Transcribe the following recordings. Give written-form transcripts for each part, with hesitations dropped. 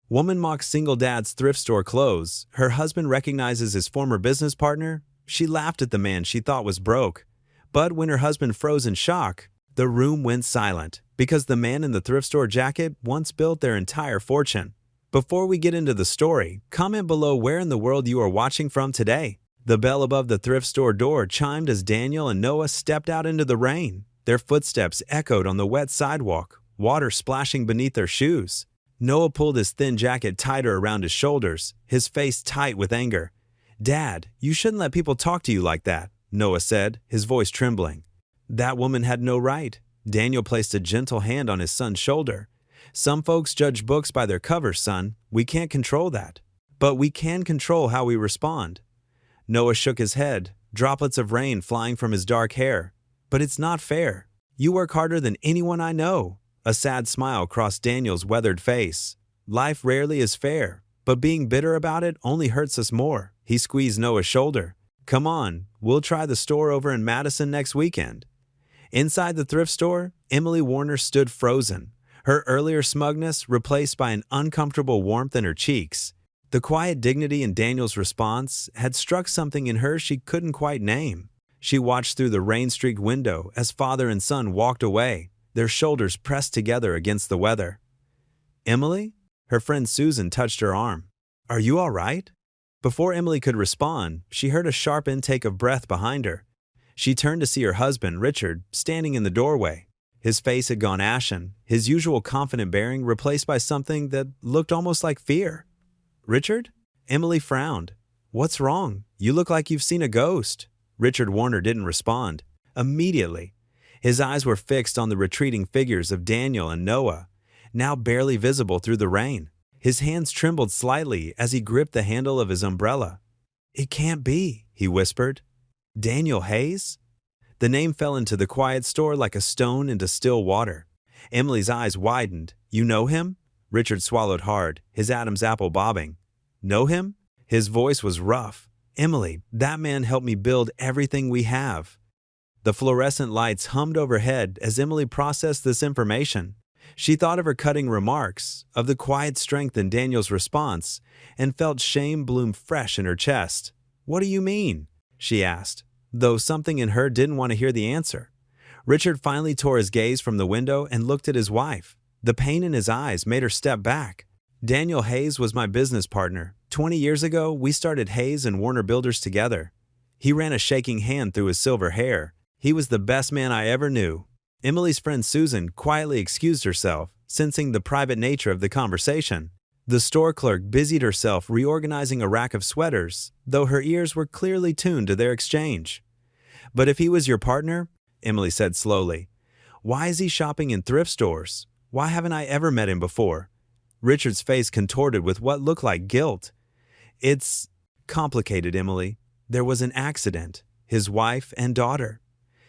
Woman mocks single dad's thrift store clothes. Her husband recognizes his former business partner. She laughed at the man she thought was broke. But when her husband froze in shock, the room went silent because the man in the thrift store jacket once built their entire fortune. Before we get into the story, comment below where in the world you are watching from today. The bell above the thrift store door chimed as Daniel and Noah stepped out into the rain. Their footsteps echoed on the wet sidewalk, water splashing beneath their shoes. Noah pulled his thin jacket tighter around his shoulders, his face tight with anger. "Dad, you shouldn't let people talk to you like that," Noah said, his voice trembling. "That woman had no right." Daniel placed a gentle hand on his son's shoulder. "Some folks judge books by their covers, son. We can't control that. But we can control how we respond." Noah shook his head, droplets of rain flying from his dark hair. "But it's not fair. You work harder than anyone I know." A sad smile crossed Daniel's weathered face. "Life rarely is fair, but being bitter about it only hurts us more." He squeezed Noah's shoulder. "Come on, we'll try the store over in Madison next weekend." Inside the thrift store, Emily Warner stood frozen, her earlier smugness replaced by an uncomfortable warmth in her cheeks. The quiet dignity in Daniel's response had struck something in her she couldn't quite name. She watched through the rain-streaked window as father and son walked away, their shoulders pressed together against the weather. "Emily?" Her friend Susan touched her arm. "Are you all right?" Before Emily could respond, she heard a sharp intake of breath behind her. She turned to see her husband, Richard, standing in the doorway. His face had gone ashen, his usual confident bearing replaced by something that looked almost like fear. "Richard?" Emily frowned. "What's wrong? You look like you've seen a ghost." Richard Warner didn't respond. Immediately, his eyes were fixed on the retreating figures of Daniel and Noah, now barely visible through the rain. His hands trembled slightly as he gripped the handle of his umbrella. "It can't be," he whispered. "Daniel Hayes?" The name fell into the quiet store like a stone into still water. Emily's eyes widened. "You know him?" Richard swallowed hard, his Adam's apple bobbing. "Know him?" His voice was rough. "Emily, that man helped me build everything we have." The fluorescent lights hummed overhead as Emily processed this information. She thought of her cutting remarks, of the quiet strength in Daniel's response, and felt shame bloom fresh in her chest. "What do you mean?" she asked, though something in her didn't want to hear the answer. Richard finally tore his gaze from the window and looked at his wife. The pain in his eyes made her step back. "Daniel Hayes was my business partner. 20 years ago, we started Hayes and Warner Builders together." He ran a shaking hand through his silver hair. "He was the best man I ever knew." Emily's friend Susan quietly excused herself, sensing the private nature of the conversation. The store clerk busied herself reorganizing a rack of sweaters, though her ears were clearly tuned to their exchange. "But if he was your partner," Emily said slowly, "why is he shopping in thrift stores? Why haven't I ever met him before?" Richard's face contorted with what looked like guilt. "It's complicated, Emily. There was an accident. His wife and daughter."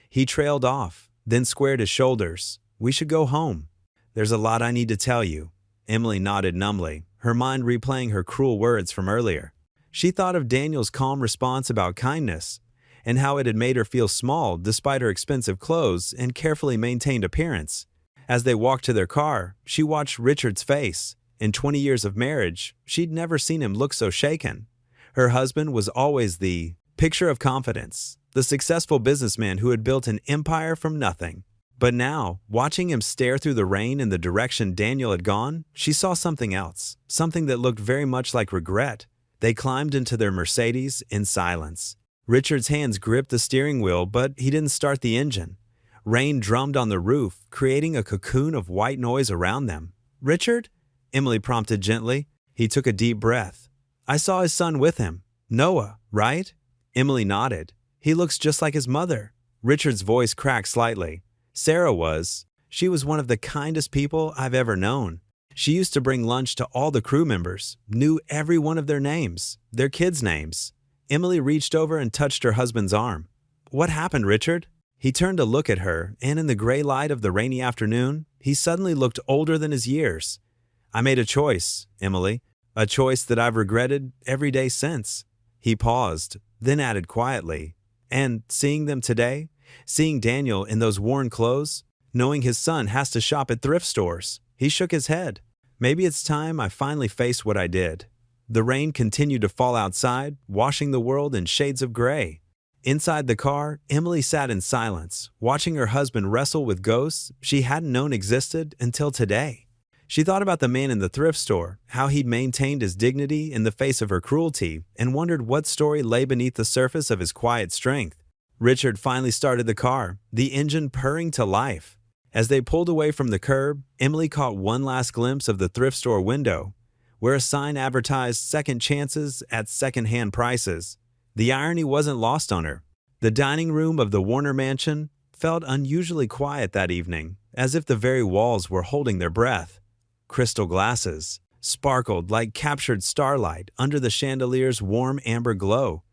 He trailed off, then squared his shoulders. "We should go home. There's a lot I need to tell you." Emily nodded numbly, her mind replaying her cruel words from earlier. She thought of Daniel's calm response about kindness, and how it had made her feel small despite her expensive clothes and carefully maintained appearance. As they walked to their car, she watched Richard's face. In 20 years of marriage, she'd never seen him look so shaken. Her husband was always the picture of confidence, the successful businessman who had built an empire from nothing. But now, watching him stare through the rain in the direction Daniel had gone, she saw something else, something that looked very much like regret. They climbed into their Mercedes in silence. Richard's hands gripped the steering wheel, but he didn't start the engine. Rain drummed on the roof, creating a cocoon of white noise around them. "Richard?" Emily prompted gently. He took a deep breath. "I saw his son with him. Noah, right?" Emily nodded. "He looks just like his mother." Richard's voice cracked slightly. "Sarah was. She was one of the kindest people I've ever known. She used to bring lunch to all the crew members, knew every one of their names, their kids' names." Emily reached over and touched her husband's arm. "What happened, Richard?" He turned to look at her, and in the gray light of the rainy afternoon, he suddenly looked older than his years. "I made a choice, Emily, a choice that I've regretted every day since." He paused, then added quietly, "And seeing them today, seeing Daniel in those worn clothes, knowing his son has to shop at thrift stores." He shook his head. Maybe it's time I finally faced what I did. The rain continued to fall outside, washing the world in shades of gray. Inside the car, Emily sat in silence, watching her husband wrestle with ghosts she hadn't known existed until today. She thought about the man in the thrift store, how he'd maintained his dignity in the face of her cruelty, and wondered what story lay beneath the surface of his quiet strength. Richard finally started the car, the engine purring to life. As they pulled away from the curb, Emily caught one last glimpse of the thrift store window, where a sign advertised second chances at second-hand prices. The irony wasn't lost on her. The dining room of the Warner mansion felt unusually quiet that evening, as if the very walls were holding their breath. Crystal glasses sparkled like captured starlight under the chandelier's warm amber glow,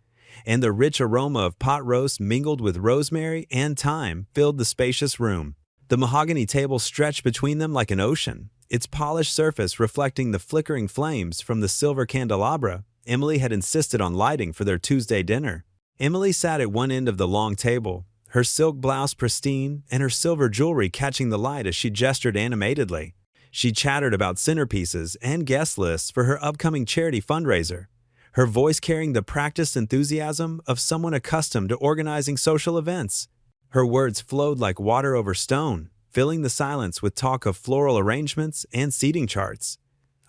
and the rich aroma of pot roast mingled with rosemary and thyme filled the spacious room. The mahogany table stretched between them like an ocean, its polished surface reflecting the flickering flames from the silver candelabra Emily had insisted on lighting for their Tuesday dinner. Emily sat at one end of the long table, her silk blouse pristine and her silver jewelry catching the light as she gestured animatedly. She chattered about centerpieces and guest lists for her upcoming charity fundraiser, her voice carrying the practiced enthusiasm of someone accustomed to organizing social events. Her words flowed like water over stone, filling the silence with talk of floral arrangements and seating charts.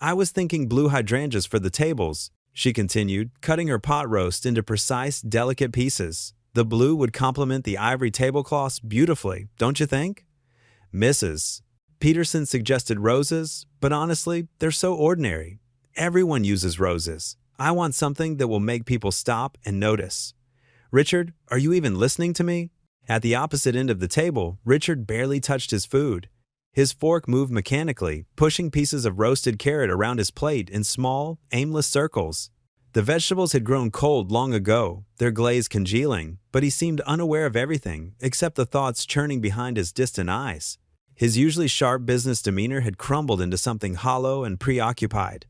"I was thinking blue hydrangeas for the tables," she continued, cutting her pot roast into precise, delicate pieces. "The blue would complement the ivory tablecloths beautifully, don't you think?" "Mrs. Peterson suggested roses, but honestly, they're so ordinary. Everyone uses roses. I want something that will make people stop and notice." "Richard, are you even listening to me?" At the opposite end of the table, Richard barely touched his food. His fork moved mechanically, pushing pieces of roasted carrot around his plate in small, aimless circles. The vegetables had grown cold long ago, their glaze congealing, but he seemed unaware of everything except the thoughts churning behind his distant eyes. His usually sharp business demeanor had crumbled into something hollow and preoccupied.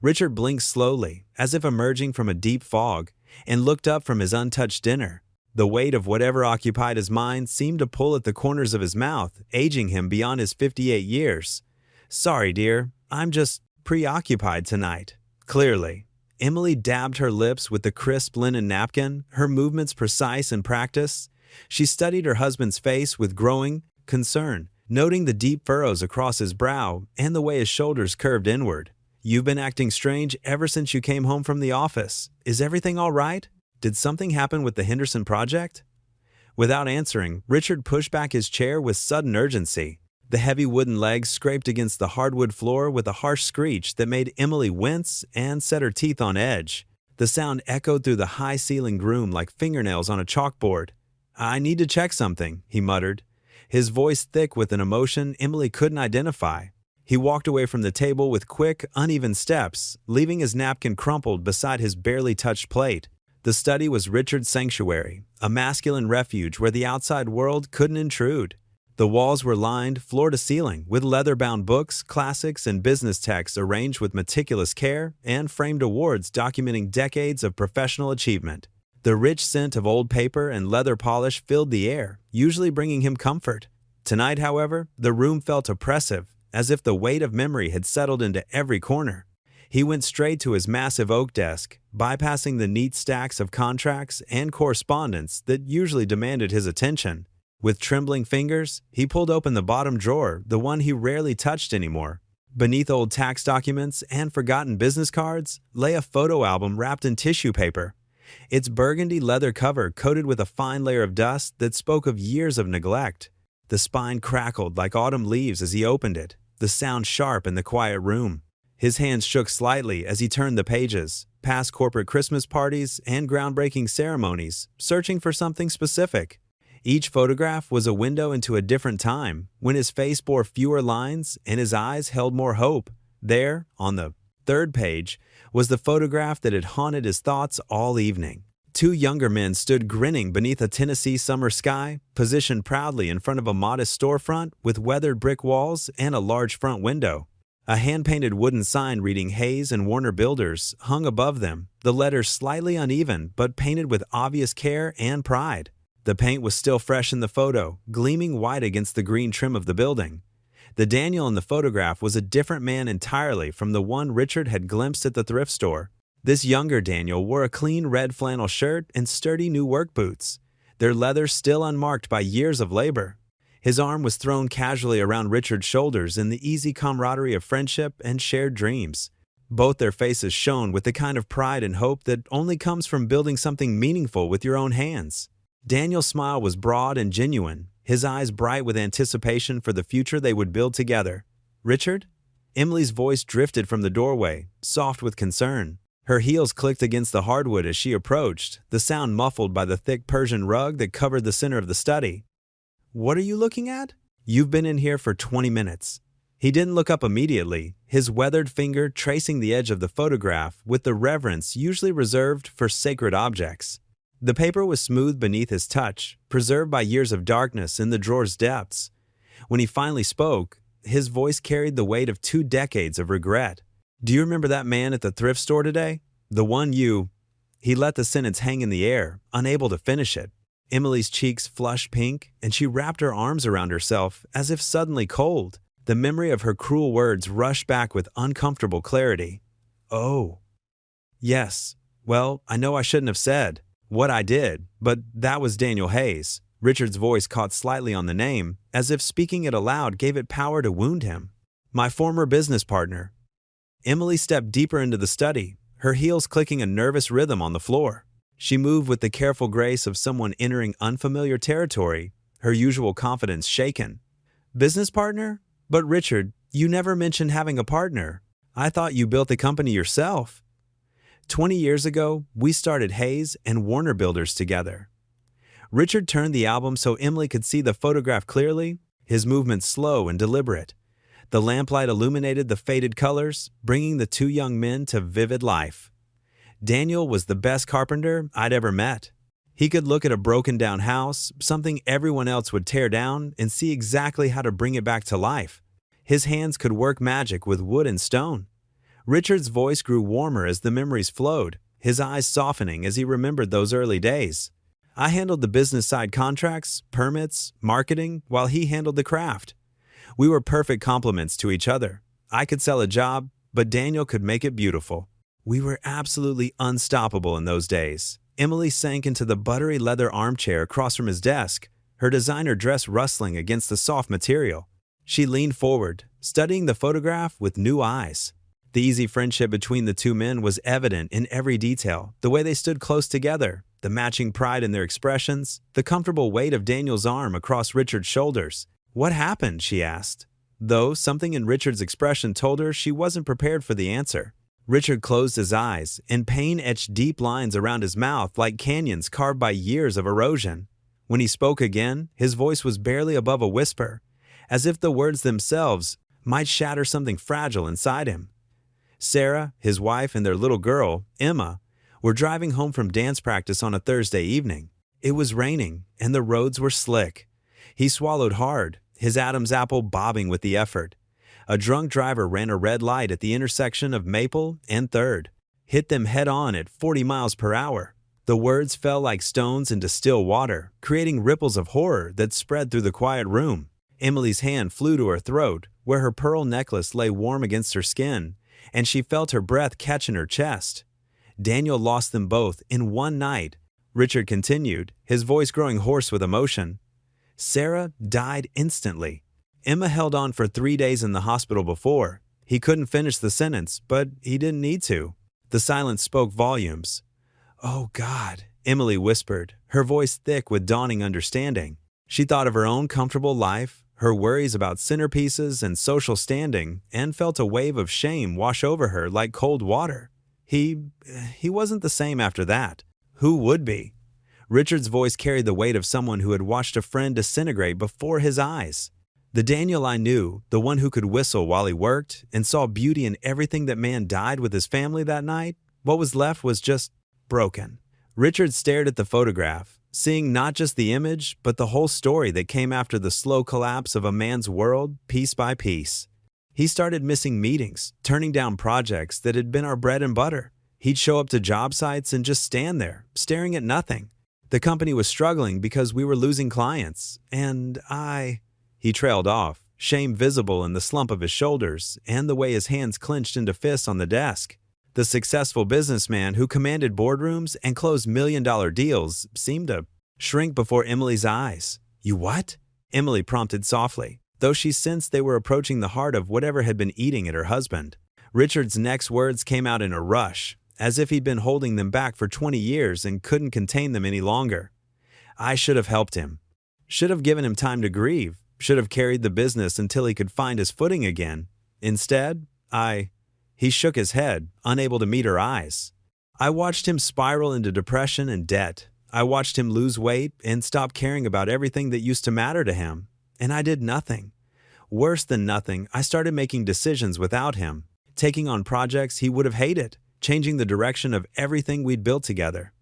Richard blinked slowly, as if emerging from a deep fog, and looked up from his untouched dinner. The weight of whatever occupied his mind seemed to pull at the corners of his mouth, aging him beyond his 58 years. "Sorry, dear, I'm just preoccupied tonight." Clearly. Emily dabbed her lips with the crisp linen napkin, her movements precise and practiced. She studied her husband's face with growing concern, noting the deep furrows across his brow and the way his shoulders curved inward. "You've been acting strange ever since you came home from the office. Is everything all right? Did something happen with the Henderson project?" Without answering, Richard pushed back his chair with sudden urgency. The heavy wooden legs scraped against the hardwood floor with a harsh screech that made Emily wince and set her teeth on edge. The sound echoed through the high-ceilinged room like fingernails on a chalkboard. "I need to check something," he muttered, his voice thick with an emotion Emily couldn't identify. He walked away from the table with quick, uneven steps, leaving his napkin crumpled beside his barely touched plate. The study was Richard's sanctuary, a masculine refuge where the outside world couldn't intrude. The walls were lined, floor to ceiling, with leather-bound books, classics, and business texts arranged with meticulous care and framed awards documenting decades of professional achievement. The rich scent of old paper and leather polish filled the air, usually bringing him comfort. Tonight, however, the room felt oppressive, as if the weight of memory had settled into every corner. He went straight to his massive oak desk, bypassing the neat stacks of contracts and correspondence that usually demanded his attention. With trembling fingers, he pulled open the bottom drawer, the one he rarely touched anymore. Beneath old tax documents and forgotten business cards lay a photo album wrapped in tissue paper, its burgundy leather cover coated with a fine layer of dust that spoke of years of neglect. The spine crackled like autumn leaves as he opened it, the sound sharp in the quiet room. His hands shook slightly as he turned the pages, past corporate Christmas parties and groundbreaking ceremonies, searching for something specific. Each photograph was a window into a different time, when his face bore fewer lines and his eyes held more hope. There, on the third page, was the photograph that had haunted his thoughts all evening. Two younger men stood grinning beneath a Tennessee summer sky, positioned proudly in front of a modest storefront with weathered brick walls and a large front window. A hand-painted wooden sign reading Hayes and Warner Builders hung above them, the letters slightly uneven but painted with obvious care and pride. The paint was still fresh in the photo, gleaming white against the green trim of the building. The Daniel in the photograph was a different man entirely from the one Richard had glimpsed at the thrift store. This younger Daniel wore a clean red flannel shirt and sturdy new work boots, their leather still unmarked by years of labor. His arm was thrown casually around Richard's shoulders in the easy camaraderie of friendship and shared dreams. Both their faces shone with the kind of pride and hope that only comes from building something meaningful with your own hands. Daniel's smile was broad and genuine, his eyes bright with anticipation for the future they would build together. "Richard?" Emily's voice drifted from the doorway, soft with concern. Her heels clicked against the hardwood as she approached, the sound muffled by the thick Persian rug that covered the center of the study. "What are you looking at?" "You've been in here for 20 minutes. He didn't look up immediately, his weathered finger tracing the edge of the photograph with the reverence usually reserved for sacred objects. The paper was smooth beneath his touch, preserved by years of darkness in the drawer's depths. When he finally spoke, his voice carried the weight of 2 decades of regret. "Do you remember that man at the thrift store today? The one you—" He let the sentence hang in the air, unable to finish it. Emily's cheeks flushed pink, and she wrapped her arms around herself as if suddenly cold. The memory of her cruel words rushed back with uncomfortable clarity. "Oh. Yes. Well, I know I shouldn't have said what I did, but that was Daniel Hayes." Richard's voice caught slightly on the name, as if speaking it aloud gave it power to wound him. "My former business partner." Emily stepped deeper into the study, her heels clicking a nervous rhythm on the floor. She moved with the careful grace of someone entering unfamiliar territory, her usual confidence shaken. "Business partner? But Richard, you never mentioned having a partner. I thought you built the company yourself." 20 years ago, we started Hayes and Warner Builders together. Richard turned the album so Emily could see the photograph clearly, his movements slow and deliberate. The lamplight illuminated the faded colors, bringing the 2 young men to vivid life. Daniel was the best carpenter I'd ever met. He could look at a broken-down house, something everyone else would tear down, and see exactly how to bring it back to life. His hands could work magic with wood and stone. Richard's voice grew warmer as the memories flowed, his eyes softening as he remembered those early days. "I handled the business side contracts, permits, marketing, while he handled the craft. We were perfect complements to each other. I could sell a job, but Daniel could make it beautiful. We were absolutely unstoppable in those days." Emily sank into the buttery leather armchair across from his desk, her designer dress rustling against the soft material. She leaned forward, studying the photograph with new eyes. The easy friendship between the 2 men was evident in every detail, the way they stood close together, the matching pride in their expressions, the comfortable weight of Daniel's arm across Richard's shoulders. "What happened?" she asked, though something in Richard's expression told her she wasn't prepared for the answer. Richard closed his eyes, and pain etched deep lines around his mouth like canyons carved by years of erosion. When he spoke again, his voice was barely above a whisper, as if the words themselves might shatter something fragile inside him. Sarah, his wife, and their little girl, Emma, were driving home from dance practice on a Thursday evening. It was raining, and the roads were slick. He swallowed hard, his Adam's apple bobbing with the effort. A drunk driver ran a red light at the intersection of Maple and 3rd, hit them head-on at 40 miles per hour. The words fell like stones into still water, creating ripples of horror that spread through the quiet room. Emily's hand flew to her throat, where her pearl necklace lay warm against her skin, and she felt her breath catch in her chest. Daniel lost them both in one night. Richard continued, his voice growing hoarse with emotion. "Sarah died instantly. Emma held on for 3 days in the hospital before. He couldn't finish the sentence, but he didn't need to." The silence spoke volumes. "Oh, God," Emily whispered, her voice thick with dawning understanding. She thought of her own comfortable life, her worries about centerpieces and social standing, and felt a wave of shame wash over her like cold water. He wasn't the same after that. Who would be? Richard's voice carried the weight of someone who had watched a friend disintegrate before his eyes. The Daniel I knew, the one who could whistle while he worked and saw beauty in everything that man died with his family that night, what was left was just broken. Richard stared at the photograph, seeing not just the image, but the whole story that came after the slow collapse of a man's world, piece by piece. He started missing meetings, turning down projects that had been our bread and butter. He'd show up to job sites and just stand there, staring at nothing. The company was struggling because we were losing clients, and He trailed off, shame visible in the slump of his shoulders and the way his hands clenched into fists on the desk. The successful businessman who commanded boardrooms and closed million-dollar deals seemed to shrink before Emily's eyes. "You what?" Emily prompted softly, though she sensed they were approaching the heart of whatever had been eating at her husband. Richard's next words came out in a rush, as if he'd been holding them back for 20 years and couldn't contain them any longer. "I should have helped him. Should have given him time to grieve. Should have carried the business until he could find his footing again. Instead, He shook his head, unable to meet her eyes. "I watched him spiral into depression and debt. I watched him lose weight and stop caring about everything that used to matter to him. And I did nothing. Worse than nothing, I started making decisions without him, taking on projects he would have hated, changing the direction of everything we'd built together."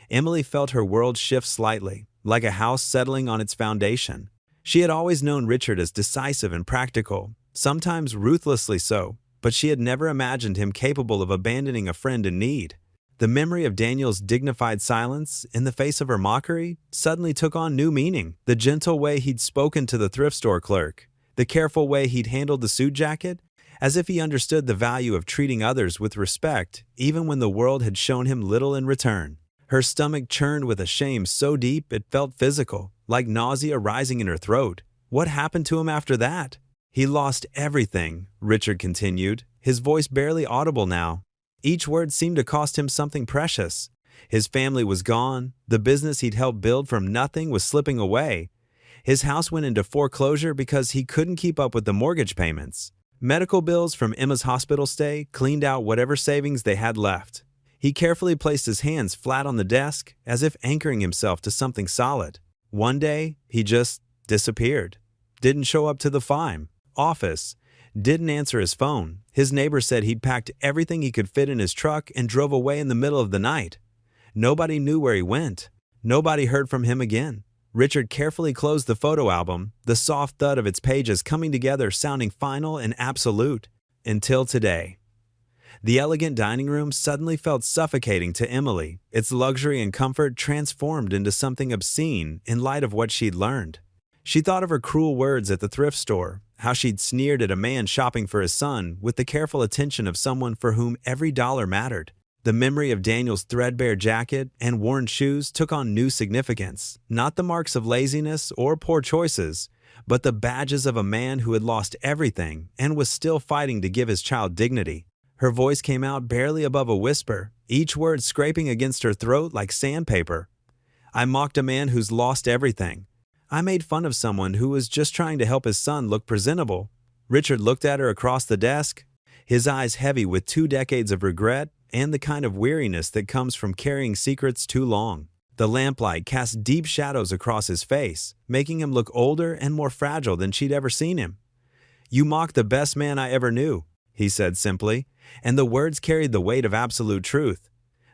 Emily felt her world shift slightly, like a house settling on its foundation. She had always known Richard as decisive and practical, sometimes ruthlessly so, but she had never imagined him capable of abandoning a friend in need. The memory of Daniel's dignified silence in the face of her mockery suddenly took on new meaning. The gentle way he'd spoken to the thrift store clerk, the careful way he'd handled the suit jacket, as if he understood the value of treating others with respect, even when the world had shown him little in return. Her stomach churned with a shame so deep it felt physical, like nausea rising in her throat. What happened to him after that? "He lost everything," Richard continued, his voice barely audible now. Each word seemed to cost him something precious. His family was gone, the business he'd helped build from nothing was slipping away. His house went into foreclosure because he couldn't keep up with the mortgage payments. Medical bills from Emma's hospital stay cleaned out whatever savings they had left. He carefully placed his hands flat on the desk, as if anchoring himself to something solid. One day, he just disappeared. Didn't show up to the office. Didn't answer his phone. His neighbor said he'd packed everything he could fit in his truck and drove away in the middle of the night. Nobody knew where he went. Nobody heard from him again. Richard carefully closed the photo album, the soft thud of its pages coming together sounding final and absolute. Until today. The elegant dining room suddenly felt suffocating to Emily, its luxury and comfort transformed into something obscene in light of what she'd learned. She thought of her cruel words at the thrift store, how she'd sneered at a man shopping for his son with the careful attention of someone for whom every dollar mattered. The memory of Daniel's threadbare jacket and worn shoes took on new significance, not the marks of laziness or poor choices, but the badges of a man who had lost everything and was still fighting to give his child dignity. Her voice came out barely above a whisper, each word scraping against her throat like sandpaper. "I mocked a man who's lost everything. I made fun of someone who was just trying to help his son look presentable." Richard looked at her across the desk, his eyes heavy with 2 decades of regret and the kind of weariness that comes from carrying secrets too long. The lamplight cast deep shadows across his face, making him look older and more fragile than she'd ever seen him. "You mocked the best man I ever knew," he said simply, and the words carried the weight of absolute truth.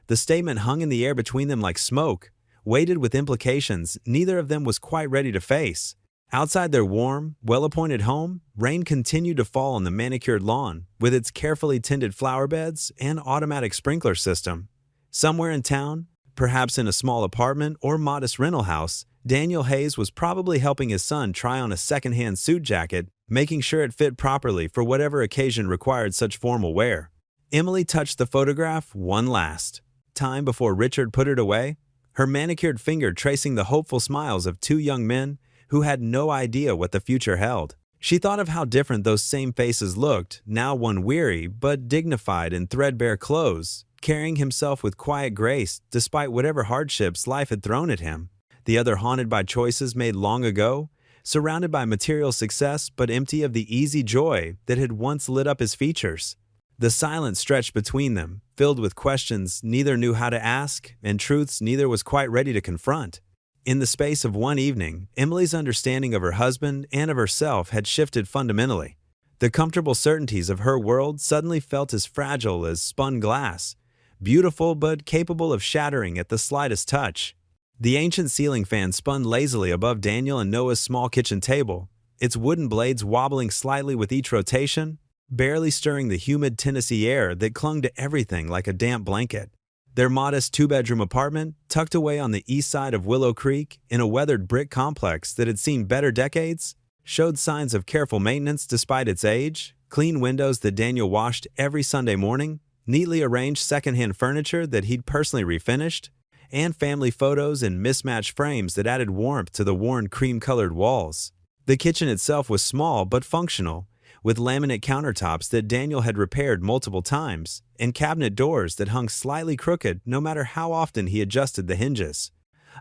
The statement hung in the air between them like smoke, weighted with implications neither of them was quite ready to face. Outside their warm, well-appointed home, rain continued to fall on the manicured lawn, with its carefully tended flower beds and automatic sprinkler system. Somewhere in town, perhaps in a small apartment or modest rental house, Daniel Hayes was probably helping his son try on a second-hand suit jacket, making sure it fit properly for whatever occasion required such formal wear. Emily touched the photograph one last time before Richard put it away, her manicured finger tracing the hopeful smiles of 2 young men who had no idea what the future held. She thought of how different those same faces looked, now one weary but dignified in threadbare clothes, carrying himself with quiet grace despite whatever hardships life had thrown at him. The other haunted by choices made long ago, surrounded by material success but empty of the easy joy that had once lit up his features. The silence stretched between them, filled with questions neither knew how to ask and truths neither was quite ready to confront. In the space of one evening, Emily's understanding of her husband and of herself had shifted fundamentally. The comfortable certainties of her world suddenly felt as fragile as spun glass, beautiful but capable of shattering at the slightest touch. The ancient ceiling fan spun lazily above Daniel and Noah's small kitchen table, its wooden blades wobbling slightly with each rotation, barely stirring the humid Tennessee air that clung to everything like a damp blanket. Their modest 2-bedroom apartment, tucked away on the east side of Willow Creek in a weathered brick complex that had seen better decades, showed signs of careful maintenance despite its age, clean windows that Daniel washed every Sunday morning, neatly arranged secondhand furniture that he'd personally refinished, and family photos in mismatched frames that added warmth to the worn cream-colored walls. The kitchen itself was small but functional, with laminate countertops that Daniel had repaired multiple times, and cabinet doors that hung slightly crooked no matter how often he adjusted the hinges.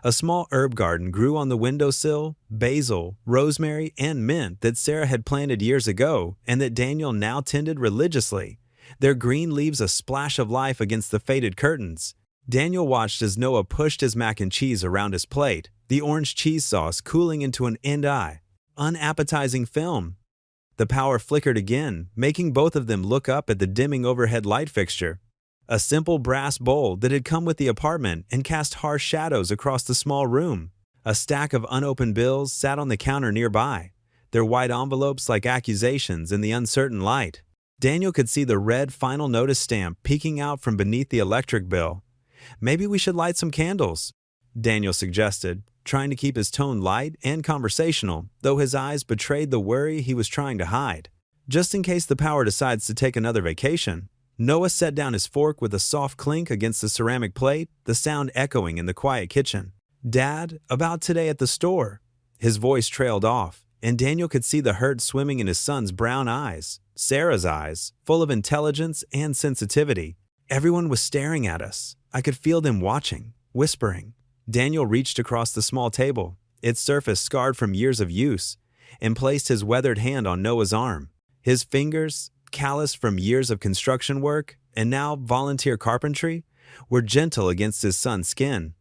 A small herb garden grew on the windowsill, basil, rosemary, and mint that Sarah had planted years ago and that Daniel now tended religiously, their green leaves a splash of life against the faded curtains. Daniel watched as Noah pushed his mac and cheese around his plate, the orange cheese sauce cooling into an end-eye, unappetizing film. The power flickered again, making both of them look up at the dimming overhead light fixture. A simple brass bowl that had come with the apartment and cast harsh shadows across the small room. A stack of unopened bills sat on the counter nearby, their white envelopes like accusations in the uncertain light. Daniel could see the red final notice stamp peeking out from beneath the electric bill. "Maybe we should light some candles," Daniel suggested, trying to keep his tone light and conversational, though his eyes betrayed the worry he was trying to hide. Just in case the power decides to take another vacation. Noah set down his fork with a soft clink against the ceramic plate, the sound echoing in the quiet kitchen. "Dad, about today at the store." His voice trailed off, and Daniel could see the hurt swimming in his son's brown eyes, Sarah's eyes, full of intelligence and sensitivity. Everyone was staring at us. I could feel them watching, whispering. Daniel reached across the small table, its surface scarred from years of use, and placed his weathered hand on Noah's arm. His fingers, calloused from years of construction work and now volunteer carpentry, were gentle against his son's skin.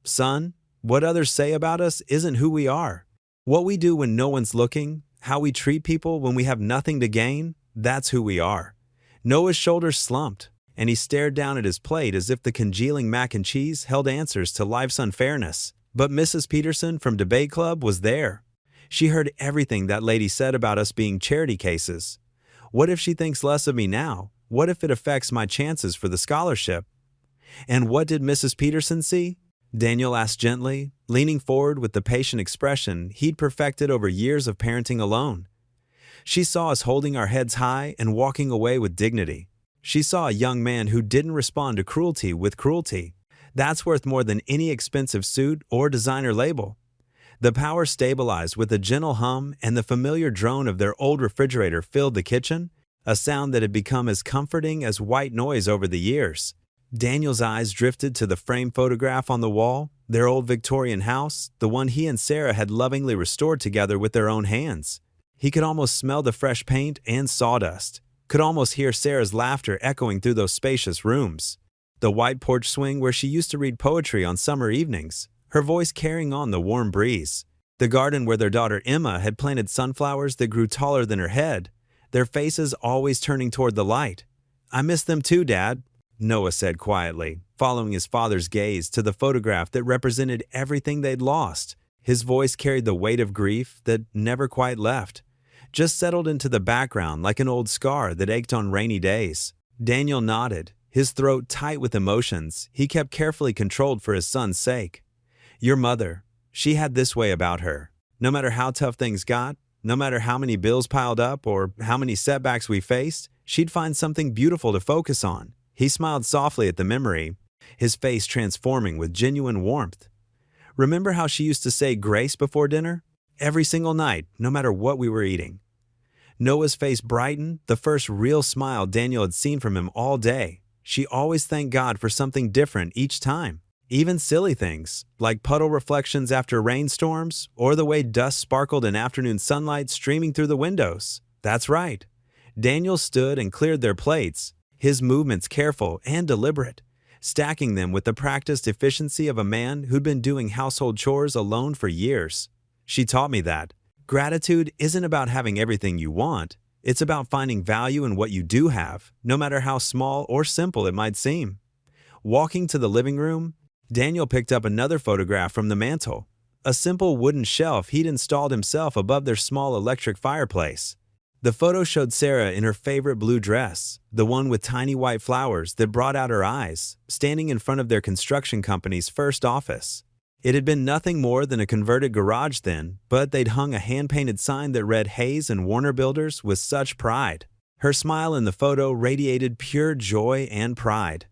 "Son, what others say about us isn't who we are. What we do when no one's looking, how we treat people when we have nothing to gain, that's who we are." Noah's shoulders slumped, and he stared down at his plate as if the congealing mac and cheese held answers to life's unfairness. But Mrs. Peterson from Debate Club was there. She heard everything that lady said about us being charity cases. What if she thinks less of me now? What if it affects my chances for the scholarship? "And what did Mrs. Peterson see?" Daniel asked gently, leaning forward with the patient expression he'd perfected over years of parenting alone. "She saw us holding our heads high and walking away with dignity. She saw a young man who didn't respond to cruelty with cruelty. That's worth more than any expensive suit or designer label." The power stabilized with a gentle hum, and the familiar drone of their old refrigerator filled the kitchen, a sound that had become as comforting as white noise over the years. Daniel's eyes drifted to the framed photograph on the wall, their old Victorian house, the one he and Sarah had lovingly restored together with their own hands. He could almost smell the fresh paint and sawdust, could almost hear Sarah's laughter echoing through those spacious rooms. The white porch swing where she used to read poetry on summer evenings, her voice carrying on the warm breeze. The garden where their daughter Emma had planted sunflowers that grew taller than her head, their faces always turning toward the light. "I miss them too, Dad," Noah said quietly, following his father's gaze to the photograph that represented everything they'd lost. His voice carried the weight of grief that never quite left, just settled into the background like an old scar that ached on rainy days. Daniel nodded, his throat tight with emotions he kept carefully controlled for his son's sake. "Your mother, she had this way about her. No matter how tough things got, no matter how many bills piled up or how many setbacks we faced, she'd find something beautiful to focus on." He smiled softly at the memory, his face transforming with genuine warmth. "Remember how she used to say grace before dinner? Every single night, no matter what we were eating." Noah's face brightened, the first real smile Daniel had seen from him all day. She always thanked God for something different each time. Even silly things, like puddle reflections after rainstorms, or the way dust sparkled in afternoon sunlight streaming through the windows. That's right. Daniel stood and cleared their plates, his movements careful and deliberate, stacking them with the practiced efficiency of a man who'd been doing household chores alone for years. "She taught me that gratitude isn't about having everything you want, it's about finding value in what you do have, no matter how small or simple it might seem." Walking to the living room, Daniel picked up another photograph from the mantel, a simple wooden shelf he'd installed himself above their small electric fireplace. The photo showed Sarah in her favorite blue dress, the one with tiny white flowers that brought out her eyes, standing in front of their construction company's first office. It had been nothing more than a converted garage then, but they'd hung a hand-painted sign that read Hayes and Warner Builders with such pride. Her smile in the photo radiated pure joy and pride,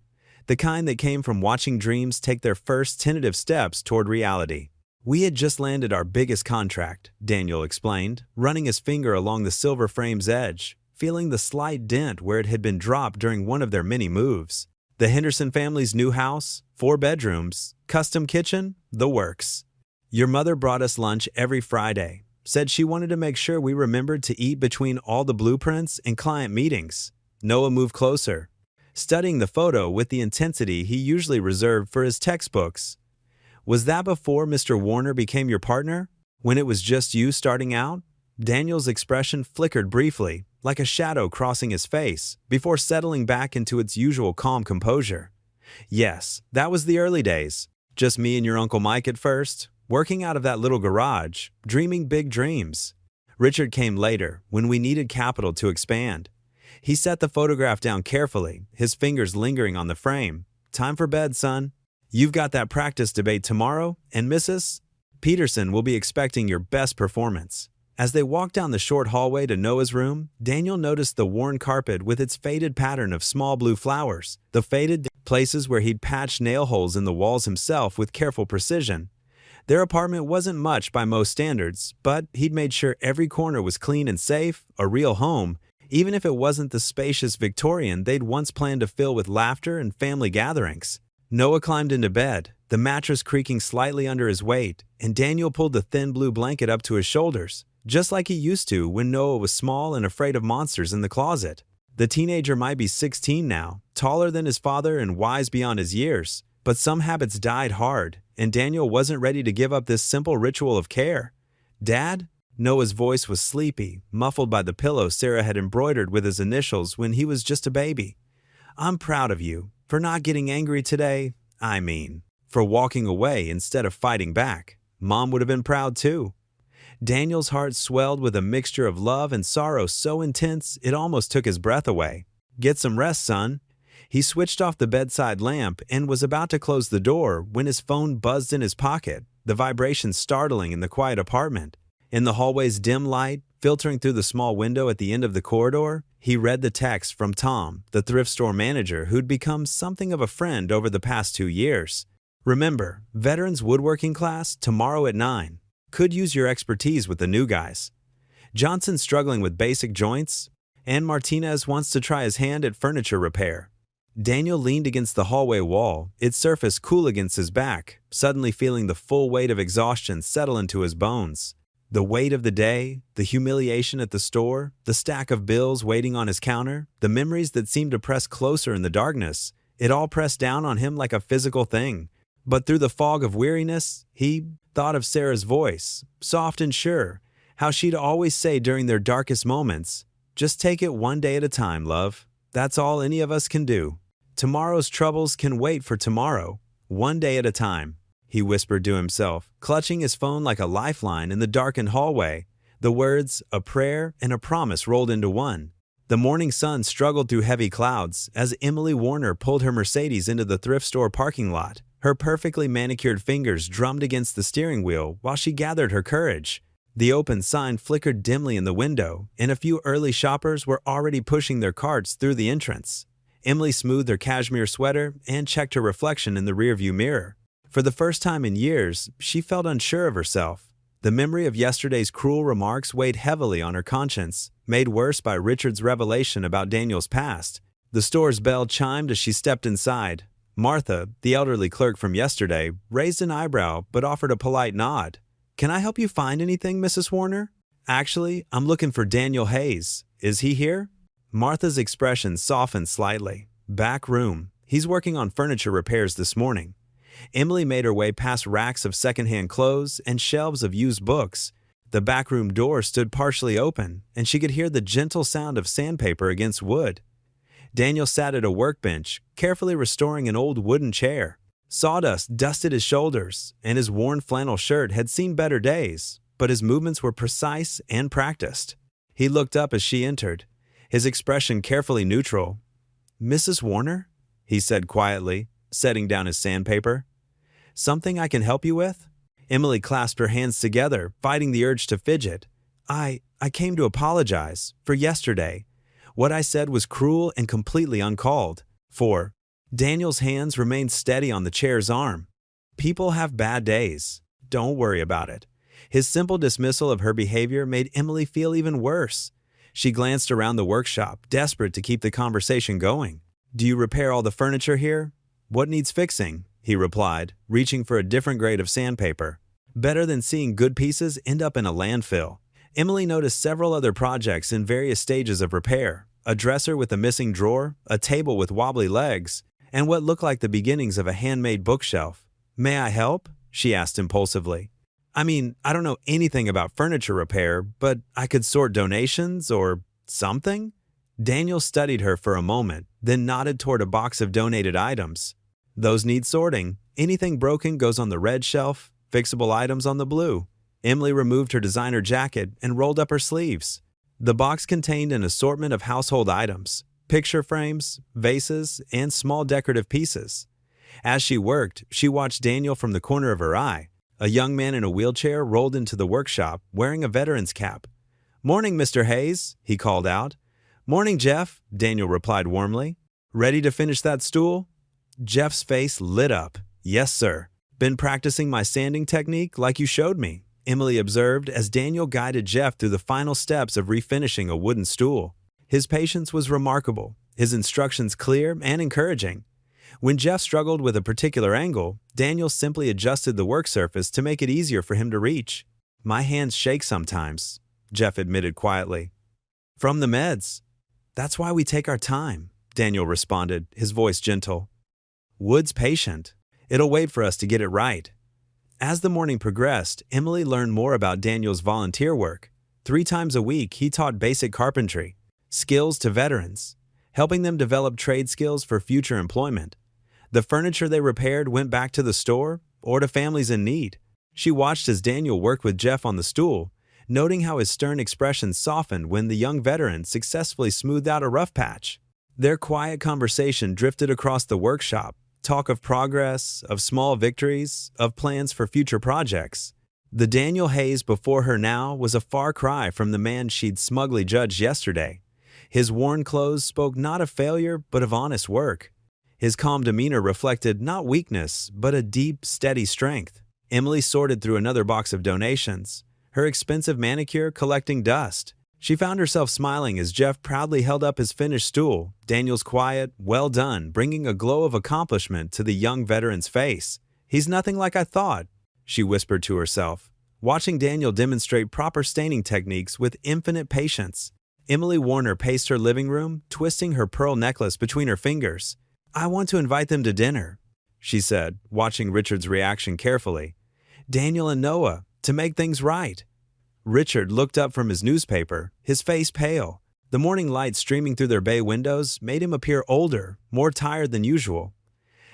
the kind that came from watching dreams take their first tentative steps toward reality. "We had just landed our biggest contract," Daniel explained, running his finger along the silver frame's edge, feeling the slight dent where it had been dropped during one of their many moves. "The Henderson family's new house, 4 bedrooms, custom kitchen, the works. Your mother brought us lunch every Friday, said she wanted to make sure we remembered to eat between all the blueprints and client meetings." Noah moved closer, studying the photo with the intensity he usually reserved for his textbooks. "Was that before Mr. Warner became your partner? When it was just you starting out?" Daniel's expression flickered briefly, like a shadow crossing his face, before settling back into its usual calm composure. "Yes, that was the early days. Just me and your Uncle Mike at first, working out of that little garage, dreaming big dreams. Richard came later, when we needed capital to expand." He set the photograph down carefully, his fingers lingering on the frame. "Time for bed, son. You've got that practice debate tomorrow, and Mrs. Peterson will be expecting your best performance." As they walked down the short hallway to Noah's room, Daniel noticed the worn carpet with its faded pattern of small blue flowers, the faded places where he'd patched nail holes in the walls himself with careful precision. Their apartment wasn't much by most standards, but he'd made sure every corner was clean and safe, a real home, even if it wasn't the spacious Victorian they'd once planned to fill with laughter and family gatherings. Noah climbed into bed, the mattress creaking slightly under his weight, and Daniel pulled the thin blue blanket up to his shoulders, just like he used to when Noah was small and afraid of monsters in the closet. The teenager might be 16 now, taller than his father and wise beyond his years, but some habits died hard, and Daniel wasn't ready to give up this simple ritual of care. "Dad?" Noah's voice was sleepy, muffled by the pillow Sarah had embroidered with his initials when he was just a baby. "I'm proud of you for not getting angry today. I mean, for walking away instead of fighting back. Mom would have been proud too." Daniel's heart swelled with a mixture of love and sorrow so intense it almost took his breath away. "Get some rest, son." He switched off the bedside lamp and was about to close the door when his phone buzzed in his pocket, the vibration startling in the quiet apartment. In the hallway's dim light, filtering through the small window at the end of the corridor, he read the text from Tom, the thrift store manager who'd become something of a friend over the past 2 years. "Remember, Veterans Woodworking class tomorrow at 9. Could use your expertise with the new guys. Johnson's struggling with basic joints, and Martinez wants to try his hand at furniture repair." Daniel leaned against the hallway wall, its surface cool against his back, suddenly feeling the full weight of exhaustion settle into his bones. The weight of the day, the humiliation at the store, the stack of bills waiting on his counter, the memories that seemed to press closer in the darkness, it all pressed down on him like a physical thing. But through the fog of weariness, he thought of Sarah's voice, soft and sure, how she'd always say during their darkest moments, "Just take it one day at a time, love. That's all any of us can do. Tomorrow's troubles can wait for tomorrow, one day at a time," he whispered to himself, clutching his phone like a lifeline in the darkened hallway. The words, a prayer and a promise rolled into one. The morning sun struggled through heavy clouds as Emily Warner pulled her Mercedes into the thrift store parking lot. Her perfectly manicured fingers drummed against the steering wheel while she gathered her courage. The open sign flickered dimly in the window, and a few early shoppers were already pushing their carts through the entrance. Emily smoothed her cashmere sweater and checked her reflection in the rearview mirror. For the first time in years, she felt unsure of herself. The memory of yesterday's cruel remarks weighed heavily on her conscience, made worse by Richard's revelation about Daniel's past. The store's bell chimed as she stepped inside. Martha, the elderly clerk from yesterday, raised an eyebrow but offered a polite nod. "Can I help you find anything, Mrs. Warner?" "Actually, I'm looking for Daniel Hayes. Is he here?" Martha's expression softened slightly. "Back room. He's working on furniture repairs this morning." Emily made her way past racks of secondhand clothes and shelves of used books. The backroom door stood partially open, and she could hear the gentle sound of sandpaper against wood. Daniel sat at a workbench, carefully restoring an old wooden chair. Sawdust dusted his shoulders, and his worn flannel shirt had seen better days, but his movements were precise and practiced. He looked up as she entered, his expression carefully neutral. "Mrs. Warner?" he said quietly, setting down his sandpaper. Something I can help you with? Emily clasped her hands together, fighting the urge to fidget. I came to apologize for yesterday. What I said was cruel and completely uncalled for. Daniel's hands remained steady on the chair's arm. People have bad days. Don't worry about it. His simple dismissal of her behavior made Emily feel even worse. She glanced around the workshop, desperate to keep the conversation going. Do you repair all the furniture here? What needs fixing? He replied, reaching for a different grade of sandpaper. Better than seeing good pieces end up in a landfill. Emily noticed several other projects in various stages of repair. A dresser with a missing drawer, a table with wobbly legs, and what looked like the beginnings of a handmade bookshelf. May I help? She asked impulsively. I mean, I don't know anything about furniture repair, but I could sort donations or something? Daniel studied her for a moment, then nodded toward a box of donated items. Those need sorting. Anything broken goes on the red shelf, fixable items on the blue. Emily removed her designer jacket and rolled up her sleeves. The box contained an assortment of household items, picture frames, vases, and small decorative pieces. As she worked, she watched Daniel from the corner of her eye. A young man in a wheelchair rolled into the workshop, wearing a veteran's cap. "Morning, Mr. Hayes," he called out. "Morning, Jeff," Daniel replied warmly. "Ready to finish that stool?" Jeff's face lit up. "Yes, sir. Been practicing my sanding technique like you showed me," Emily observed as Daniel guided Jeff through the final steps of refinishing a wooden stool. His patience was remarkable, his instructions clear and encouraging. When Jeff struggled with a particular angle, Daniel simply adjusted the work surface to make it easier for him to reach. "My hands shake sometimes," Jeff admitted quietly. "From the meds. That's why we take our time," Daniel responded, his voice gentle. "Wood's patient. It'll wait for us to get it right." As the morning progressed, Emily learned more about Daniel's volunteer work. 3 times a week, he taught basic carpentry, skills to veterans, helping them develop trade skills for future employment. The furniture they repaired went back to the store or to families in need. She watched as Daniel worked with Jeff on the stool, noting how his stern expression softened when the young veteran successfully smoothed out a rough patch. Their quiet conversation drifted across the workshop, talk of progress, of small victories, of plans for future projects. The Daniel Hayes before her now was a far cry from the man she'd smugly judged yesterday. His worn clothes spoke not of failure, but of honest work. His calm demeanor reflected not weakness, but a deep, steady strength. Emily sorted through another box of donations, her expensive manicure collecting dust. She found herself smiling as Jeff proudly held up his finished stool, Daniel's quiet, well done, bringing a glow of accomplishment to the young veteran's face. "He's nothing like I thought," she whispered to herself, watching Daniel demonstrate proper staining techniques with infinite patience. Emily Warner paced her living room, twisting her pearl necklace between her fingers. "I want to invite them to dinner," she said, watching Richard's reaction carefully. "Daniel and Noah, to make things right." Richard looked up from his newspaper, his face pale. The morning light streaming through their bay windows made him appear older, more tired than usual.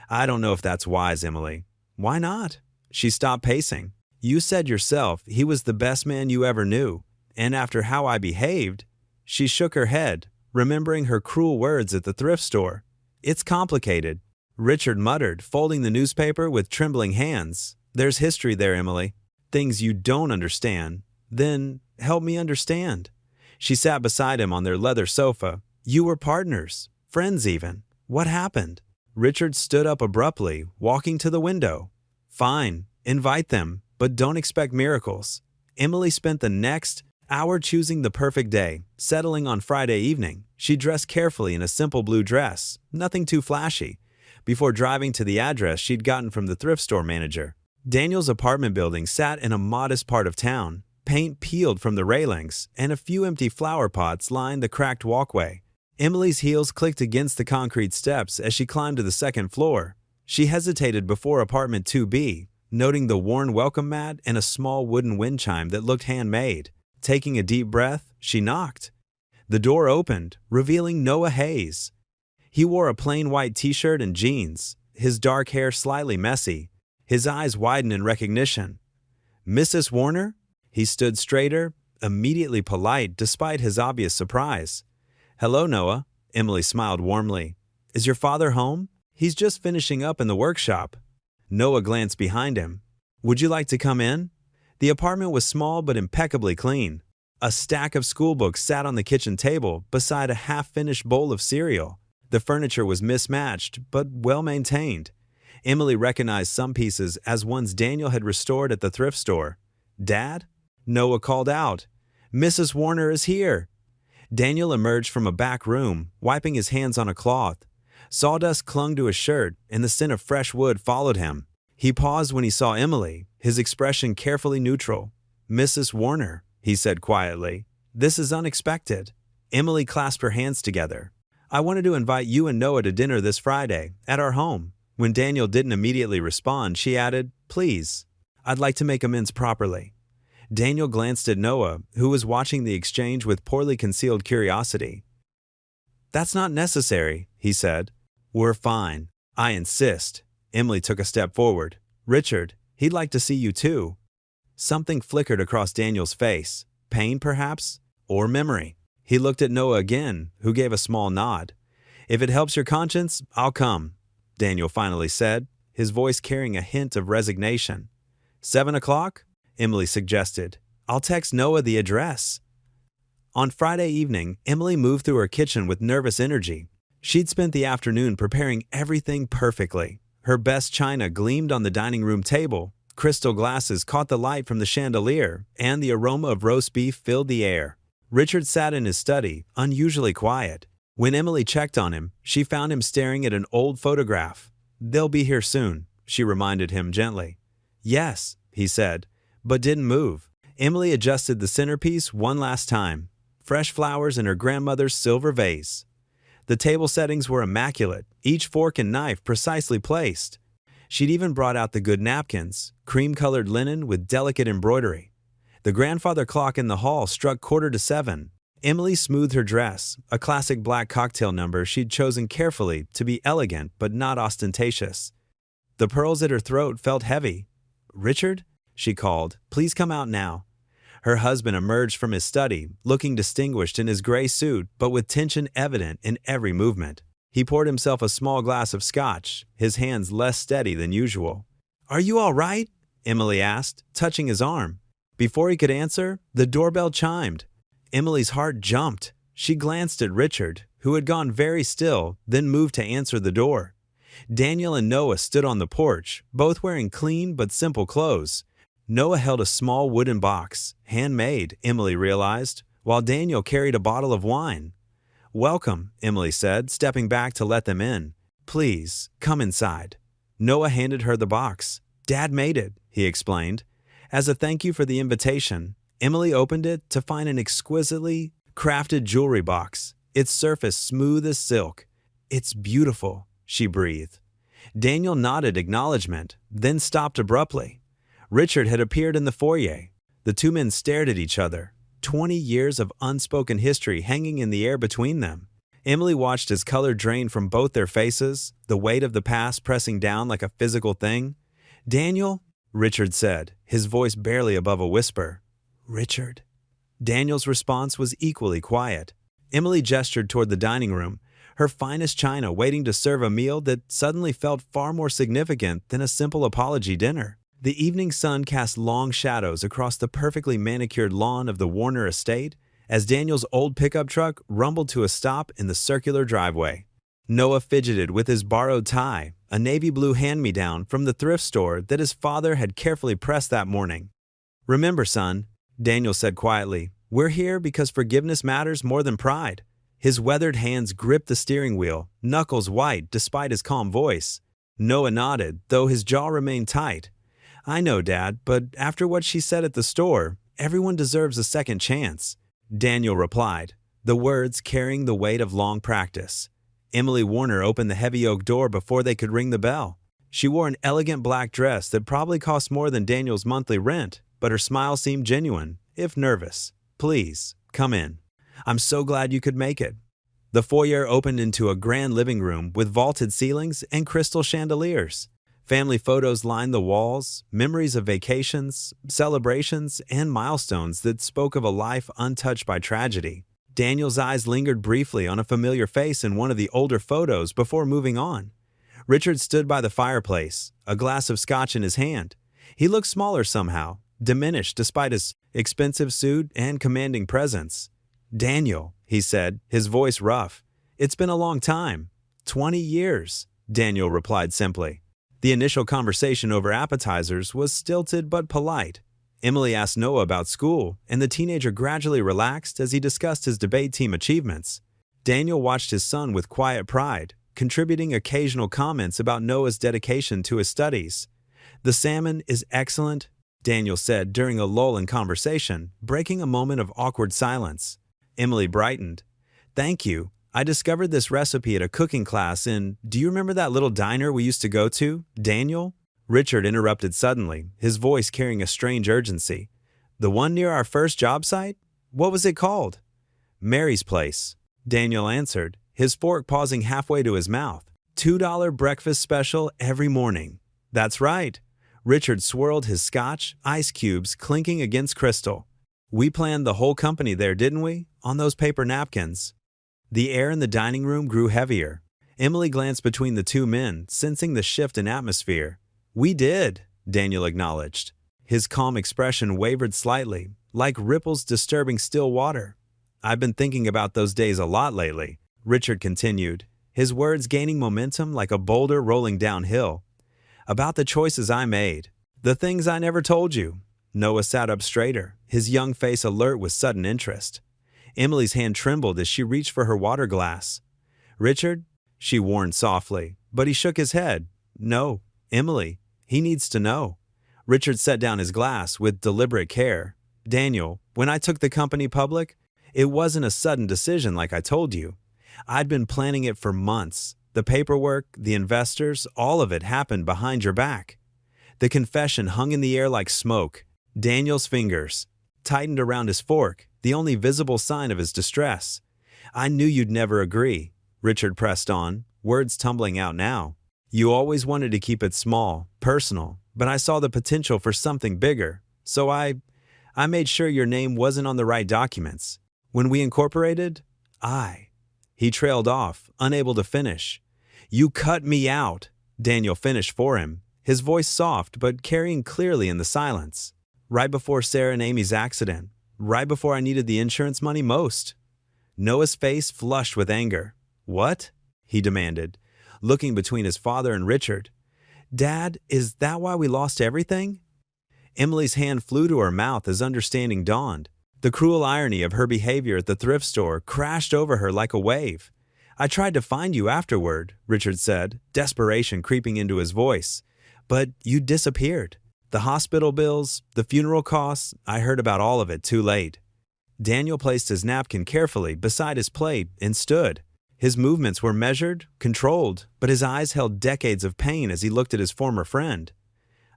"I don't know if that's wise, Emily." "Why not?" She stopped pacing. "You said yourself he was the best man you ever knew, and after how I behaved—" She shook her head, remembering her cruel words at the thrift store. "It's complicated," Richard muttered, folding the newspaper with trembling hands. "There's history there, Emily. Things you don't understand. Then help me understand." She sat beside him on their leather sofa. "You were partners, friends even. What happened?" Richard stood up abruptly, walking to the window. "Fine, invite them, but don't expect miracles." Emily spent the next hour choosing the perfect day, settling on Friday evening. She dressed carefully in a simple blue dress, nothing too flashy, before driving to the address she'd gotten from the thrift store manager. Daniel's apartment building sat in a modest part of town. Paint peeled from the railings, and a few empty flower pots lined the cracked walkway. Emily's heels clicked against the concrete steps as she climbed to the second floor. She hesitated before apartment 2B, noting the worn welcome mat and a small wooden wind chime that looked handmade. Taking a deep breath, she knocked. The door opened, revealing Noah Hayes. He wore a plain white t-shirt and jeans, his dark hair slightly messy. His eyes widened in recognition. "Mrs. Warner?" He stood straighter, immediately polite despite his obvious surprise. "Hello, Noah," Emily smiled warmly. "Is your father home?" "He's just finishing up in the workshop." Noah glanced behind him. "Would you like to come in?" The apartment was small but impeccably clean. A stack of schoolbooks sat on the kitchen table beside a half-finished bowl of cereal. The furniture was mismatched but well-maintained. Emily recognized some pieces as ones Daniel had restored at the thrift store. "Dad?" Noah called out. "Mrs. Warner is here." Daniel emerged from a back room, wiping his hands on a cloth. Sawdust clung to his shirt, and the scent of fresh wood followed him. He paused when he saw Emily, his expression carefully neutral. "Mrs. Warner," he said quietly, "this is unexpected." Emily clasped her hands together. "I wanted to invite you and Noah to dinner this Friday, at our home." When Daniel didn't immediately respond, she added, "Please, I'd like to make amends properly." Daniel glanced at Noah, who was watching the exchange with poorly concealed curiosity. "That's not necessary," he said. "We're fine. I insist." Emily took a step forward. "Richard, he'd like to see you too." Something flickered across Daniel's face. Pain, perhaps? Or memory? He looked at Noah again, who gave a small nod. "If it helps your conscience, I'll come," Daniel finally said, his voice carrying a hint of resignation. 7 o'clock? Emily suggested. "I'll text Noah the address." On Friday evening, Emily moved through her kitchen with nervous energy. She'd spent the afternoon preparing everything perfectly. Her best china gleamed on the dining room table, crystal glasses caught the light from the chandelier, and the aroma of roast beef filled the air. Richard sat in his study, unusually quiet. When Emily checked on him, she found him staring at an old photograph. "They'll be here soon," she reminded him gently. "Yes," he said, but didn't move. Emily adjusted the centerpiece one last time. Fresh flowers in her grandmother's silver vase. The table settings were immaculate, each fork and knife precisely placed. She'd even brought out the good napkins, cream-colored linen with delicate embroidery. The grandfather clock in the hall struck 7:15. Emily smoothed her dress, a classic black cocktail number she'd chosen carefully to be elegant but not ostentatious. The pearls at her throat felt heavy. "Richard?" she called. "Please come out now." Her husband emerged from his study, looking distinguished in his gray suit but with tension evident in every movement. He poured himself a small glass of scotch, his hands less steady than usual. "Are you all right?" Emily asked, touching his arm. Before he could answer, the doorbell chimed. Emily's heart jumped. She glanced at Richard, who had gone very still, then moved to answer the door. Daniel and Noah stood on the porch, both wearing clean but simple clothes. Noah held a small wooden box, handmade, Emily realized, while Daniel carried a bottle of wine. "Welcome," Emily said, stepping back to let them in. "Please, come inside." Noah handed her the box. "Dad made it," he explained. As a thank you for the invitation, Emily opened it to find an exquisitely crafted jewelry box, its surface smooth as silk. "It's beautiful," she breathed. Daniel nodded acknowledgement, then stopped abruptly. Richard had appeared in the foyer. The two men stared at each other, 20 years of unspoken history hanging in the air between them. Emily watched as color drained from both their faces, the weight of the past pressing down like a physical thing. "Daniel?" Richard said, his voice barely above a whisper. "Richard?" Daniel's response was equally quiet. Emily gestured toward the dining room, her finest china waiting to serve a meal that suddenly felt far more significant than a simple apology dinner. The evening sun cast long shadows across the perfectly manicured lawn of the Warner estate as Daniel's old pickup truck rumbled to a stop in the circular driveway. Noah fidgeted with his borrowed tie, a navy blue hand-me-down from the thrift store that his father had carefully pressed that morning. "Remember, son," Daniel said quietly, "we're here because forgiveness matters more than pride." His weathered hands gripped the steering wheel, knuckles white despite his calm voice. Noah nodded, though his jaw remained tight. "I know, Dad, but after what she said at the store, everyone deserves a second chance," Daniel replied, the words carrying the weight of long practice. Emily Warner opened the heavy oak door before they could ring the bell. She wore an elegant black dress that probably cost more than Daniel's monthly rent, but her smile seemed genuine, if nervous. "Please, come in. I'm so glad you could make it." The foyer opened into a grand living room with vaulted ceilings and crystal chandeliers. Family photos lined the walls, memories of vacations, celebrations, and milestones that spoke of a life untouched by tragedy. Daniel's eyes lingered briefly on a familiar face in one of the older photos before moving on. Richard stood by the fireplace, a glass of scotch in his hand. He looked smaller somehow, diminished despite his expensive suit and commanding presence. "Daniel," he said, his voice rough. "It's been a long time." 20 years, Daniel replied simply. The initial conversation over appetizers was stilted but polite. Emily asked Noah about school, and the teenager gradually relaxed as he discussed his debate team achievements. Daniel watched his son with quiet pride, contributing occasional comments about Noah's dedication to his studies. "The salmon is excellent," Daniel said during a lull in conversation, breaking a moment of awkward silence. Emily brightened. "Thank you. I discovered this recipe at a cooking class in, do you remember that little diner we used to go to, Daniel?" Richard interrupted suddenly, his voice carrying a strange urgency. "The one near our first job site? What was it called?" "Mary's Place," Daniel answered, his fork pausing halfway to his mouth. $2 breakfast special every morning. "That's right." Richard swirled his scotch, ice cubes clinking against crystal. "We planned the whole company there, didn't we? On those paper napkins." The air in the dining room grew heavier. Emily glanced between the two men, sensing the shift in atmosphere. "We did," Daniel acknowledged. His calm expression wavered slightly, like ripples disturbing still water. "I've been thinking about those days a lot lately," Richard continued, his words gaining momentum like a boulder rolling downhill. "About the choices I made. The things I never told you." Noah sat up straighter, his young face alert with sudden interest. Emily's hand trembled as she reached for her water glass. "Richard," she warned softly, but he shook his head. "No, Emily, he needs to know." Richard set down his glass with deliberate care. "Daniel, when I took the company public, it wasn't a sudden decision like I told you. I'd been planning it for months. The paperwork, the investors, all of it happened behind your back." The confession hung in the air like smoke. Daniel's fingers tightened around his fork, the only visible sign of his distress. "I knew you'd never agree," Richard pressed on, words tumbling out now. "You always wanted to keep it small, personal, but I saw the potential for something bigger. So I made sure your name wasn't on the right documents. When we incorporated, He trailed off, unable to finish. "You cut me out," Daniel finished for him, his voice soft but carrying clearly in the silence. "Right before Sarah and Amy's accident, right before I needed the insurance money most." Noah's face flushed with anger. "What?" he demanded, looking between his father and Richard. "Dad, is that why we lost everything?" Emily's hand flew to her mouth as understanding dawned. The cruel irony of her behavior at the thrift store crashed over her like a wave. "I tried to find you afterward," Richard said, desperation creeping into his voice. "But you disappeared. The hospital bills, the funeral costs, I heard about all of it too late." Daniel placed his napkin carefully beside his plate and stood. His movements were measured, controlled, but his eyes held decades of pain as he looked at his former friend.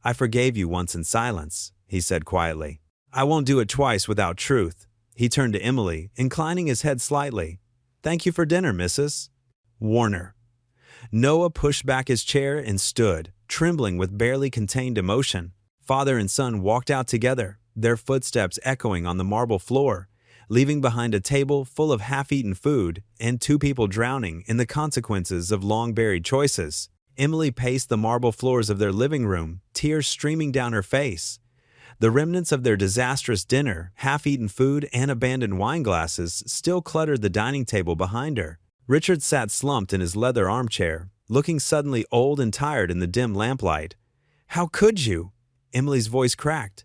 "I forgave you once in silence," he said quietly. "I won't do it twice without truth." He turned to Emily, inclining his head slightly. "Thank you for dinner, Mrs. Warner." Noah pushed back his chair and stood, trembling with barely contained emotion. Father and son walked out together, their footsteps echoing on the marble floor, leaving behind a table full of half-eaten food and two people drowning in the consequences of long-buried choices. Emily paced the marble floors of their living room, tears streaming down her face. The remnants of their disastrous dinner, half-eaten food, and abandoned wine glasses still cluttered the dining table behind her. Richard sat slumped in his leather armchair, looking suddenly old and tired in the dim lamplight. "How could you?" Emily's voice cracked.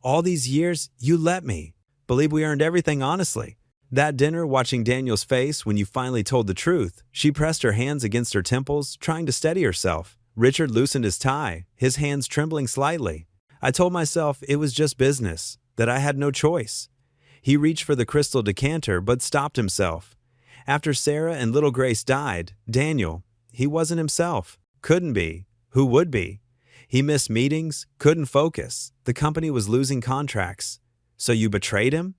"All these years, you let me. Believe we earned everything honestly." That dinner, watching Daniel's face when you finally told the truth, she pressed her hands against her temples, trying to steady herself. Richard loosened his tie, his hands trembling slightly. "I told myself it was just business, that I had no choice." He reached for the crystal decanter but stopped himself. After Sarah and little Grace died, Daniel, he wasn't himself. Couldn't be. Who would be? He missed meetings, couldn't focus. The company was losing contracts. "So you betrayed him?"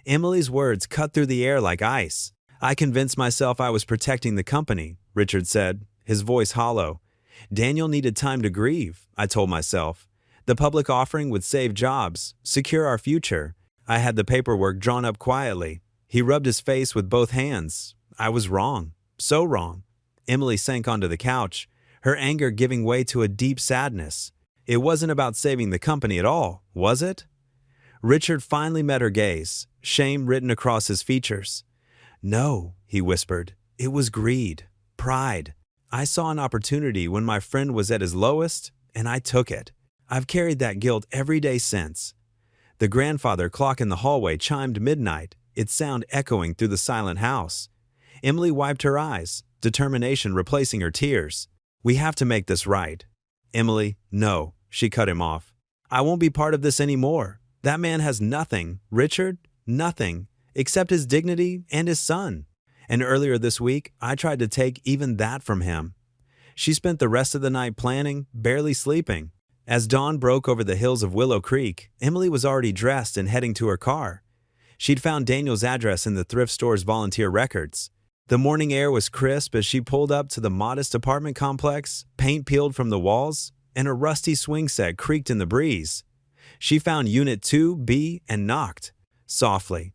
Emily's words cut through the air like ice. "I convinced myself I was protecting the company," Richard said, his voice hollow. "Daniel needed time to grieve, I told myself. The public offering would save jobs, secure our future. I had the paperwork drawn up quietly." He rubbed his face with both hands. "I was wrong. So wrong." Emily sank onto the couch, her anger giving way to a deep sadness. It wasn't about saving the company at all, was it? Richard finally met her gaze, shame written across his features. "No," he whispered. "It was greed, pride. I saw an opportunity when my friend was at his lowest, and I took it. I've carried that guilt every day since." The grandfather clock in the hallway chimed midnight, its sound echoing through the silent house. Emily wiped her eyes, determination replacing her tears. "We have to make this right." "Emily, no," she cut him off. "I won't be part of this anymore. That man has nothing, Richard, nothing, except his dignity and his son. And earlier this week, I tried to take even that from him." She spent the rest of the night planning, barely sleeping. As dawn broke over the hills of Willow Creek, Emily was already dressed and heading to her car. She'd found Daniel's address in the thrift store's volunteer records. The morning air was crisp as she pulled up to the modest apartment complex, paint peeled from the walls, and a rusty swing set creaked in the breeze. She found Unit 2B and knocked. Softly.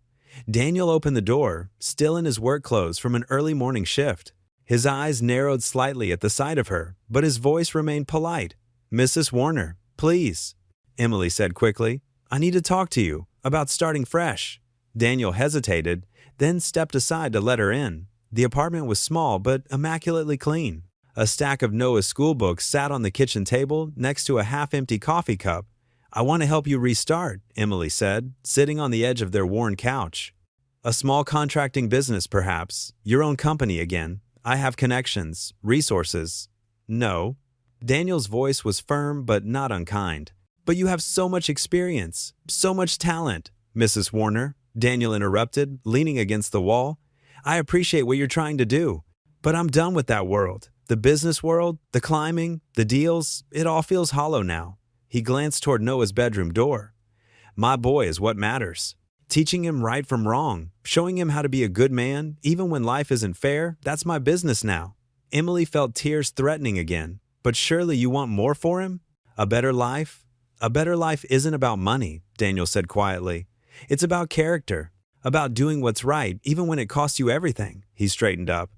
Daniel opened the door, still in his work clothes from an early morning shift. His eyes narrowed slightly at the sight of her, but his voice remained polite. "Mrs. Warner, please," Emily said quickly. "I need to talk to you about starting fresh." Daniel hesitated, then stepped aside to let her in. The apartment was small but immaculately clean. A stack of Noah's school books sat on the kitchen table next to a half-empty coffee cup. "I want to help you restart," Emily said, sitting on the edge of their worn couch. "A small contracting business, perhaps. Your own company again. I have connections, resources." "No." Daniel's voice was firm but not unkind. "But you have so much experience, so much talent." "Mrs. Warner," Daniel interrupted, leaning against the wall. "I appreciate what you're trying to do, but I'm done with that world. The business world, the climbing, the deals, it all feels hollow now." He glanced toward Noah's bedroom door. "My boy is what matters. Teaching him right from wrong, showing him how to be a good man, even when life isn't fair, that's my business now." Emily felt tears threatening again. "But surely you want more for him? A better life?" "A better life isn't about money," Daniel said quietly. "It's about character, about doing what's right even when it costs you everything." He straightened up.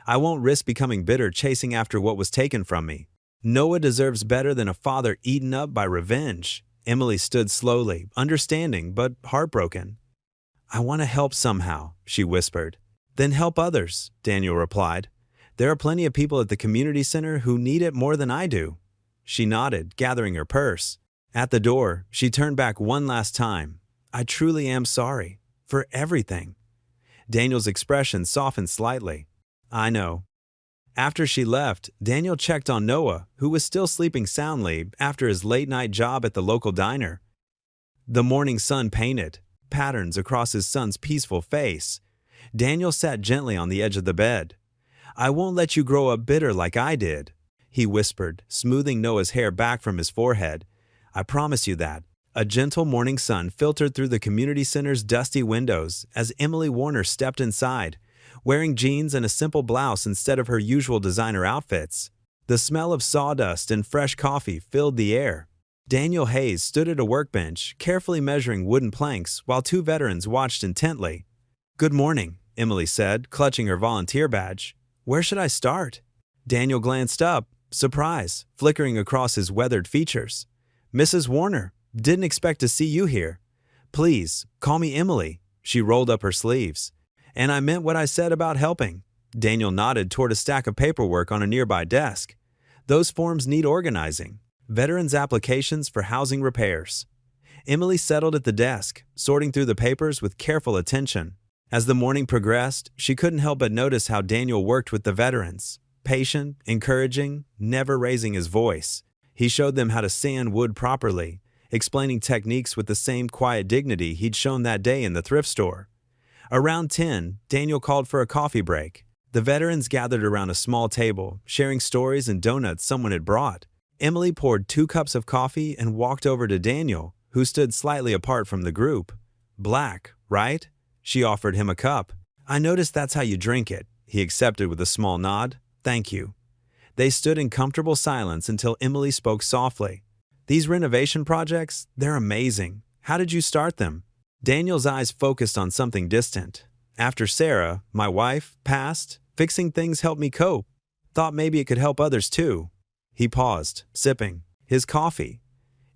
"I won't risk becoming bitter chasing after what was taken from me. Noah deserves better than a father eaten up by revenge." Emily stood slowly, understanding but heartbroken. "I want to help somehow," she whispered. "Then help others," Daniel replied. "There are plenty of people at the community center who need it more than I do." She nodded, gathering her purse. At the door, she turned back one last time. "I truly am sorry. For everything." Daniel's expression softened slightly. "I know." After she left, Daniel checked on Noah, who was still sleeping soundly after his late-night job at the local diner. The morning sun painted patterns across his son's peaceful face. Daniel sat gently on the edge of the bed. "I won't let you grow up bitter like I did," he whispered, smoothing Noah's hair back from his forehead. "I promise you that." A gentle morning sun filtered through the community center's dusty windows as Emily Warner stepped inside, wearing jeans and a simple blouse instead of her usual designer outfits. The smell of sawdust and fresh coffee filled the air. Daniel Hayes stood at a workbench, carefully measuring wooden planks while two veterans watched intently. "Good morning," Emily said, clutching her volunteer badge. "Where should I start?" Daniel glanced up, surprise flickering across his weathered features. "Mrs. Warner, didn't expect to see you here. Please, call me Emily." She rolled up her sleeves. "And I meant what I said about helping." Daniel nodded toward a stack of paperwork on a nearby desk. "Those forms need organizing. Veterans' applications for housing repairs." Emily settled at the desk, sorting through the papers with careful attention. As the morning progressed, she couldn't help but notice how Daniel worked with the veterans. Patient, encouraging, never raising his voice. He showed them how to sand wood properly, explaining techniques with the same quiet dignity he'd shown that day in the thrift store. Around 10, Daniel called for a coffee break. The veterans gathered around a small table, sharing stories and donuts someone had brought. Emily poured 2 cups of coffee and walked over to Daniel, who stood slightly apart from the group. "Black, right?" She offered him a cup. "I noticed that's how you drink it." He accepted with a small nod. "Thank you." They stood in comfortable silence until Emily spoke softly. "These renovation projects, they're amazing. How did you start them?" Daniel's eyes focused on something distant. "After Sarah, my wife, passed, fixing things helped me cope. Thought maybe it could help others too." He paused, sipping his coffee.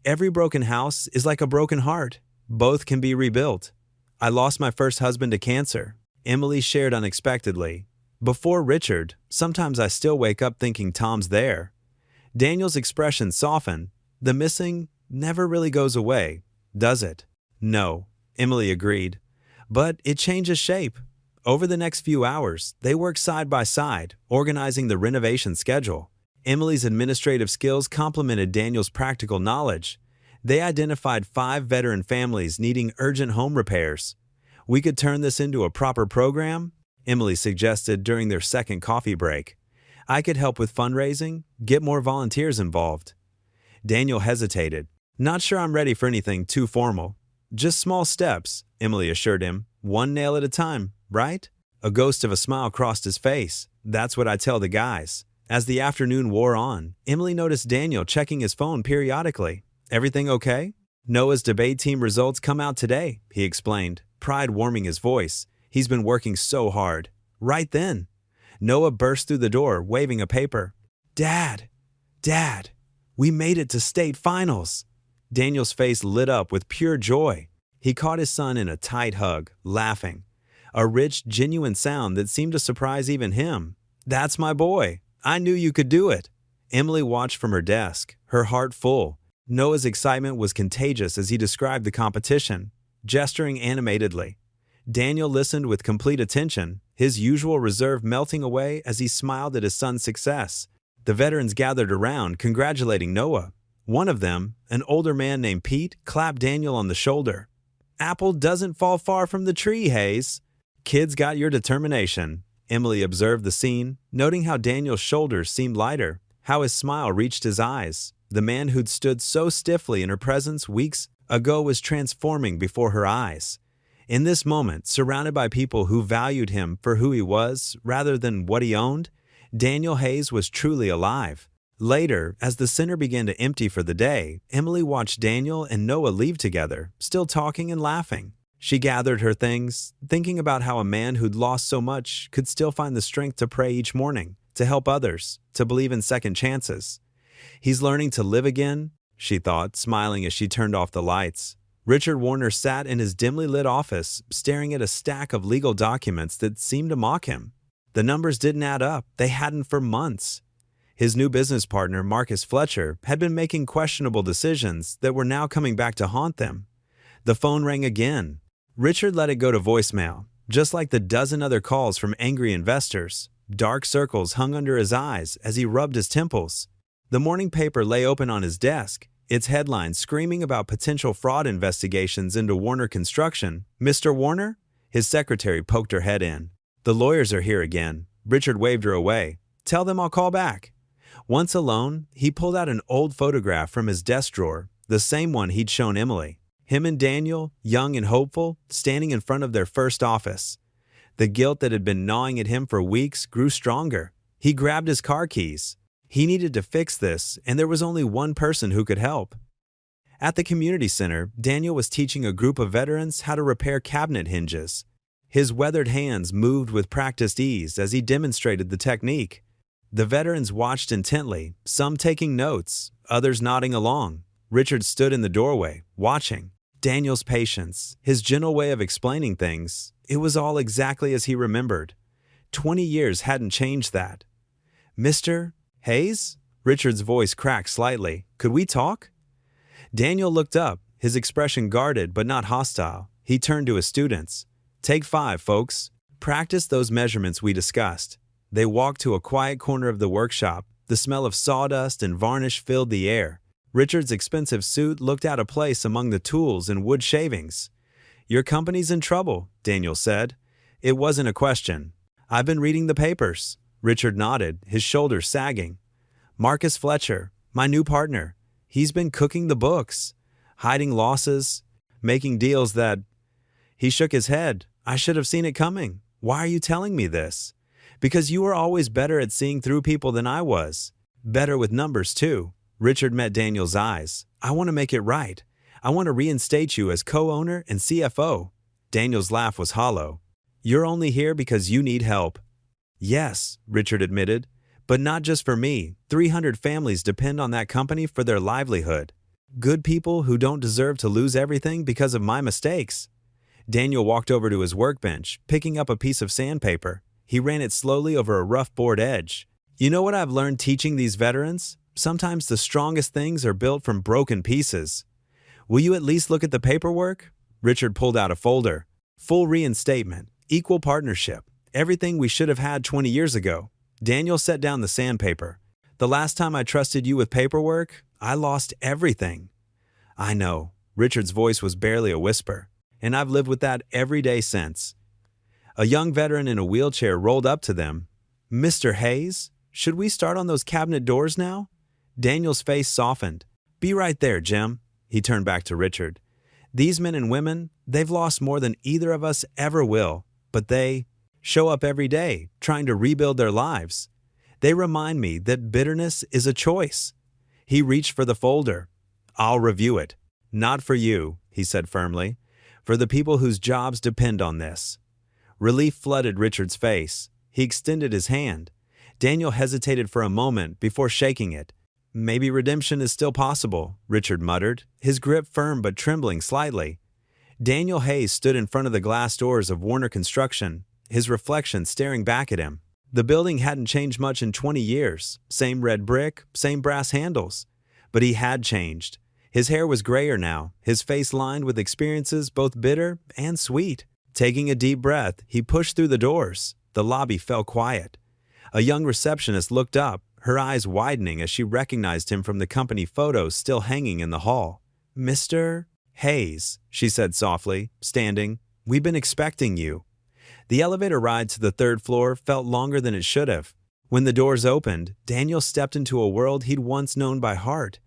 Every broken house is like a broken heart. Both can be rebuilt. I lost my first husband to cancer, Emily shared unexpectedly. Before Richard, sometimes I still wake up thinking Tom's there. Daniel's expression softened. The missing never really goes away, does it? No, Emily agreed. But it changes shape. Over the next few hours, they worked side by side, organizing the renovation schedule. Emily's administrative skills complemented Daniel's practical knowledge. They identified 5 veteran families needing urgent home repairs. We could turn this into a proper program, Emily suggested during their second coffee break. I could help with fundraising, get more volunteers involved. Daniel hesitated. Not sure I'm ready for anything too formal. Just small steps, Emily assured him. One nail at a time, right? A ghost of a smile crossed his face. That's what I tell the guys. As the afternoon wore on, Emily noticed Daniel checking his phone periodically. Everything okay? Noah's debate team results come out today, he explained, pride warming his voice. He's been working so hard. Right then, Noah burst through the door, waving a paper. Dad! Dad! We made it to state finals! Daniel's face lit up with pure joy. He caught his son in a tight hug, laughing. A rich, genuine sound that seemed to surprise even him. That's my boy! I knew you could do it! Emily watched from her desk, her heart full. Noah's excitement was contagious as he described the competition, gesturing animatedly. Daniel listened with complete attention, his usual reserve melting away as he smiled at his son's success. The veterans gathered around, congratulating Noah. One of them, an older man named Pete, clapped Daniel on the shoulder. Apple doesn't fall far from the tree, Hayes. Kids got your determination. Emily observed the scene, noting how Daniel's shoulders seemed lighter, how his smile reached his eyes. The man who'd stood so stiffly in her presence weeks ago was transforming before her eyes. In this moment, surrounded by people who valued him for who he was rather than what he owned, Daniel Hayes was truly alive. Later, as the center began to empty for the day, Emily watched Daniel and Noah leave together, still talking and laughing. She gathered her things, thinking about how a man who'd lost so much could still find the strength to pray each morning, to help others, to believe in second chances. He's learning to live again, she thought, smiling as she turned off the lights. Richard Warner sat in his dimly lit office, staring at a stack of legal documents that seemed to mock him. The numbers didn't add up. They hadn't for months. His new business partner, Marcus Fletcher, had been making questionable decisions that were now coming back to haunt them. The phone rang again. Richard let it go to voicemail, just like the dozen other calls from angry investors. Dark circles hung under his eyes as he rubbed his temples. The morning paper lay open on his desk, its headlines screaming about potential fraud investigations into Warner Construction. Mr. Warner? His secretary poked her head in. The lawyers are here again. Richard waved her away. Tell them I'll call back. Once alone, he pulled out an old photograph from his desk drawer, the same one he'd shown Emily. Him and Daniel, young and hopeful, standing in front of their first office. The guilt that had been gnawing at him for weeks grew stronger. He grabbed his car keys. He needed to fix this, and there was only one person who could help. At the community center, Daniel was teaching a group of veterans how to repair cabinet hinges. His weathered hands moved with practiced ease as he demonstrated the technique. The veterans watched intently, some taking notes, others nodding along. Richard stood in the doorway, watching. Daniel's patience, his gentle way of explaining things, it was all exactly as he remembered. 20 years hadn't changed that. Mr. Hayes? Richard's voice cracked slightly. Could we talk? Daniel looked up, his expression guarded but not hostile. He turned to his students. Take 5, folks. Practice those measurements we discussed. They walked to a quiet corner of the workshop. The smell of sawdust and varnish filled the air. Richard's expensive suit looked out of place among the tools and wood shavings. Your company's in trouble, Daniel said. It wasn't a question. I've been reading the papers. Richard nodded, his shoulders sagging. Marcus Fletcher, my new partner. He's been cooking the books, hiding losses, making deals that... He shook his head. I should have seen it coming. Why are you telling me this? Because you were always better at seeing through people than I was. Better with numbers, too. Richard met Daniel's eyes. I want to make it right. I want to reinstate you as co-owner and CFO. Daniel's laugh was hollow. You're only here because you need help. Yes, Richard admitted, But not just for me. 300 families depend on that company for their livelihood. Good people who don't deserve to lose everything because of my mistakes. Daniel walked over to his workbench, picking up a piece of sandpaper. He ran it slowly over a rough board edge. You know what I've learned teaching these veterans? Sometimes the strongest things are built from broken pieces. Will you at least look at the paperwork? Richard pulled out a folder. Full reinstatement, equal partnership, everything we should have had 20 years ago. Daniel set down the sandpaper. The last time I trusted you with paperwork, I lost everything. I know. Richard's voice was barely a whisper, and I've lived with that every day since. A young veteran in a wheelchair rolled up to them. Mr. Hayes, should we start on those cabinet doors now? Daniel's face softened. Be right there, Jim. He turned back to Richard. These men and women, they've lost more than either of us ever will, but they show up every day, trying to rebuild their lives. They remind me that bitterness is a choice. He reached for the folder. I'll review it. Not for you, he said firmly. For the people whose jobs depend on this. Relief flooded Richard's face. He extended his hand. Daniel hesitated for a moment before shaking it. Maybe redemption is still possible, Richard muttered, his grip firm but trembling slightly. Daniel Hayes stood in front of the glass doors of Warner Construction, his reflection staring back at him. The building hadn't changed much in 20 years. Same red brick, same brass handles. But he had changed. His hair was grayer now, his face lined with experiences both bitter and sweet. Taking a deep breath, he pushed through the doors. The lobby fell quiet. A young receptionist looked up, her eyes widening as she recognized him from the company photos still hanging in the hall. Mr. Hayes, she said softly, standing. We've been expecting you. The elevator ride to the third floor felt longer than it should have. When the doors opened, Daniel stepped into a world he'd once known by heart.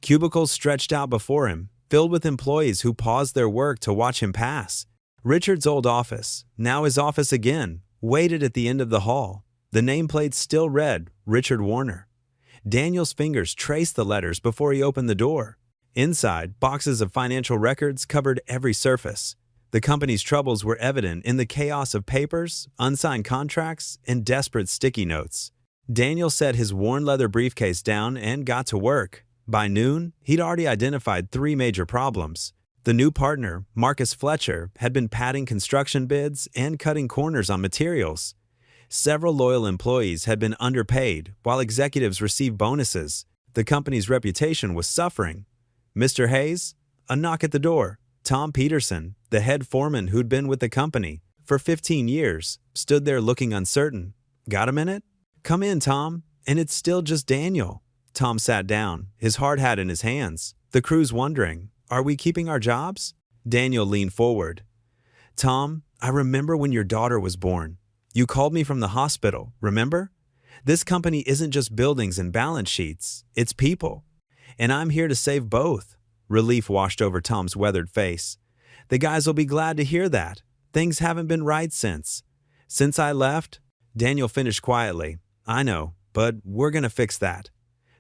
Cubicles stretched out before him, filled with employees who paused their work to watch him pass. Richard's old office, now his office again, waited at the end of the hall. The nameplate still read, Richard Warner. Daniel's fingers traced the letters before he opened the door. Inside, boxes of financial records covered every surface. The company's troubles were evident in the chaos of papers, unsigned contracts, and desperate sticky notes. Daniel set his worn leather briefcase down and got to work. By noon, he'd already identified 3 major problems. The new partner, Marcus Fletcher, had been padding construction bids and cutting corners on materials. Several loyal employees had been underpaid, while executives received bonuses. The company's reputation was suffering. Mr. Hayes? A knock at the door. Tom Peterson, the head foreman who'd been with the company for 15 years, stood there looking uncertain. Got a minute? Come in, Tom. And it's still just Daniel. Tom sat down, his hard hat in his hands. The crew's wondering, are we keeping our jobs? Daniel leaned forward. Tom, I remember when your daughter was born. You called me from the hospital, remember? This company isn't just buildings and balance sheets, it's people. And I'm here to save both. Relief washed over Tom's weathered face. The guys will be glad to hear that. Things haven't been right since. Since I left, Daniel finished quietly. I know, but we're going to fix that.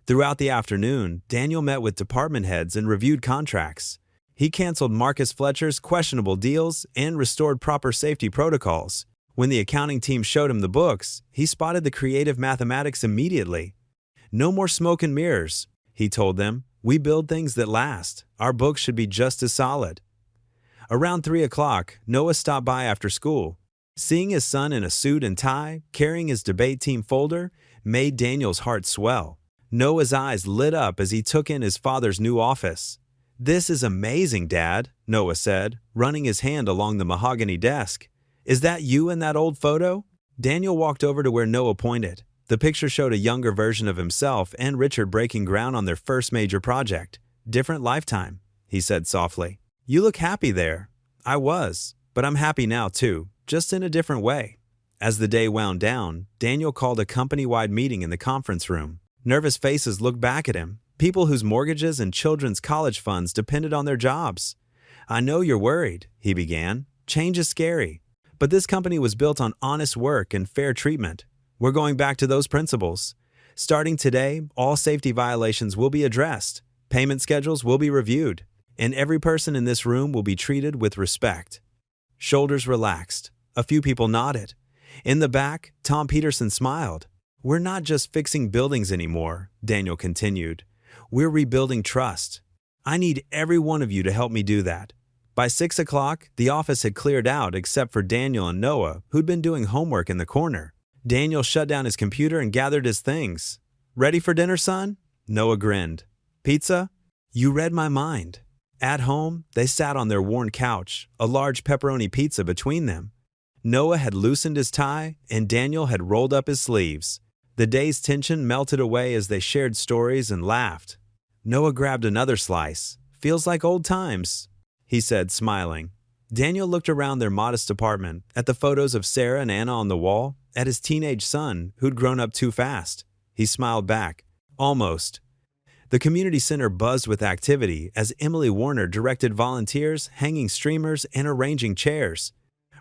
Throughout the afternoon, Daniel met with department heads and reviewed contracts. He canceled Marcus Fletcher's questionable deals and restored proper safety protocols. When the accounting team showed him the books, he spotted the creative mathematics immediately. No more smoke and mirrors, he told them. We build things that last. Our books should be just as solid. Around 3 o'clock, Noah stopped by after school. Seeing his son in a suit and tie, carrying his debate team folder, made Daniel's heart swell. Noah's eyes lit up as he took in his father's new office. This is amazing, Dad, Noah said, running his hand along the mahogany desk. Is that you in that old photo? Daniel walked over to where Noah pointed. The picture showed a younger version of himself and Richard breaking ground on their first major project. Different lifetime, he said softly. You look happy there. I was, but I'm happy now too, just in a different way. As the day wound down, Daniel called a company-wide meeting in the conference room. Nervous faces looked back at him, people whose mortgages and children's college funds depended on their jobs. I know you're worried, he began. Change is scary. But this company was built on honest work and fair treatment. We're going back to those principles. Starting today, all safety violations will be addressed, payment schedules will be reviewed, and every person in this room will be treated with respect. Shoulders relaxed. A few people nodded. In the back, Tom Peterson smiled. We're not just fixing buildings anymore, Daniel continued. We're rebuilding trust. I need every one of you to help me do that. By 6 o'clock, the office had cleared out except for Daniel and Noah, who'd been doing homework in the corner. Daniel shut down his computer and gathered his things. Ready for dinner, son? Noah grinned. Pizza? You read my mind. At home, they sat on their worn couch, a large pepperoni pizza between them. Noah had loosened his tie, and Daniel had rolled up his sleeves. The day's tension melted away as they shared stories and laughed. Noah grabbed another slice. Feels like old times, he said, smiling. Daniel looked around their modest apartment, at the photos of Sarah and Anna on the wall, at his teenage son, who'd grown up too fast. He smiled back. Almost. The community center buzzed with activity as Emily Warner directed volunteers, hanging streamers, and arranging chairs.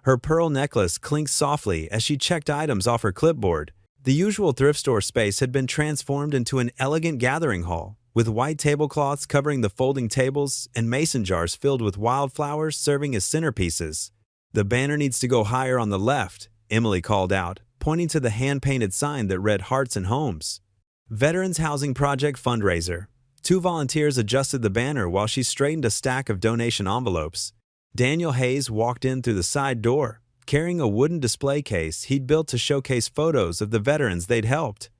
Her pearl necklace clinked softly as she checked items off her clipboard. The usual thrift store space had been transformed into an elegant gathering hall, with white tablecloths covering the folding tables and mason jars filled with wildflowers serving as centerpieces. The banner needs to go higher on the left, Emily called out, pointing to the hand-painted sign that read Hearts and Homes. Veterans Housing Project Fundraiser. 2 volunteers adjusted the banner while she straightened a stack of donation envelopes. Daniel Hayes walked in through the side door, carrying a wooden display case he'd built to showcase photos of the veterans they'd helped.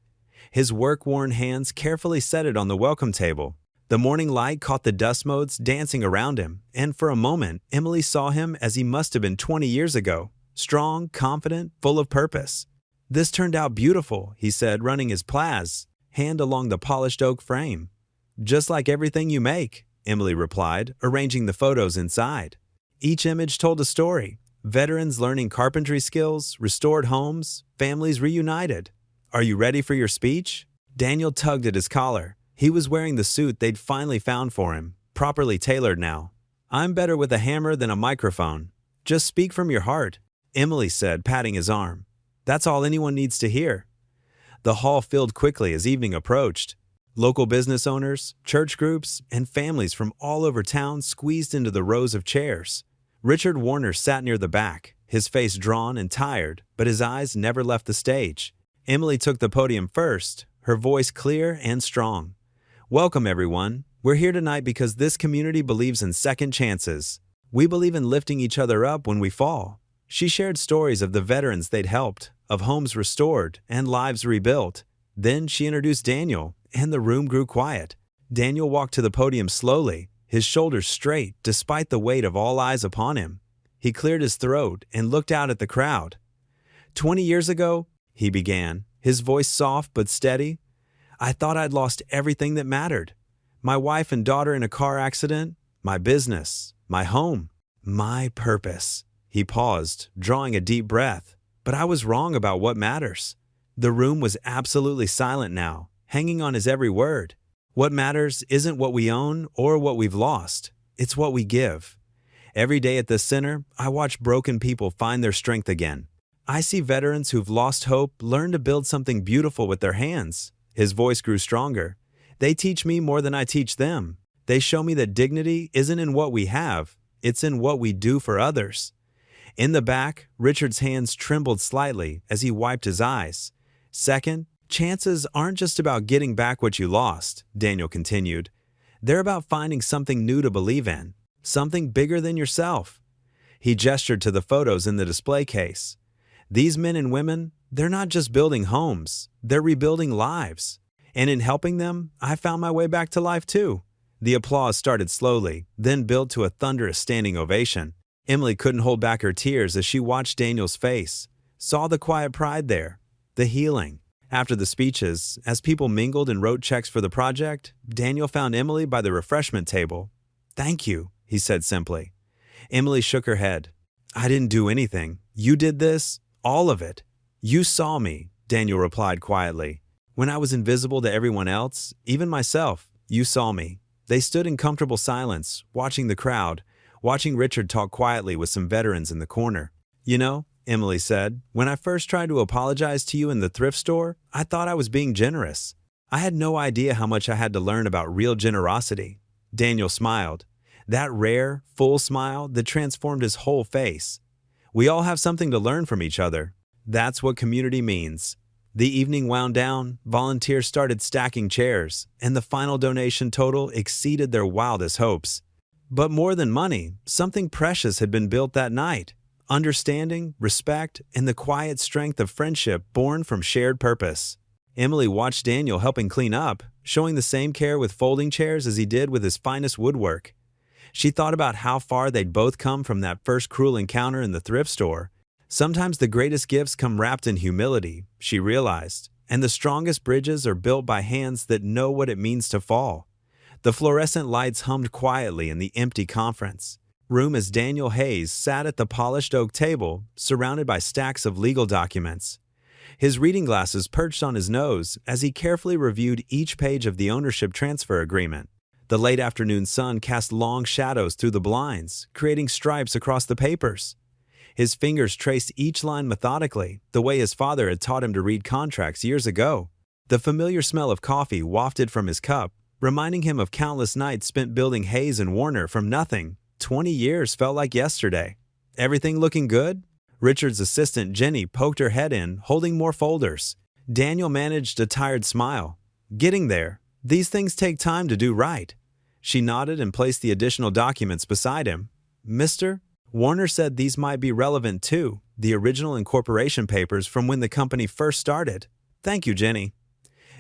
His work-worn hands carefully set it on the welcome table. The morning light caught the dust motes dancing around him, and for a moment, Emily saw him as he must have been 20 years ago, strong, confident, full of purpose. This turned out beautiful, he said, running his hand along the polished oak frame. Just like everything you make, Emily replied, arranging the photos inside. Each image told a story. Veterans learning carpentry skills, restored homes, families reunited. Are you ready for your speech? Daniel tugged at his collar. He was wearing the suit they'd finally found for him, properly tailored now. I'm better with a hammer than a microphone. Just speak from your heart, Emily said, patting his arm. That's all anyone needs to hear. The hall filled quickly as evening approached. Local business owners, church groups, and families from all over town squeezed into the rows of chairs. Richard Warner sat near the back, his face drawn and tired, but his eyes never left the stage. Emily took the podium first, her voice clear and strong. Welcome, everyone. We're here tonight because this community believes in second chances. We believe in lifting each other up when we fall. She shared stories of the veterans they'd helped, of homes restored and lives rebuilt. Then she introduced Daniel, and the room grew quiet. Daniel walked to the podium slowly, his shoulders straight despite the weight of all eyes upon him. He cleared his throat and looked out at the crowd. 20 years ago, he began, his voice soft but steady, I thought I'd lost everything that mattered. My wife and daughter in a car accident, my business, my home, my purpose. He paused, drawing a deep breath. But I was wrong about what matters. The room was absolutely silent now, hanging on his every word. What matters isn't what we own or what we've lost. It's what we give. Every day at this center, I watch broken people find their strength again. I see veterans who've lost hope learn to build something beautiful with their hands. His voice grew stronger. They teach me more than I teach them. They show me that dignity isn't in what we have, it's in what we do for others. In the back, Richard's hands trembled slightly as he wiped his eyes. Second, chances aren't just about getting back what you lost, Daniel continued. They're about finding something new to believe in, something bigger than yourself. He gestured to the photos in the display case. These men and women, they're not just building homes, they're rebuilding lives. And in helping them, I found my way back to life too. The applause started slowly, then built to a thunderous standing ovation. Emily couldn't hold back her tears as she watched Daniel's face, saw the quiet pride there, the healing. After the speeches, as people mingled and wrote checks for the project, Daniel found Emily by the refreshment table. Thank you, he said simply. Emily shook her head. I didn't do anything. You did this, all of it. You saw me, Daniel replied quietly. When I was invisible to everyone else, even myself, you saw me. They stood in comfortable silence, watching the crowd, watching Richard talk quietly with some veterans in the corner. You know, Emily said, when I first tried to apologize to you in the thrift store, I thought I was being generous. I had no idea how much I had to learn about real generosity. Daniel smiled. That rare, full smile that transformed his whole face. We all have something to learn from each other. That's what community means. The evening wound down, volunteers started stacking chairs, and the final donation total exceeded their wildest hopes. But more than money, something precious had been built that night: understanding, respect, and the quiet strength of friendship born from shared purpose. Emily watched Daniel helping clean up, showing the same care with folding chairs as he did with his finest woodwork. She thought about how far they'd both come from that first cruel encounter in the thrift store. Sometimes the greatest gifts come wrapped in humility, she realized, and the strongest bridges are built by hands that know what it means to fall. The fluorescent lights hummed quietly in the empty conference room as Daniel Hayes sat at the polished oak table, surrounded by stacks of legal documents. His reading glasses perched on his nose as he carefully reviewed each page of the ownership transfer agreement. The late afternoon sun cast long shadows through the blinds, creating stripes across the papers. His fingers traced each line methodically, the way his father had taught him to read contracts years ago. The familiar smell of coffee wafted from his cup, reminding him of countless nights spent building Hayes and Warner from nothing. 20 years felt like yesterday. Everything looking good? Richard's assistant Jenny poked her head in, holding more folders. Daniel managed a tired smile. Getting there. These things take time to do right. She nodded and placed the additional documents beside him. Mr. Warner said these might be relevant too, the original incorporation papers from when the company first started. Thank you, Jenny.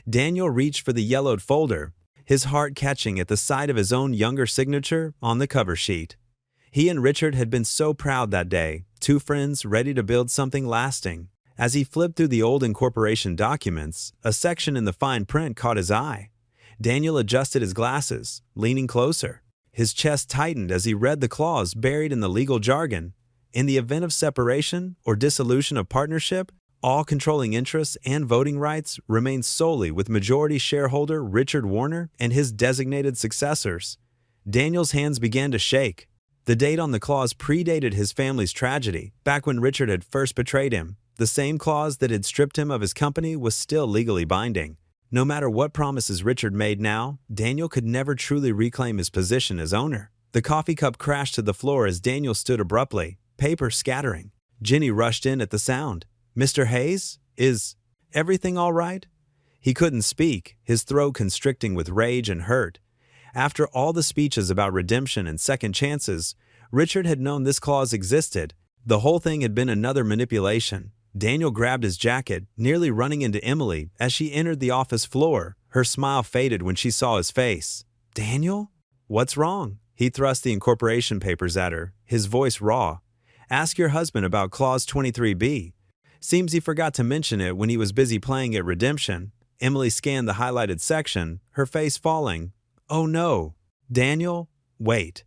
Daniel reached for the yellowed folder, his heart catching at the sight of his own younger signature on the cover sheet. He and Richard had been so proud that day, two friends ready to build something lasting. As he flipped through the old incorporation documents, a section in the fine print caught his eye. Daniel adjusted his glasses, leaning closer. His chest tightened as he read the clause buried in the legal jargon. In the event of separation or dissolution of partnership, all controlling interests and voting rights remain solely with majority shareholder Richard Warner and his designated successors. Daniel's hands began to shake. The date on the clause predated his family's tragedy, back when Richard had first betrayed him. The same clause that had stripped him of his company was still legally binding. No matter what promises Richard made now, Daniel could never truly reclaim his position as owner. The coffee cup crashed to the floor as Daniel stood abruptly, paper scattering. Jenny rushed in at the sound. Mr. Hayes? Is everything all right? He couldn't speak, his throat constricting with rage and hurt. After all the speeches about redemption and second chances, Richard had known this clause existed. The whole thing had been another manipulation. Daniel grabbed his jacket, nearly running into Emily as she entered the office floor. Her smile faded when she saw his face. Daniel? What's wrong? He thrust the incorporation papers at her, his voice raw. Ask your husband about Clause 23B. Seems he forgot to mention it when he was busy playing at redemption. Emily scanned the highlighted section, her face falling. Oh no. Daniel? Wait.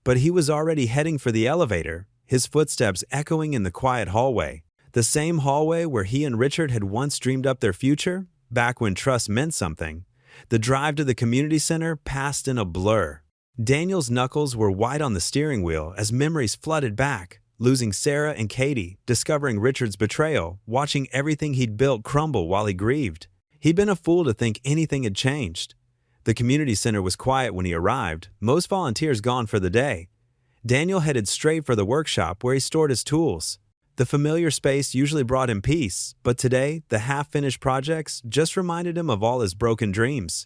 But he was already heading for the elevator, his footsteps echoing in the quiet hallway. The same hallway where he and Richard had once dreamed up their future, back when trust meant something. The drive to the community center passed in a blur. Daniel's knuckles were white on the steering wheel as memories flooded back, losing Sarah and Katie, discovering Richard's betrayal, watching everything he'd built crumble while he grieved. He'd been a fool to think anything had changed. The community center was quiet when he arrived, most volunteers gone for the day. Daniel headed straight for the workshop where he stored his tools. The familiar space usually brought him peace, but today, the half-finished projects just reminded him of all his broken dreams.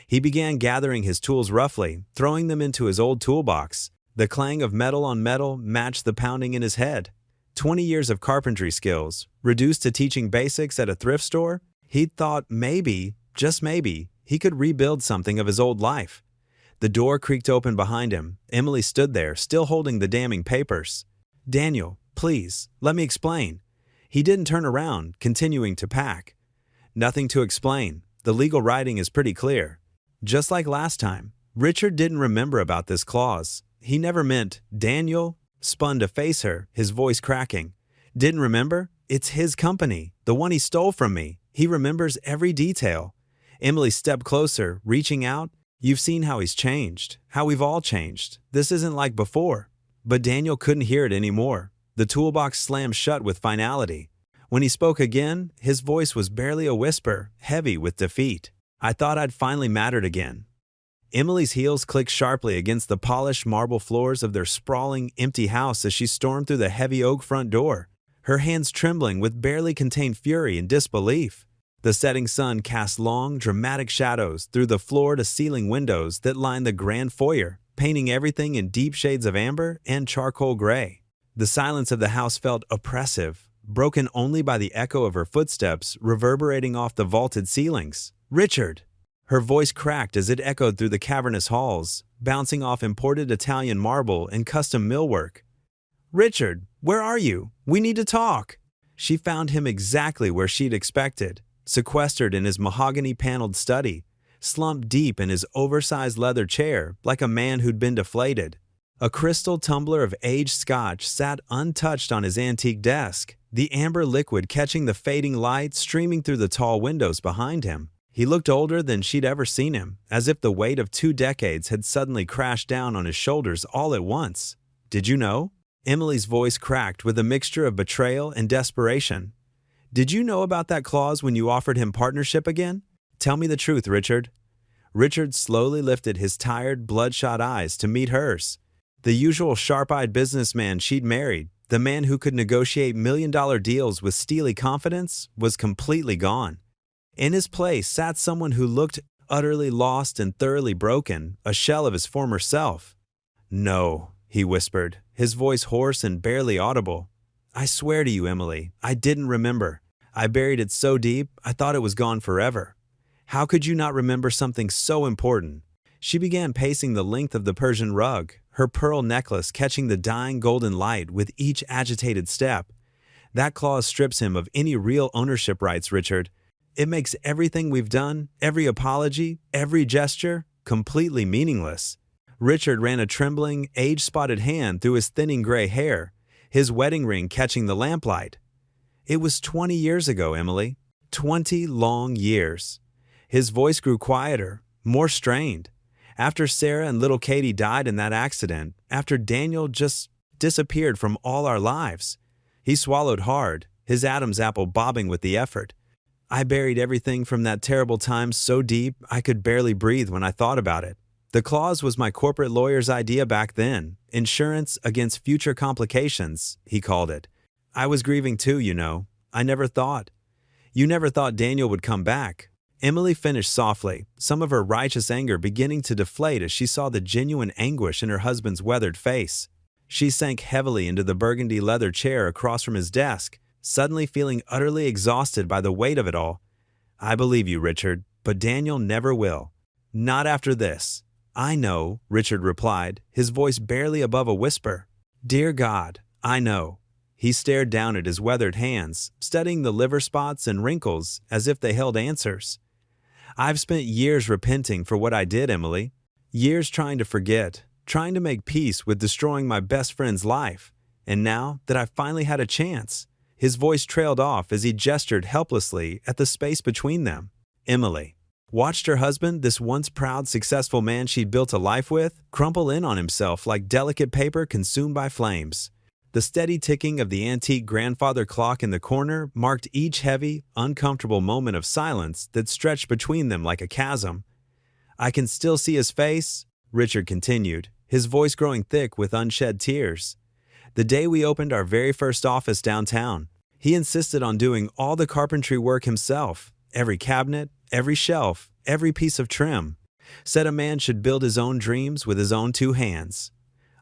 He began gathering his tools roughly, throwing them into his old toolbox. The clang of metal on metal matched the pounding in his head. 20 years of carpentry skills, reduced to teaching basics at a thrift store, he'd thought maybe, just maybe, he could rebuild something of his old life. The door creaked open behind him. Emily stood there, still holding the damning papers. Daniel, please, let me explain. He didn't turn around, continuing to pack. Nothing to explain. The legal writing is pretty clear. Just like last time, Richard didn't remember about this clause. He never meant, Daniel spun to face her, his voice cracking. Didn't remember? It's his company, the one he stole from me. He remembers every detail. Emily stepped closer, reaching out. You've seen how he's changed, how we've all changed. This isn't like before. But Daniel couldn't hear it anymore. The toolbox slammed shut with finality. When he spoke again, his voice was barely a whisper, heavy with defeat. I thought I'd finally mattered again. Emily's heels clicked sharply against the polished marble floors of their sprawling, empty house as she stormed through the heavy oak front door, her hands trembling with barely contained fury and disbelief. The setting sun cast long, dramatic shadows through the floor-to-ceiling windows that lined the grand foyer, painting everything in deep shades of amber and charcoal gray. The silence of the house felt oppressive, broken only by the echo of her footsteps reverberating off the vaulted ceilings. "Richard!" Her voice cracked as it echoed through the cavernous halls, bouncing off imported Italian marble and custom millwork. "Richard, where are you? We need to talk." She found him exactly where she'd expected, sequestered in his mahogany-paneled study, slumped deep in his oversized leather chair like a man who'd been deflated. A crystal tumbler of aged scotch sat untouched on his antique desk, the amber liquid catching the fading light streaming through the tall windows behind him. He looked older than she'd ever seen him, as if the weight of 2 decades had suddenly crashed down on his shoulders all at once. "Did you know?" Emily's voice cracked with a mixture of betrayal and desperation. "Did you know about that clause when you offered him partnership again? Tell me the truth, Richard." Richard slowly lifted his tired, bloodshot eyes to meet hers. The usual sharp-eyed businessman she'd married, the man who could negotiate million-dollar deals with steely confidence, was completely gone. In his place sat someone who looked utterly lost and thoroughly broken, a shell of his former self. "No," he whispered, his voice hoarse and barely audible. "I swear to you, Emily, I didn't remember. I buried it so deep, I thought it was gone forever. How could you not remember something so important?" She began pacing the length of the Persian rug, her pearl necklace catching the dying golden light with each agitated step. "That clause strips him of any real ownership rights, Richard. It makes everything we've done, every apology, every gesture, completely meaningless." Richard ran a trembling, age-spotted hand through his thinning gray hair, his wedding ring catching the lamplight. "It was 20 years ago, Emily. 20 long years." His voice grew quieter, more strained. After Sarah and little Katie died in that accident, after Daniel just disappeared from all our lives. He swallowed hard, his Adam's apple bobbing with the effort. "I buried everything from that terrible time so deep I could barely breathe when I thought about it. The clause was my corporate lawyer's idea back then, insurance against future complications, he called it. I was grieving too, you know. I never thought. You never thought Daniel would come back." Emily finished softly, some of her righteous anger beginning to deflate as she saw the genuine anguish in her husband's weathered face. She sank heavily into the burgundy leather chair across from his desk, suddenly feeling utterly exhausted by the weight of it all. "I believe you, Richard, but Daniel never will. Not after this." "I know," Richard replied, his voice barely above a whisper. "Dear God, I know." He stared down at his weathered hands, studying the liver spots and wrinkles as if they held answers. "I've spent years repenting for what I did, Emily. Years trying to forget, trying to make peace with destroying my best friend's life. And now that I've finally had a chance." His voice trailed off as he gestured helplessly at the space between them. Emily watched her husband, this once proud, successful man she'd built a life with, crumple in on himself like delicate paper consumed by flames. The steady ticking of the antique grandfather clock in the corner marked each heavy, uncomfortable moment of silence that stretched between them like a chasm. "I can still see his face," Richard continued, his voice growing thick with unshed tears. "The day we opened our very first office downtown, he insisted on doing all the carpentry work himself, every cabinet, every shelf, every piece of trim. Said a man should build his own dreams with his own 2 hands.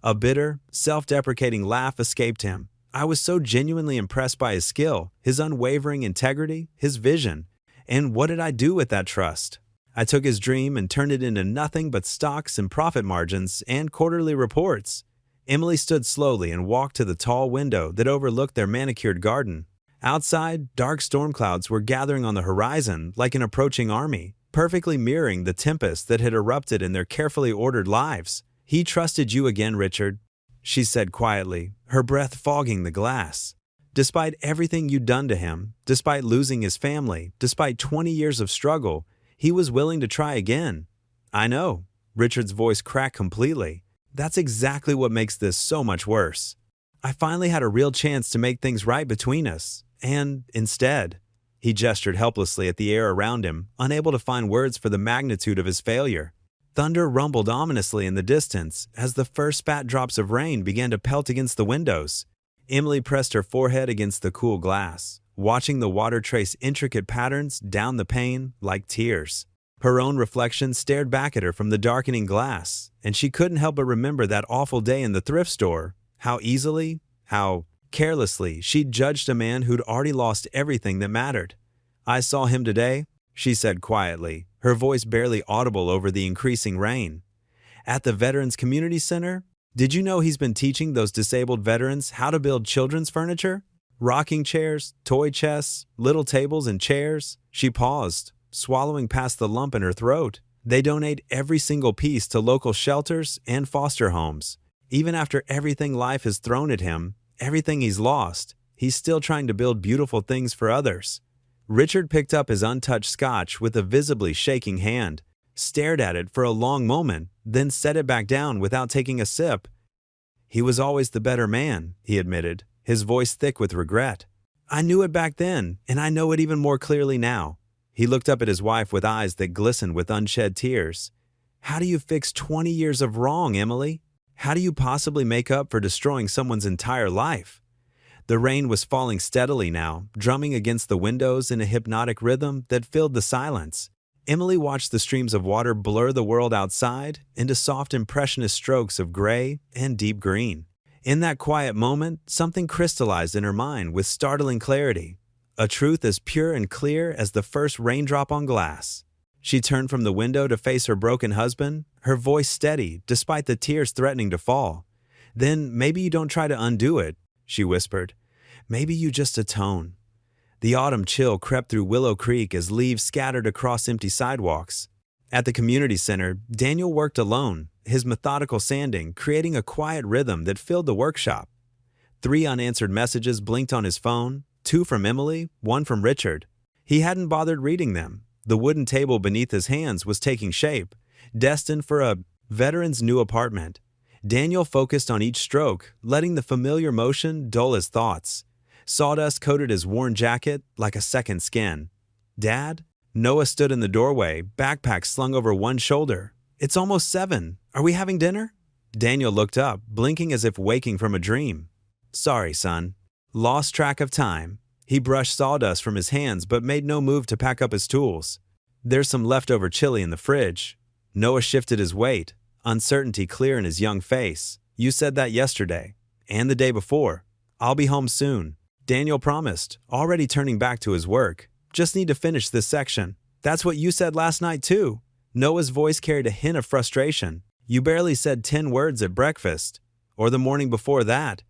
A bitter, self-deprecating laugh escaped him. I was so genuinely impressed by his skill, his unwavering integrity, his vision. And what did I do with that trust? I took his dream and turned it into nothing but stocks and profit margins and quarterly reports." Emily stood slowly and walked to the tall window that overlooked their manicured garden. Outside, dark storm clouds were gathering on the horizon like an approaching army, perfectly mirroring the tempest that had erupted in their carefully ordered lives. "He trusted you again, Richard," she said quietly, her breath fogging the glass. "Despite everything you'd done to him, despite losing his family, despite 20 years of struggle, he was willing to try again." "I know." Richard's voice cracked completely. "That's exactly what makes this so much worse. I finally had a real chance to make things right between us, and instead..." He gestured helplessly at the air around him, unable to find words for the magnitude of his failure. Thunder rumbled ominously in the distance as the first spat drops of rain began to pelt against the windows. Emily pressed her forehead against the cool glass, watching the water trace intricate patterns down the pane like tears. Her own reflection stared back at her from the darkening glass, and she couldn't help but remember that awful day in the thrift store. How easily, how carelessly she'd judged a man who'd already lost everything that mattered. "I saw him today," she said quietly, her voice barely audible over the increasing rain. "At the Veterans Community Center? Did you know he's been teaching those disabled veterans how to build children's furniture? Rocking chairs, toy chests, little tables and chairs." She paused, swallowing past the lump in her throat. "They donate every single piece to local shelters and foster homes. Even after everything life has thrown at him, everything he's lost, he's still trying to build beautiful things for others." Richard picked up his untouched scotch with a visibly shaking hand, stared at it for a long moment, then set it back down without taking a sip. "He was always the better man," he admitted, his voice thick with regret. "I knew it back then, and I know it even more clearly now." He looked up at his wife with eyes that glistened with unshed tears. "How do you fix 20 years of wrong, Emily? How do you possibly make up for destroying someone's entire life?" The rain was falling steadily now, drumming against the windows in a hypnotic rhythm that filled the silence. Emily watched the streams of water blur the world outside into soft impressionist strokes of gray and deep green. In that quiet moment, something crystallized in her mind with startling clarity, a truth as pure and clear as the first raindrop on glass. She turned from the window to face her broken husband, her voice steady despite the tears threatening to fall. "Then maybe you don't try to undo it," she whispered. "Maybe you just atone." The autumn chill crept through Willow Creek as leaves scattered across empty sidewalks. At the community center, Daniel worked alone, his methodical sanding creating a quiet rhythm that filled the workshop. 3 unanswered messages blinked on his phone, 2 from Emily, 1 from Richard. He hadn't bothered reading them. The wooden table beneath his hands was taking shape, destined for a veteran's new apartment. Daniel focused on each stroke, letting the familiar motion dull his thoughts. Sawdust coated his worn jacket like a second skin. "Dad?" Noah stood in the doorway, backpack slung over one shoulder. "It's almost 7. Are we having dinner?" Daniel looked up, blinking as if waking from a dream. "Sorry, son." Lost track of time. He brushed sawdust from his hands but made no move to pack up his tools. "There's some leftover chili in the fridge." Noah shifted his weight, uncertainty clear in his young face. "You said that yesterday. And the day before. I'll be home soon." Daniel promised, already turning back to his work. "Just need to finish this section." "That's what you said last night too." Noah's voice carried a hint of frustration. "You barely said 10 words at breakfast. Or the morning before that."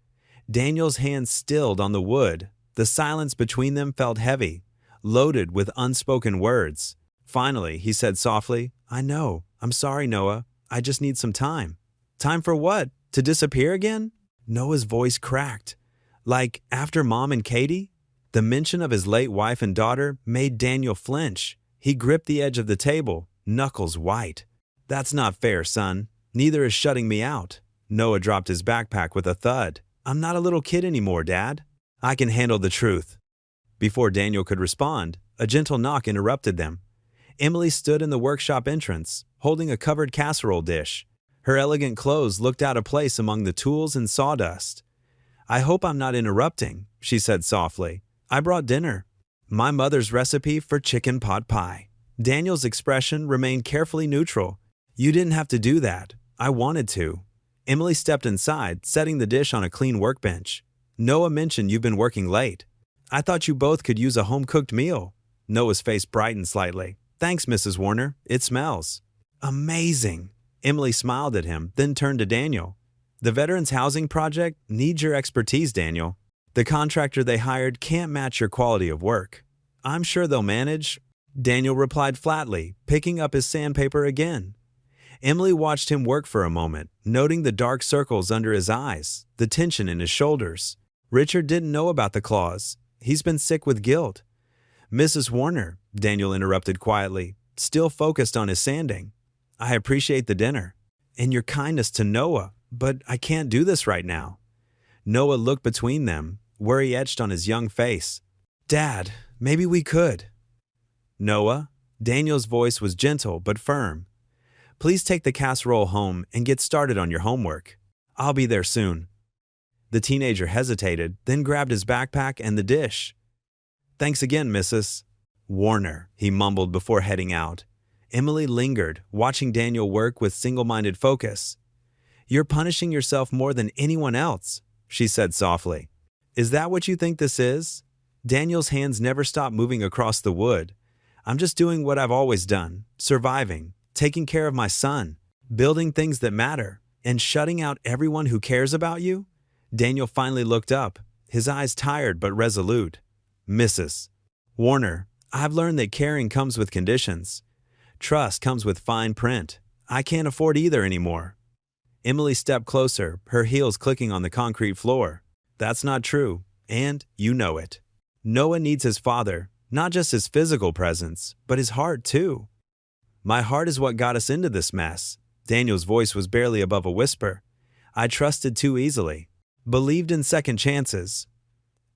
Daniel's hands stilled on the wood. The silence between them felt heavy, loaded with unspoken words. Finally, he said softly, "I know. I'm sorry, Noah. I just need some time." "Time for what? To disappear again?" Noah's voice cracked. "Like after Mom and Katie?" The mention of his late wife and daughter made Daniel flinch. He gripped the edge of the table, knuckles white. "That's not fair, son. Neither is shutting me out." Noah dropped his backpack with a thud. "I'm not a little kid anymore, Dad. I can handle the truth." Before Daniel could respond, a gentle knock interrupted them. Emily stood in the workshop entrance, holding a covered casserole dish. Her elegant clothes looked out of place among the tools and sawdust. "I hope I'm not interrupting," she said softly. "I brought dinner. My mother's recipe for chicken pot pie." Daniel's expression remained carefully neutral. "You didn't have to do that. I wanted to." Emily stepped inside, setting the dish on a clean workbench. "Noah mentioned you've been working late. I thought you both could use a home-cooked meal." Noah's face brightened slightly. "Thanks, Mrs. Warner. It smells." "Amazing." Emily smiled at him, then turned to Daniel. "The Veterans Housing Project needs your expertise, Daniel. The contractor they hired can't match your quality of work." "I'm sure they'll manage," Daniel replied flatly, picking up his sandpaper again. Emily watched him work for a moment, noting the dark circles under his eyes, the tension in his shoulders. Richard didn't know about the clause. He's been sick with guilt. "Mrs. Warner," Daniel interrupted quietly, still focused on his sanding. "I appreciate the dinner and your kindness to Noah, but I can't do this right now." Noah looked between them, worry etched on his young face. "Dad, maybe we could." "Noah?" Daniel's voice was gentle but firm. "Please take the casserole home and get started on your homework. I'll be there soon." The teenager hesitated, then grabbed his backpack and the dish. Thanks again, Mrs. Warner, he mumbled before heading out. Emily lingered, watching Daniel work with single-minded focus. You're punishing yourself more than anyone else, she said softly. Is that what you think this is? Daniel's hands never stopped moving across the wood. I'm just doing what I've always done, surviving, taking care of my son, building things that matter, and shutting out everyone who cares about you? Daniel finally looked up, his eyes tired but resolute. Mrs. Warner, I've learned that caring comes with conditions. Trust comes with fine print. I can't afford either anymore. Emily stepped closer, her heels clicking on the concrete floor. That's not true, and you know it. Noah needs his father, not just his physical presence, but his heart too. My heart is what got us into this mess. Daniel's voice was barely above a whisper. I trusted too easily, believed in second chances.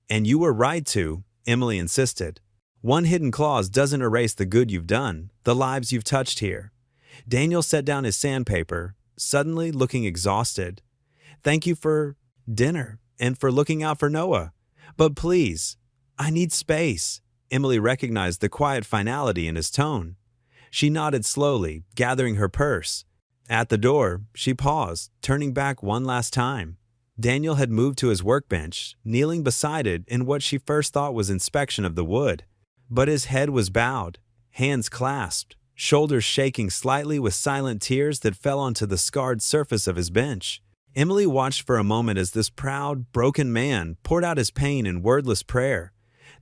And you were right to, Emily insisted. One hidden clause doesn't erase the good you've done, the lives you've touched here. Daniel set down his sandpaper, suddenly looking exhausted. Thank you for dinner and for looking out for Noah. But please, I need space. Emily recognized the quiet finality in his tone. She nodded slowly, gathering her purse. At the door, she paused, turning back one last time. Daniel had moved to his workbench, kneeling beside it in what she first thought was inspection of the wood. But his head was bowed, hands clasped, shoulders shaking slightly with silent tears that fell onto the scarred surface of his bench. Emily watched for a moment as this proud, broken man poured out his pain in wordless prayer,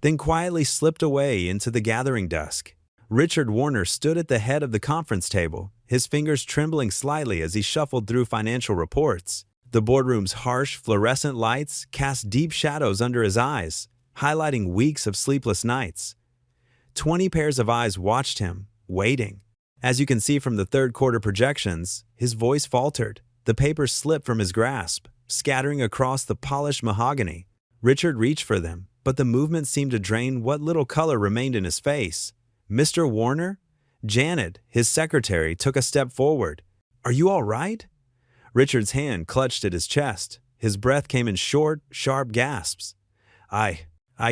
then quietly slipped away into the gathering dusk. Richard Warner stood at the head of the conference table, his fingers trembling slightly as he shuffled through financial reports. The boardroom's harsh, fluorescent lights cast deep shadows under his eyes, highlighting weeks of sleepless nights. 20 pairs of eyes watched him, waiting. As you can see from the third quarter projections, his voice faltered. The papers slipped from his grasp, scattering across the polished mahogany. Richard reached for them, but the movement seemed to drain what little color remained in his face. Mr. Warner? Janet, his secretary, took a step forward. Are you all right? Richard's hand clutched at his chest. His breath came in short, sharp gasps. I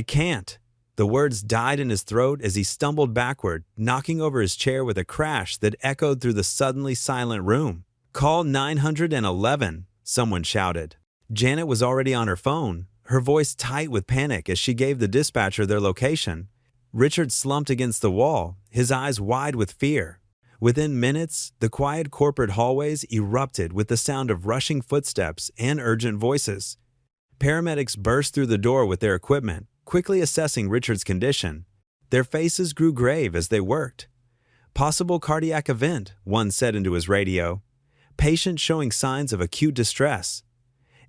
can't. The words died in his throat as he stumbled backward, knocking over his chair with a crash that echoed through the suddenly silent room. Call 911, someone shouted. Janet was already on her phone, her voice tight with panic as she gave the dispatcher their location. Richard slumped against the wall, his eyes wide with fear. Within minutes, the quiet corporate hallways erupted with the sound of rushing footsteps and urgent voices. Paramedics burst through the door with their equipment, quickly assessing Richard's condition. Their faces grew grave as they worked. Possible cardiac event, one said into his radio. Patient showing signs of acute distress.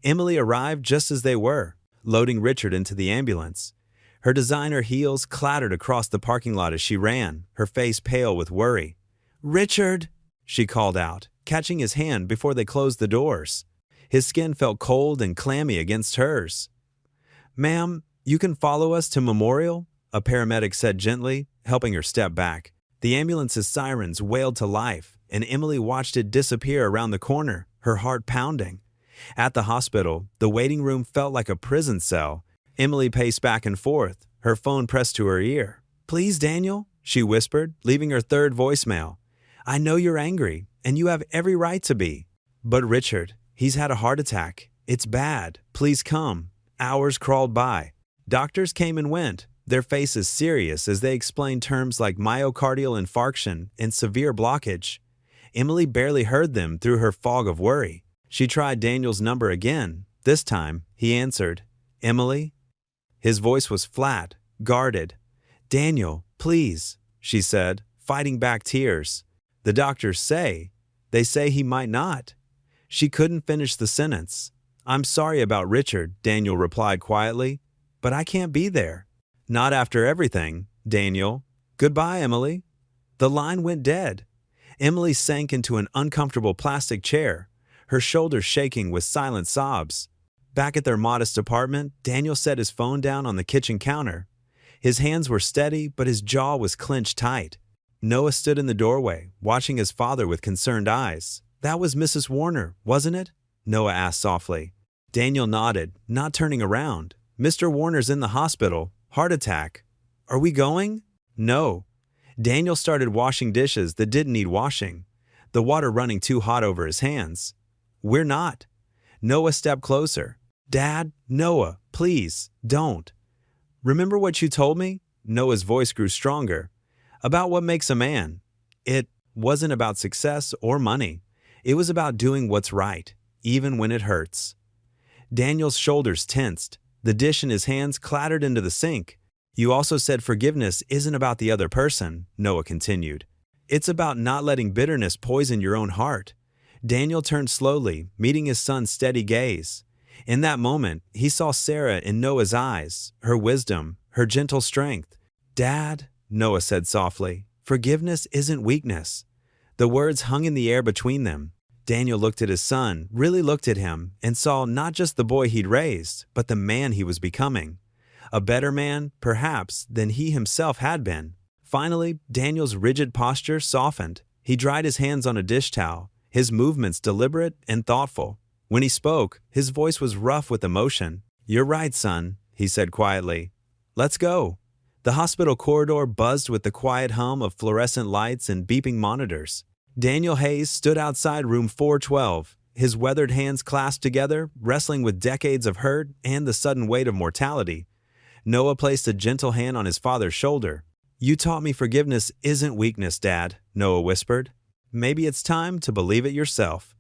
Emily arrived just as they were, loading Richard into the ambulance. Her designer heels clattered across the parking lot as she ran, her face pale with worry. "Richard!" she called out, catching his hand before they closed the doors. His skin felt cold and clammy against hers. "Ma'am, you can follow us to Memorial," a paramedic said gently, helping her step back. The ambulance's sirens wailed to life, and Emily watched it disappear around the corner, her heart pounding. At the hospital, the waiting room felt like a prison cell. Emily paced back and forth, her phone pressed to her ear. "Please, Daniel," she whispered, leaving her third voicemail. "I know you're angry, and you have every right to be. But Richard, he's had a heart attack. It's bad. Please come." Hours crawled by. Doctors came and went, their faces serious as they explained terms like myocardial infarction and severe blockage. Emily barely heard them through her fog of worry. She tried Daniel's number again. This time, he answered. "Emily?" His voice was flat, guarded. "Daniel, please," she said, fighting back tears. "The doctors say. They say he might not." She couldn't finish the sentence. "I'm sorry about Richard," Daniel replied quietly, "but I can't be there." "Not after everything, Daniel. Goodbye, Emily." The line went dead. Emily sank into an uncomfortable plastic chair, her shoulders shaking with silent sobs. Back at their modest apartment, Daniel set his phone down on the kitchen counter. His hands were steady, but his jaw was clenched tight. Noah stood in the doorway, watching his father with concerned eyes. "That was Mrs. Warner, wasn't it?" Noah asked softly. Daniel nodded, not turning around. "Mr. Warner's in the hospital. Heart attack." Are we going? No. Daniel started washing dishes that didn't need washing, the water running too hot over his hands. We're not. Noah stepped closer. Dad, Noah, please, don't. Remember what you told me? Noah's voice grew stronger. About what makes a man. It wasn't about success or money. It was about doing what's right, even when it hurts. Daniel's shoulders tensed. The dish in his hands clattered into the sink. You also said forgiveness isn't about the other person, Noah continued. It's about not letting bitterness poison your own heart. Daniel turned slowly, meeting his son's steady gaze. In that moment, he saw Sarah in Noah's eyes, her wisdom, her gentle strength. Dad, Noah said softly, forgiveness isn't weakness. The words hung in the air between them. Daniel looked at his son, really looked at him, and saw not just the boy he'd raised, but the man he was becoming. A better man, perhaps, than he himself had been. Finally, Daniel's rigid posture softened. He dried his hands on a dish towel, his movements deliberate and thoughtful. When he spoke, his voice was rough with emotion. You're right, son, he said quietly. Let's go. The hospital corridor buzzed with the quiet hum of fluorescent lights and beeping monitors. Daniel Hayes stood outside room 412, his weathered hands clasped together, wrestling with decades of hurt and the sudden weight of mortality. Noah placed a gentle hand on his father's shoulder. You taught me forgiveness isn't weakness, Dad, Noah whispered. Maybe it's time to believe it yourself.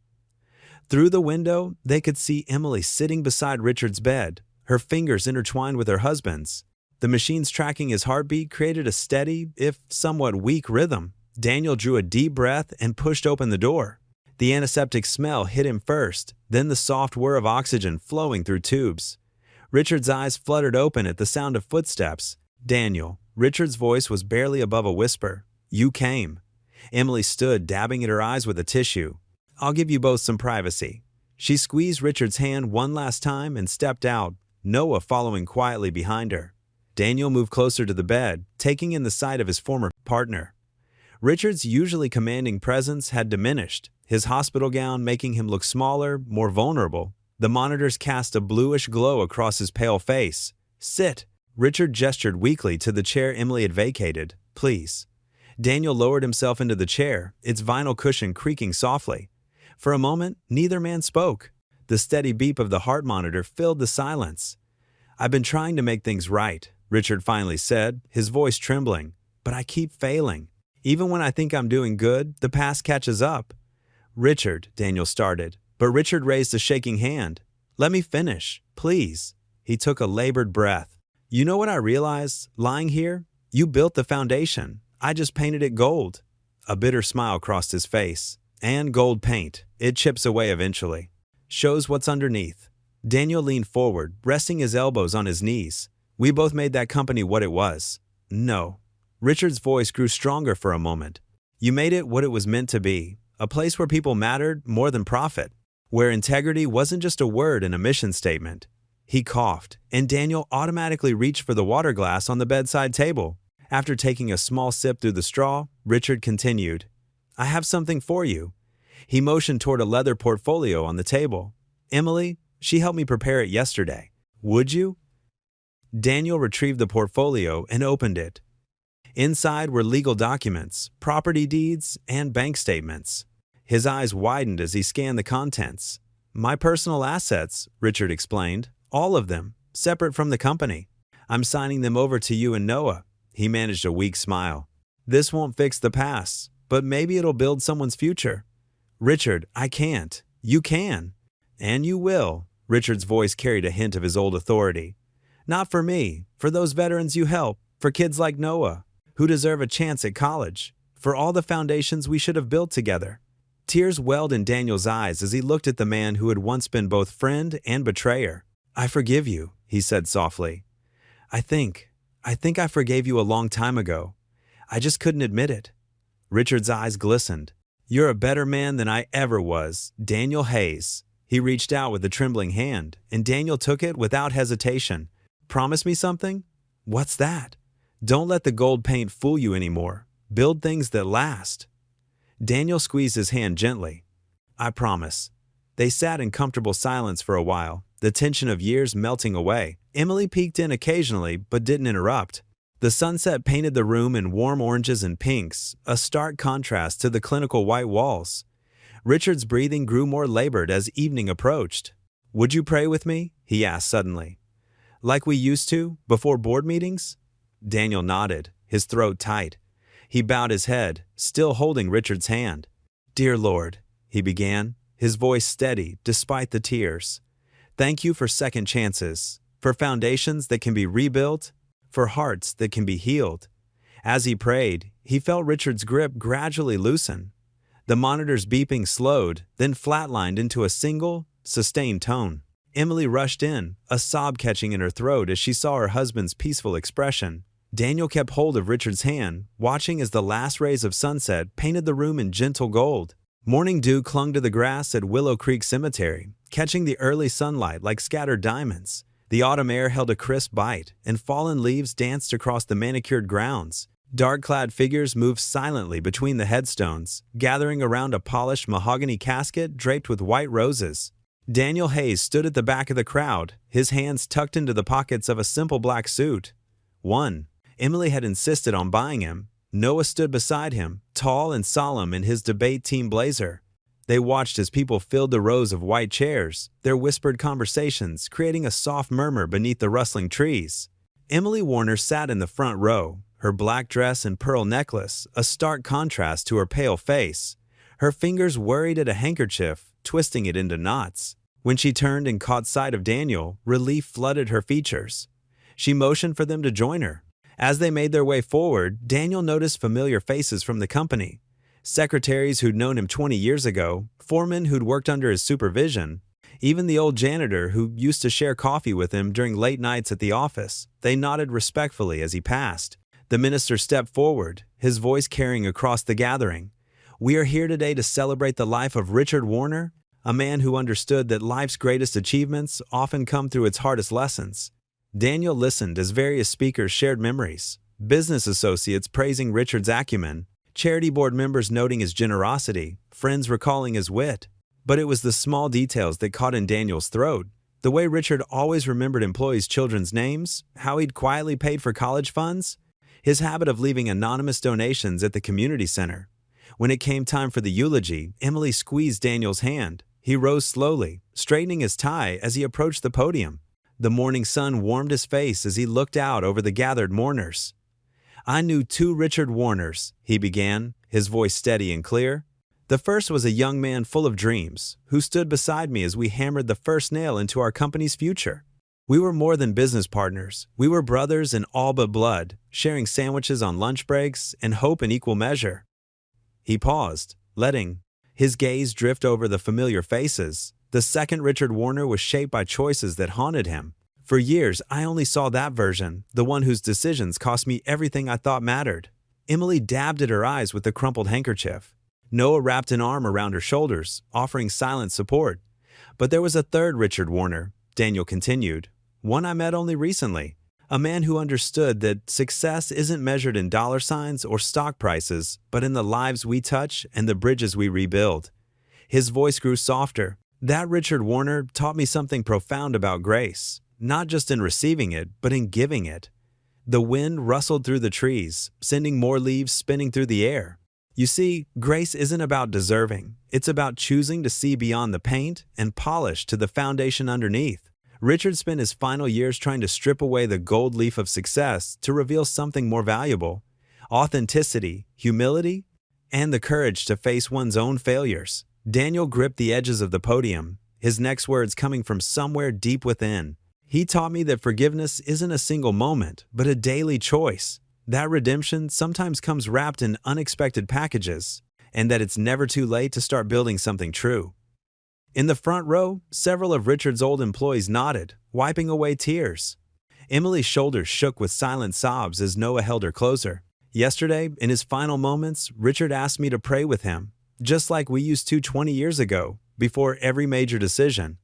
Through the window, they could see Emily sitting beside Richard's bed, her fingers intertwined with her husband's. The machines tracking his heartbeat created a steady, if somewhat weak, rhythm. Daniel drew a deep breath and pushed open the door. The antiseptic smell hit him first, then the soft whir of oxygen flowing through tubes. Richard's eyes fluttered open at the sound of footsteps. Daniel, Richard's voice was barely above a whisper. You came. Emily stood, dabbing at her eyes with a tissue. I'll give you both some privacy. She squeezed Richard's hand one last time and stepped out, Noah following quietly behind her. Daniel moved closer to the bed, taking in the sight of his former partner. Richard's usually commanding presence had diminished, his hospital gown making him look smaller, more vulnerable. The monitors cast a bluish glow across his pale face. Sit. Richard gestured weakly to the chair Emily had vacated. Please. Daniel lowered himself into the chair, its vinyl cushion creaking softly. For a moment, neither man spoke. The steady beep of the heart monitor filled the silence. I've been trying to make things right, Richard finally said, his voice trembling. But I keep failing. Even when I think I'm doing good, the past catches up. Richard, Daniel started, but Richard raised a shaking hand. Let me finish, please. He took a labored breath. You know what I realized, lying here? You built the foundation. I just painted it gold. A bitter smile crossed his face. And gold paint. It chips away eventually. Shows what's underneath. Daniel leaned forward, resting his elbows on his knees. We both made that company what it was. No. Richard's voice grew stronger for a moment. You made it what it was meant to be. A place where people mattered more than profit. Where integrity wasn't just a word in a mission statement. He coughed, and Daniel automatically reached for the water glass on the bedside table. After taking a small sip through the straw, Richard continued. I have something for you. He motioned toward a leather portfolio on the table. Emily, she helped me prepare it yesterday. Would you? Daniel retrieved the portfolio and opened it. Inside were legal documents, property deeds, and bank statements. His eyes widened as he scanned the contents. My personal assets, Richard explained. All of them, separate from the company. I'm signing them over to you and Noah. He managed a weak smile. This won't fix the past, but maybe it'll build someone's future. Richard, I can't. You can. And you will. Richard's voice carried a hint of his old authority. Not for me, for those veterans you help, for kids like Noah, who deserve a chance at college, for all the foundations we should have built together. Tears welled in Daniel's eyes as he looked at the man who had once been both friend and betrayer. I forgive you, he said softly. I think I forgave you a long time ago. I just couldn't admit it. Richard's eyes glistened. You're a better man than I ever was, Daniel Hayes. He reached out with a trembling hand, and Daniel took it without hesitation. Promise me something? What's that? Don't let the gold paint fool you anymore. Build things that last. Daniel squeezed his hand gently. I promise. They sat in comfortable silence for a while, the tension of years melting away. Emily peeked in occasionally but didn't interrupt. The sunset painted the room in warm oranges and pinks, a stark contrast to the clinical white walls. Richard's breathing grew more labored as evening approached. "Would you pray with me?" he asked suddenly. "Like we used to, before board meetings?" Daniel nodded, his throat tight. He bowed his head, still holding Richard's hand. "Dear Lord," he began, his voice steady despite the tears. "Thank you for second chances, for foundations that can be rebuilt, for hearts that can be healed." As he prayed, he felt Richard's grip gradually loosen. The monitor's beeping slowed, then flatlined into a single, sustained tone. Emily rushed in, a sob catching in her throat as she saw her husband's peaceful expression. Daniel kept hold of Richard's hand, watching as the last rays of sunset painted the room in gentle gold. Morning dew clung to the grass at Willow Creek Cemetery, catching the early sunlight like scattered diamonds. The autumn air held a crisp bite, and fallen leaves danced across the manicured grounds. Dark-clad figures moved silently between the headstones, gathering around a polished mahogany casket draped with white roses. Daniel Hayes stood at the back of the crowd, his hands tucked into the pockets of a simple black suit. Emily had insisted on buying him. Noah stood beside him, tall and solemn in his debate team blazer. They watched as people filled the rows of white chairs, their whispered conversations creating a soft murmur beneath the rustling trees. Emily Warner sat in the front row, her black dress and pearl necklace a stark contrast to her pale face. Her fingers worried at a handkerchief, twisting it into knots. When she turned and caught sight of Daniel, relief flooded her features. She motioned for them to join her. As they made their way forward, Daniel noticed familiar faces from the company. Secretaries who'd known him 20 years ago, foremen who'd worked under his supervision, even the old janitor who used to share coffee with him during late nights at the office. They nodded respectfully as he passed. The minister stepped forward, his voice carrying across the gathering. "We are here today to celebrate the life of Richard Warner, a man who understood that life's greatest achievements often come through its hardest lessons." Daniel listened as various speakers shared memories, business associates praising Richard's acumen, charity board members noting his generosity, friends recalling his wit. But it was the small details that caught in Daniel's throat. The way Richard always remembered employees' children's names, how he'd quietly paid for college funds, his habit of leaving anonymous donations at the community center. When it came time for the eulogy, Emily squeezed Daniel's hand. He rose slowly, straightening his tie as he approached the podium. The morning sun warmed his face as he looked out over the gathered mourners. "I knew two Richard Warners," he began, his voice steady and clear. "The first was a young man full of dreams, who stood beside me as we hammered the first nail into our company's future. We were more than business partners. We were brothers in all but blood, sharing sandwiches on lunch breaks and hope in equal measure." He paused, letting his gaze drift over the familiar faces. The second Richard Warner was shaped by choices that haunted him. "For years, I only saw that version, the one whose decisions cost me everything I thought mattered." Emily dabbed at her eyes with the crumpled handkerchief. Noah wrapped an arm around her shoulders, offering silent support. "But there was a third Richard Warner," Daniel continued, "one I met only recently. A man who understood that success isn't measured in dollar signs or stock prices, but in the lives we touch and the bridges we rebuild." His voice grew softer. "That Richard Warner taught me something profound about grace, not just in receiving it, but in giving it." The wind rustled through the trees, sending more leaves spinning through the air. You see, grace isn't about deserving. It's about choosing to see beyond the paint and polish to the foundation underneath. Richard spent his final years trying to strip away the gold leaf of success to reveal something more valuable: authenticity, humility, and the courage to face one's own failures. Daniel gripped the edges of the podium, his next words coming from somewhere deep within. "He taught me that forgiveness isn't a single moment, but a daily choice. That redemption sometimes comes wrapped in unexpected packages, and that it's never too late to start building something true." In the front row, several of Richard's old employees nodded, wiping away tears. Emily's shoulders shook with silent sobs as Noah held her closer. "Yesterday, in his final moments, Richard asked me to pray with him, just like we used to 20 years ago, before every major decision."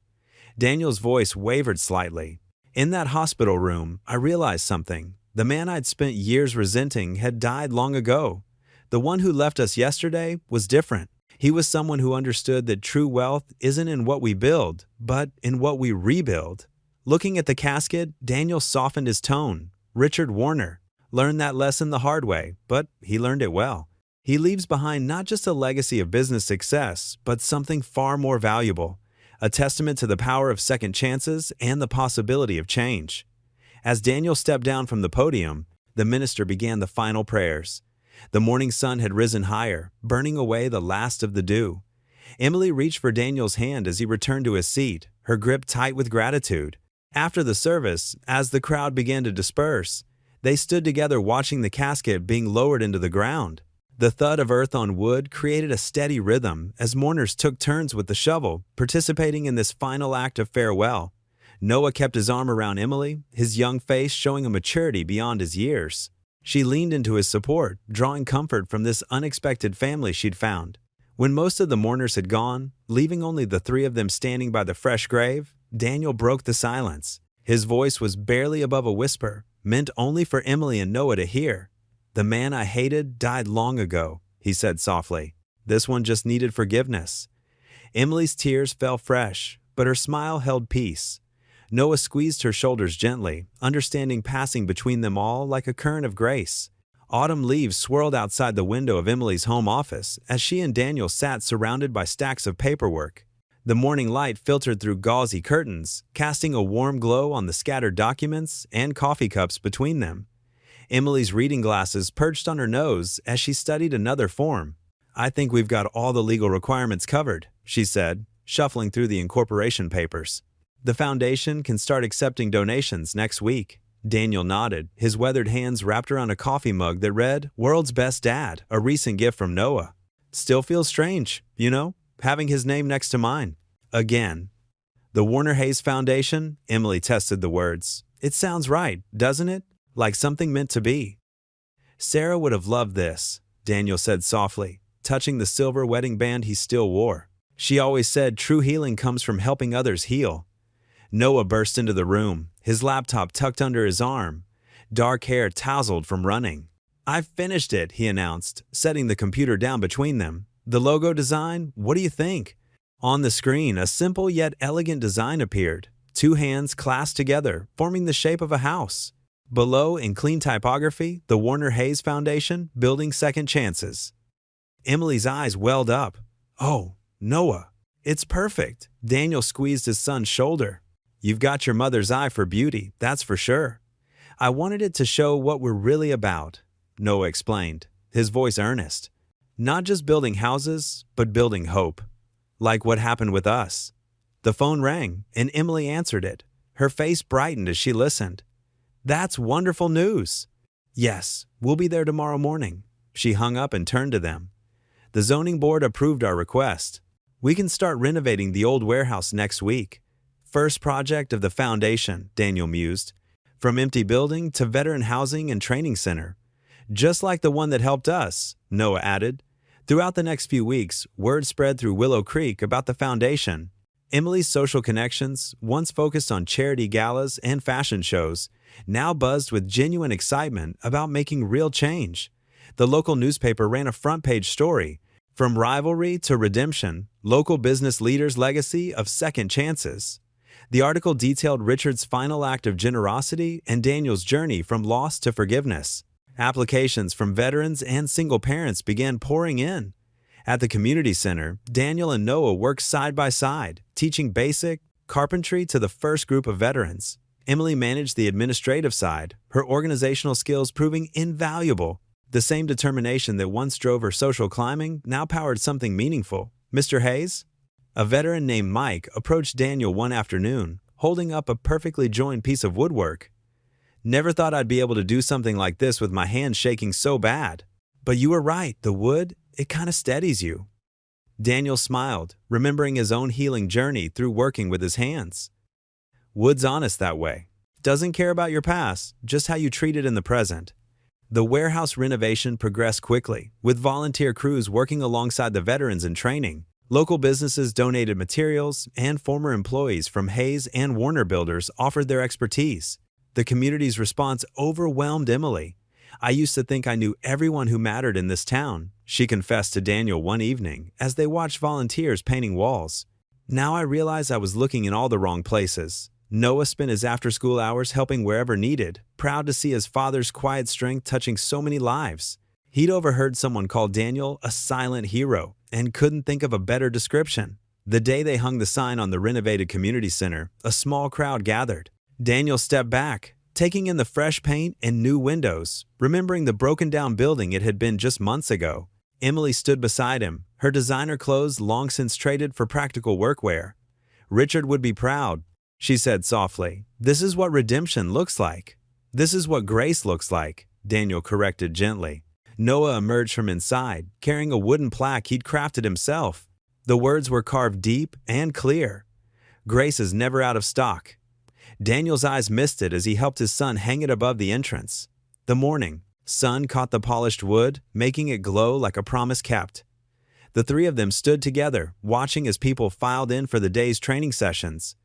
Daniel's voice wavered slightly. "In that hospital room, I realized something. The man I'd spent years resenting had died long ago. The one who left us yesterday was different. He was someone who understood that true wealth isn't in what we build, but in what we rebuild." Looking at the casket, Daniel softened his tone. "Richard Warner, learned that lesson the hard way, but he learned it well. He leaves behind not just a legacy of business success, but something far more valuable, a testament to the power of second chances and the possibility of change. As Daniel stepped down from the podium, the minister began the final prayers. The morning sun had risen higher, burning away the last of the dew. Emily reached for Daniel's hand as he returned to his seat, her grip tight with gratitude. After the service, as the crowd began to disperse, they stood together watching the casket being lowered into the ground. The thud of earth on wood created a steady rhythm as mourners took turns with the shovel, participating in this final act of farewell. Noah kept his arm around Emily, his young face showing a maturity beyond his years. She leaned into his support, drawing comfort from this unexpected family she'd found. When most of the mourners had gone, leaving only the three of them standing by the fresh grave, Daniel broke the silence. His voice was barely above a whisper, meant only for Emily and Noah to hear. "The man I hated died long ago," he said softly. "This one just needed forgiveness." Emily's tears fell fresh, but her smile held peace. Noah squeezed her shoulders gently, understanding passing between them all like a current of grace. Autumn leaves swirled outside the window of Emily's home office as she and Daniel sat surrounded by stacks of paperwork. The morning light filtered through gauzy curtains, casting a warm glow on the scattered documents and coffee cups between them. Emily's reading glasses perched on her nose as she studied another form. "I think we've got all the legal requirements covered," she said, shuffling through the incorporation papers. "The foundation can start accepting donations next week." Daniel nodded, his weathered hands wrapped around a coffee mug that read, "World's Best Dad, a recent gift from Noah." "Still feels strange, having his name next to mine." Again. "The Warner Hayes Foundation?" Emily tested the words. "It sounds right, doesn't it? Like something meant to be." "Sarah would have loved this," Daniel said softly, touching the silver wedding band he still wore. "She always said true healing comes from helping others heal." Noah burst into the room, his laptop tucked under his arm, dark hair tousled from running. "I've finished it," he announced, setting the computer down between them. "The logo design, what do you think?" On the screen, a simple yet elegant design appeared, two hands clasped together, forming the shape of a house. Below, in clean typography, the Warner Hayes Foundation, building second chances. Emily's eyes welled up. "Oh, Noah, it's perfect." Daniel squeezed his son's shoulder. "You've got your mother's eye for beauty, that's for sure. I wanted it to show what we're really about," Noah explained, his voice earnest. "Not just building houses, but building hope. Like what happened with us." The phone rang, and Emily answered it. Her face brightened as she listened. "That's wonderful news." "Yes, we'll be there tomorrow morning." She hung up and turned to them. "The zoning board approved our request. We can start renovating the old warehouse next week. First project of the foundation," Daniel mused. "From empty building to veteran housing and training center. Just like the one that helped us," Noah added. Throughout the next few weeks, word spread through Willow Creek about the foundation. Emily's social connections, once focused on charity galas and fashion shows, now buzzed with genuine excitement about making real change. The local newspaper ran a front-page story. From rivalry to redemption, local business leaders' legacy of second chances. The article detailed Richard's final act of generosity and Daniel's journey from loss to forgiveness. Applications from veterans and single parents began pouring in. At the community center, Daniel and Noah worked side by side, teaching basic carpentry to the first group of veterans. Emily managed the administrative side, her organizational skills proving invaluable. The same determination that once drove her social climbing now powered something meaningful. "Mr. Hayes?" A veteran named Mike approached Daniel one afternoon, holding up a perfectly joined piece of woodwork. "Never thought I'd be able to do something like this with my hands shaking so bad. But you were right, the wood, it kind of steadies you." Daniel smiled, remembering his own healing journey through working with his hands. "Wood's honest that way. Doesn't care about your past, just how you treat it in the present." The warehouse renovation progressed quickly, with volunteer crews working alongside the veterans in training. Local businesses donated materials, and former employees from Hayes and Warner Builders offered their expertise. The community's response overwhelmed Emily. "I used to think I knew everyone who mattered in this town," she confessed to Daniel one evening as they watched volunteers painting walls. "Now I realize I was looking in all the wrong places." Noah spent his after-school hours helping wherever needed, proud to see his father's quiet strength touching so many lives. He'd overheard someone call Daniel a silent hero and couldn't think of a better description. The day they hung the sign on the renovated community center, a small crowd gathered. Daniel stepped back, taking in the fresh paint and new windows, remembering the broken-down building it had been just months ago. Emily stood beside him, her designer clothes long since traded for practical workwear. "Richard would be proud," she said softly. "This is what redemption looks like." "This is what grace looks like," Daniel corrected gently. Noah emerged from inside, carrying a wooden plaque he'd crafted himself. The words were carved deep and clear. "Grace is never out of stock." Daniel's eyes misted as he helped his son hang it above the entrance. The morning sun caught the polished wood, making it glow like a promise kept. The three of them stood together, watching as people filed in for the day's training sessions.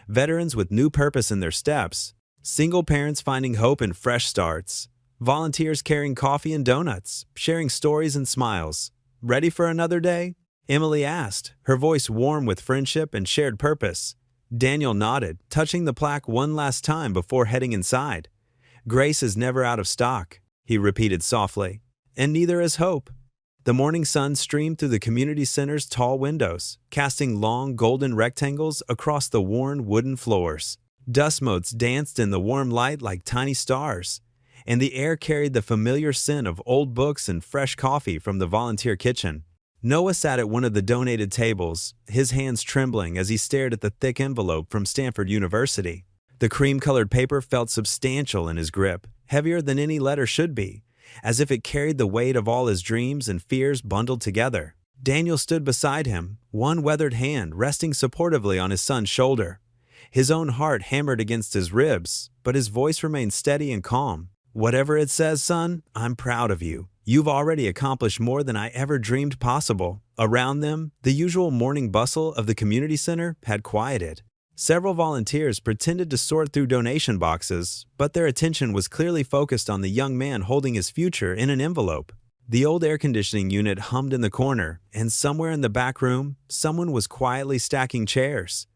Veterans with new purpose in their steps, single parents finding hope in fresh starts, volunteers carrying coffee and donuts, sharing stories and smiles. "Ready for another day?" Emily asked, her voice warm with friendship and shared purpose. Daniel nodded, touching the plaque one last time before heading inside. "Grace is never out of stock," he repeated softly, "and neither is hope." The morning sun streamed through the community center's tall windows, casting long golden rectangles across the worn wooden floors. Dust motes danced in the warm light like tiny stars, and the air carried the familiar scent of old books and fresh coffee from the volunteer kitchen. Noah sat at one of the donated tables, his hands trembling as he stared at the thick envelope from Stanford University. The cream-colored paper felt substantial in his grip, heavier than any letter should be, as if it carried the weight of all his dreams and fears bundled together. Daniel stood beside him, one weathered hand resting supportively on his son's shoulder. His own heart hammered against his ribs, but his voice remained steady and calm. "Whatever it says, son, I'm proud of you. You've already accomplished more than I ever dreamed possible." Around them, the usual morning bustle of the community center had quieted. Several volunteers pretended to sort through donation boxes, but their attention was clearly focused on the young man holding his future in an envelope. The old air conditioning unit hummed in the corner, and somewhere in the back room, someone was quietly stacking chairs.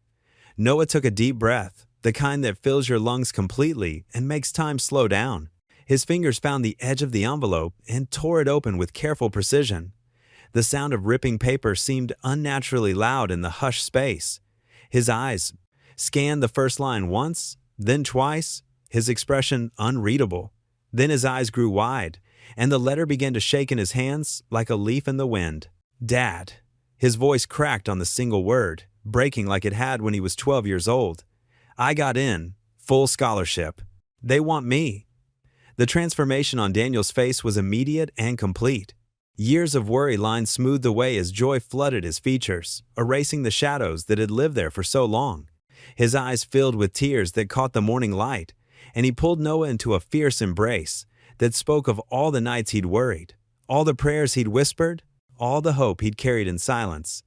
Noah took a deep breath, the kind that fills your lungs completely and makes time slow down. His fingers found the edge of the envelope and tore it open with careful precision. The sound of ripping paper seemed unnaturally loud in the hushed space. His eyes scanned the first line once, then twice, his expression unreadable. Then his eyes grew wide, and the letter began to shake in his hands like a leaf in the wind. "Dad." His voice cracked on the single word, breaking like it had when he was 12 years old. "I got in, full scholarship. They want me." The transformation on Daniel's face was immediate and complete. Years of worry lines smoothed away as joy flooded his features, erasing the shadows that had lived there for so long. His eyes filled with tears that caught the morning light, and he pulled Noah into a fierce embrace that spoke of all the nights he'd worried, all the prayers he'd whispered, all the hope he'd carried in silence.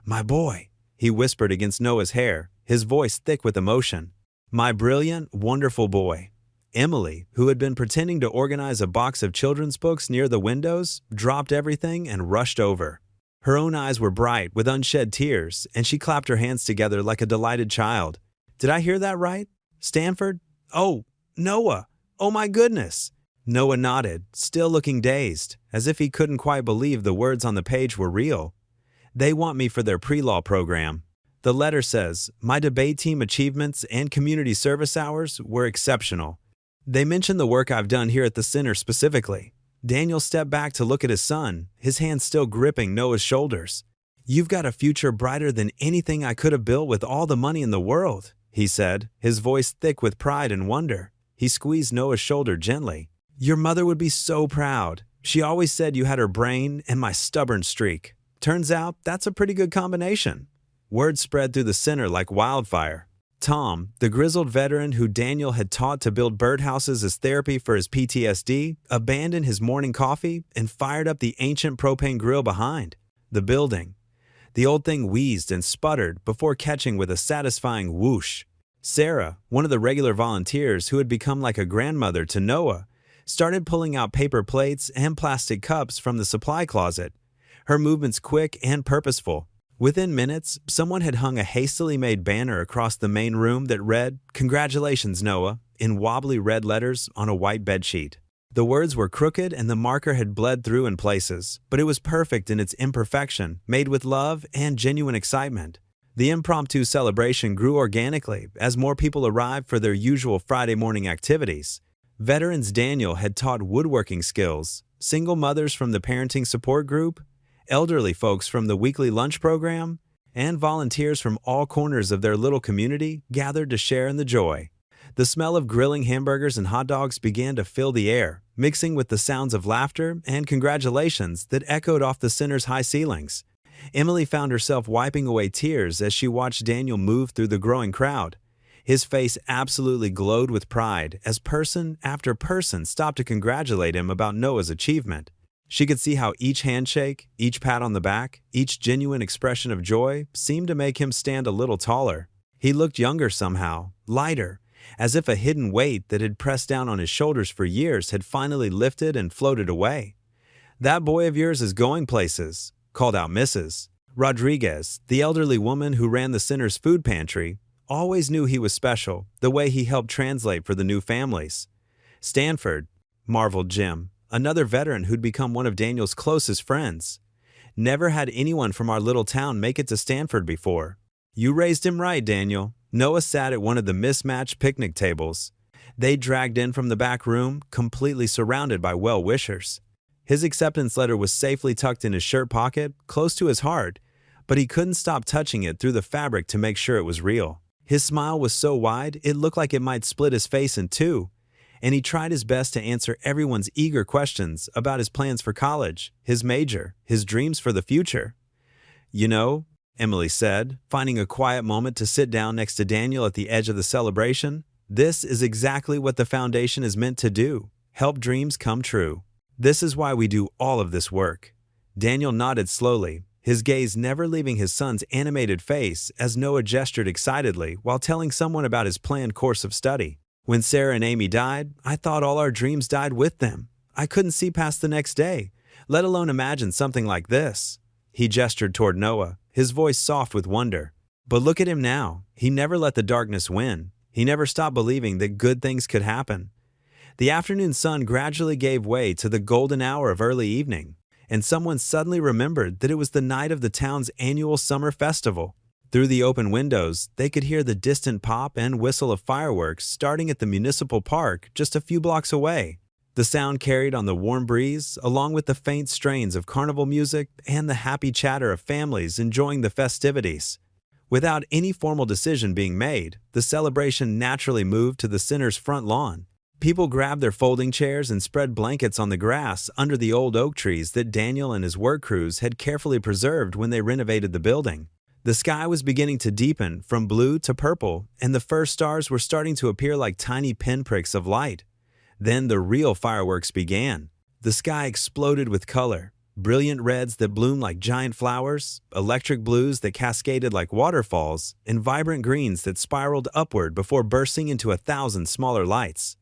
"My boy," he whispered against Noah's hair, his voice thick with emotion. "My brilliant, wonderful boy." Emily, who had been pretending to organize a box of children's books near the windows, dropped everything and rushed over. Her own eyes were bright with unshed tears, and she clapped her hands together like a delighted child. "Did I hear that right? Stanford? Oh, Noah! Oh my goodness!" Noah nodded, still looking dazed, as if he couldn't quite believe the words on the page were real. "They want me for their pre-law program. The letter says, my debate team achievements and community service hours were exceptional. They mentioned the work I've done here at the center specifically." Daniel stepped back to look at his son, his hands still gripping Noah's shoulders. "You've got a future brighter than anything I could have built with all the money in the world," he said, his voice thick with pride and wonder. He squeezed Noah's shoulder gently. "Your mother would be so proud. She always said you had her brain and my stubborn streak. Turns out that's a pretty good combination." Word spread through the center like wildfire. Tom, the grizzled veteran who Daniel had taught to build birdhouses as therapy for his PTSD, abandoned his morning coffee and fired up the ancient propane grill behind the building. The old thing wheezed and sputtered before catching with a satisfying whoosh. Sarah, one of the regular volunteers who had become like a grandmother to Noah, started pulling out paper plates and plastic cups from the supply closet, her movements quick and purposeful. Within minutes, someone had hung a hastily made banner across the main room that read, "Congratulations, Noah," in wobbly red letters on a white bedsheet. The words were crooked and the marker had bled through in places, but it was perfect in its imperfection, made with love and genuine excitement. The impromptu celebration grew organically as more people arrived for their usual Friday morning activities. Veterans Daniel had taught woodworking skills, single mothers from the parenting support group, elderly folks from the weekly lunch program, and volunteers from all corners of their little community gathered to share in the joy. The smell of grilling hamburgers and hot dogs began to fill the air, mixing with the sounds of laughter and congratulations that echoed off the center's high ceilings. Emily found herself wiping away tears as she watched Daniel move through the growing crowd. His face absolutely glowed with pride as person after person stopped to congratulate him about Noah's achievement. She could see how each handshake, each pat on the back, each genuine expression of joy seemed to make him stand a little taller. He looked younger somehow, lighter, as if a hidden weight that had pressed down on his shoulders for years had finally lifted and floated away. "That boy of yours is going places," called out Mrs. Rodriguez, the elderly woman who ran the center's food pantry, always knew he was special, the way he helped translate for the new families. "Stanford," marveled Jim, another veteran who'd become one of Daniel's closest friends. "Never had anyone from our little town make it to Stanford before." "You raised him right, Daniel." Noah sat at one of the mismatched picnic tables. They dragged in from the back room, completely surrounded by well-wishers. His acceptance letter was safely tucked in his shirt pocket, close to his heart, but he couldn't stop touching it through the fabric to make sure it was real. His smile was so wide it looked like it might split his face in two, and he tried his best to answer everyone's eager questions about his plans for college, his major, his dreams for the future. "You know," Emily said, finding a quiet moment to sit down next to Daniel at the edge of the celebration, "this is exactly what the foundation is meant to do, help dreams come true. This is why we do all of this work." Daniel nodded slowly, his gaze never leaving his son's animated face as Noah gestured excitedly while telling someone about his planned course of study. "When Sarah and Amy died, I thought all our dreams died with them. I couldn't see past the next day, let alone imagine something like this." He gestured toward Noah, his voice soft with wonder. "But look at him now. He never let the darkness win. He never stopped believing that good things could happen." The afternoon sun gradually gave way to the golden hour of early evening, and someone suddenly remembered that it was the night of the town's annual summer festival. Through the open windows, they could hear the distant pop and whistle of fireworks starting at the municipal park just a few blocks away. The sound carried on the warm breeze, along with the faint strains of carnival music and the happy chatter of families enjoying the festivities. Without any formal decision being made, the celebration naturally moved to the center's front lawn. People grabbed their folding chairs and spread blankets on the grass under the old oak trees that Daniel and his work crews had carefully preserved when they renovated the building. The sky was beginning to deepen from blue to purple, and the first stars were starting to appear like tiny pinpricks of light. Then the real fireworks began. The sky exploded with color, brilliant reds that bloomed like giant flowers, electric blues that cascaded like waterfalls, and vibrant greens that spiraled upward before bursting into 1,000 smaller lights.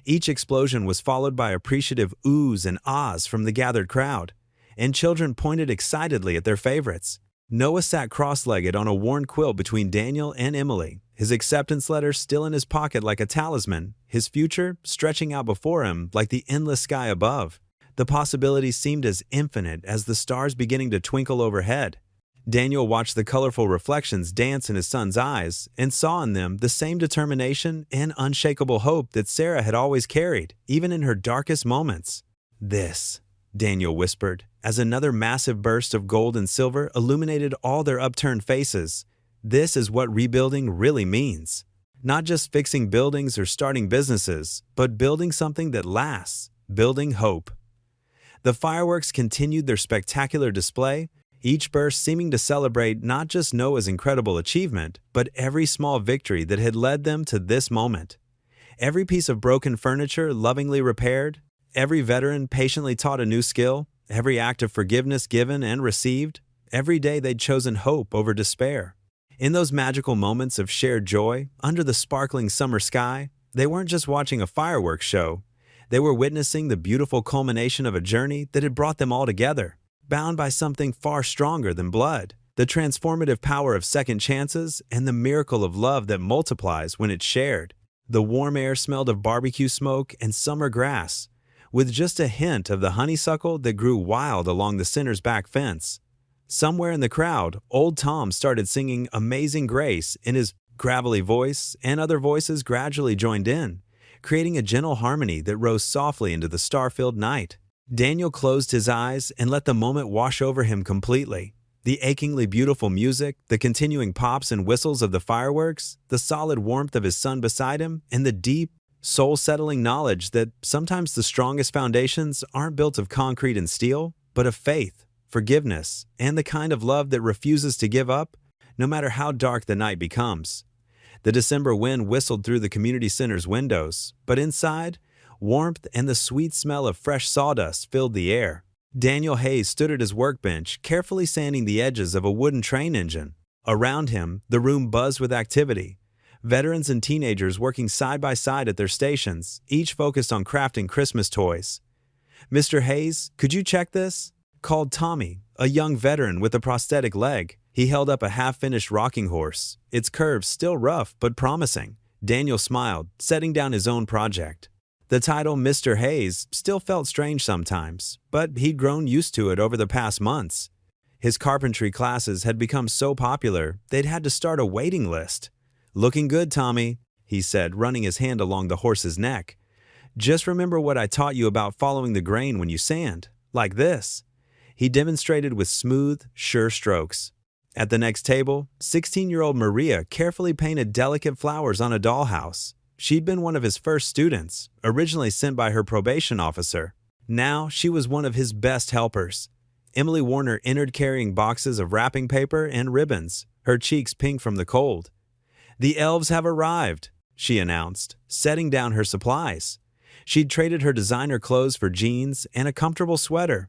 Each explosion was followed by appreciative oohs and ahs from the gathered crowd, and children pointed excitedly at their favorites. Noah sat cross-legged on a worn quilt between Daniel and Emily, his acceptance letter still in his pocket like a talisman, his future stretching out before him like the endless sky above. The possibilities seemed as infinite as the stars beginning to twinkle overhead. Daniel watched the colorful reflections dance in his son's eyes and saw in them the same determination and unshakable hope that Sarah had always carried, even in her darkest moments. "This," Daniel whispered, as another massive burst of gold and silver illuminated all their upturned faces. "This is what rebuilding really means. Not just fixing buildings or starting businesses, but building something that lasts, building hope." The fireworks continued their spectacular display, each burst seeming to celebrate not just Noah's incredible achievement, but every small victory that had led them to this moment. Every piece of broken furniture lovingly repaired, every veteran patiently taught a new skill, every act of forgiveness given and received, every day they'd chosen hope over despair. In those magical moments of shared joy, under the sparkling summer sky, they weren't just watching a fireworks show. They were witnessing the beautiful culmination of a journey that had brought them all together, bound by something far stronger than blood. the transformative power of second chances, and the miracle of love that multiplies when it's shared. The warm air smelled of barbecue smoke and summer grass, with just a hint of the honeysuckle that grew wild along the center's back fence. Somewhere in the crowd, old Tom started singing Amazing Grace in his gravelly voice, and other voices gradually joined in, creating a gentle harmony that rose softly into the star-filled night. Daniel closed his eyes and let the moment wash over him completely. The achingly beautiful music, the continuing pops and whistles of the fireworks, the solid warmth of his son beside him, and the deep, soul-settling knowledge that sometimes the strongest foundations aren't built of concrete and steel, but of faith, forgiveness, and the kind of love that refuses to give up, no matter how dark the night becomes. The December wind whistled through the community center's windows, but inside, warmth and the sweet smell of fresh sawdust filled the air. Daniel Hayes stood at his workbench, carefully sanding the edges of a wooden train engine. Around him, the room buzzed with activity. Veterans and teenagers working side by side at their stations, each focused on crafting Christmas toys. "Mr. Hayes, could you check this?" called Tommy, a young veteran with a prosthetic leg. He held up a half-finished rocking horse, its curves still rough but promising. Daniel smiled, setting down his own project. The title Mr. Hayes still felt strange sometimes, but he'd grown used to it over the past months. His carpentry classes had become so popular, they'd had to start a waiting list. "Looking good, Tommy," he said, running his hand along the horse's neck. "Just remember what I taught you about following the grain when you sand, like this." He demonstrated with smooth, sure strokes. At the next table, 16-year-old Maria carefully painted delicate flowers on a dollhouse. She'd been one of his first students, originally sent by her probation officer. Now she was one of his best helpers. Emily Warner entered carrying boxes of wrapping paper and ribbons, her cheeks pink from the cold. "The elves have arrived," she announced, setting down her supplies. She'd traded her designer clothes for jeans and a comfortable sweater,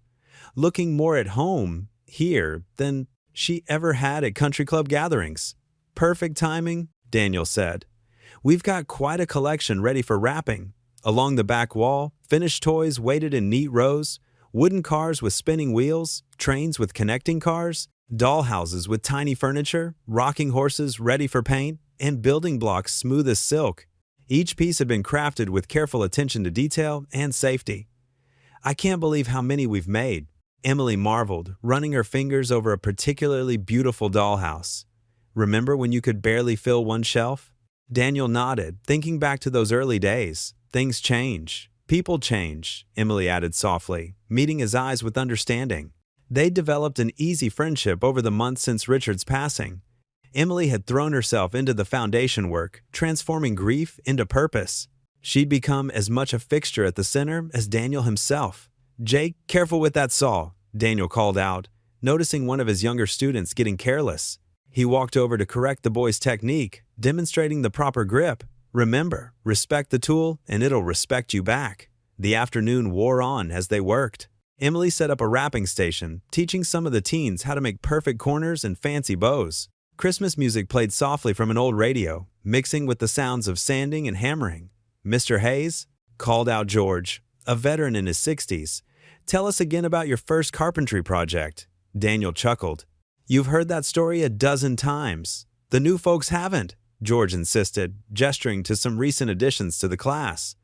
looking more at home here than she ever had at country club gatherings. "Perfect timing," Daniel said. "We've got quite a collection ready for wrapping." Along the back wall, finished toys waited in neat rows, wooden cars with spinning wheels, trains with connecting cars, dollhouses with tiny furniture, rocking horses ready for paint, and building blocks smooth as silk. Each piece had been crafted with careful attention to detail and safety. "I can't believe how many we've made," Emily marveled, running her fingers over a particularly beautiful dollhouse. "Remember when you could barely fill one shelf?" Daniel nodded, thinking back to those early days. "Things change. People change," Emily added softly, meeting his eyes with understanding. They'd developed an easy friendship over the months since Richard's passing. Emily had thrown herself into the foundation work, transforming grief into purpose. She'd become as much a fixture at the center as Daniel himself. "Jake, careful with that saw," Daniel called out, noticing one of his younger students getting careless. He walked over to correct the boy's technique, demonstrating the proper grip. "Remember, respect the tool and it'll respect you back." The afternoon wore on as they worked. Emily set up a wrapping station, teaching some of the teens how to make perfect corners and fancy bows. Christmas music played softly from an old radio, mixing with the sounds of sanding and hammering. "Mr. Hayes," called out George, a veteran in his 60s, "tell us again about your first carpentry project." Daniel chuckled. "You've heard that story a dozen times. The new folks haven't," George insisted, gesturing to some recent additions to the class.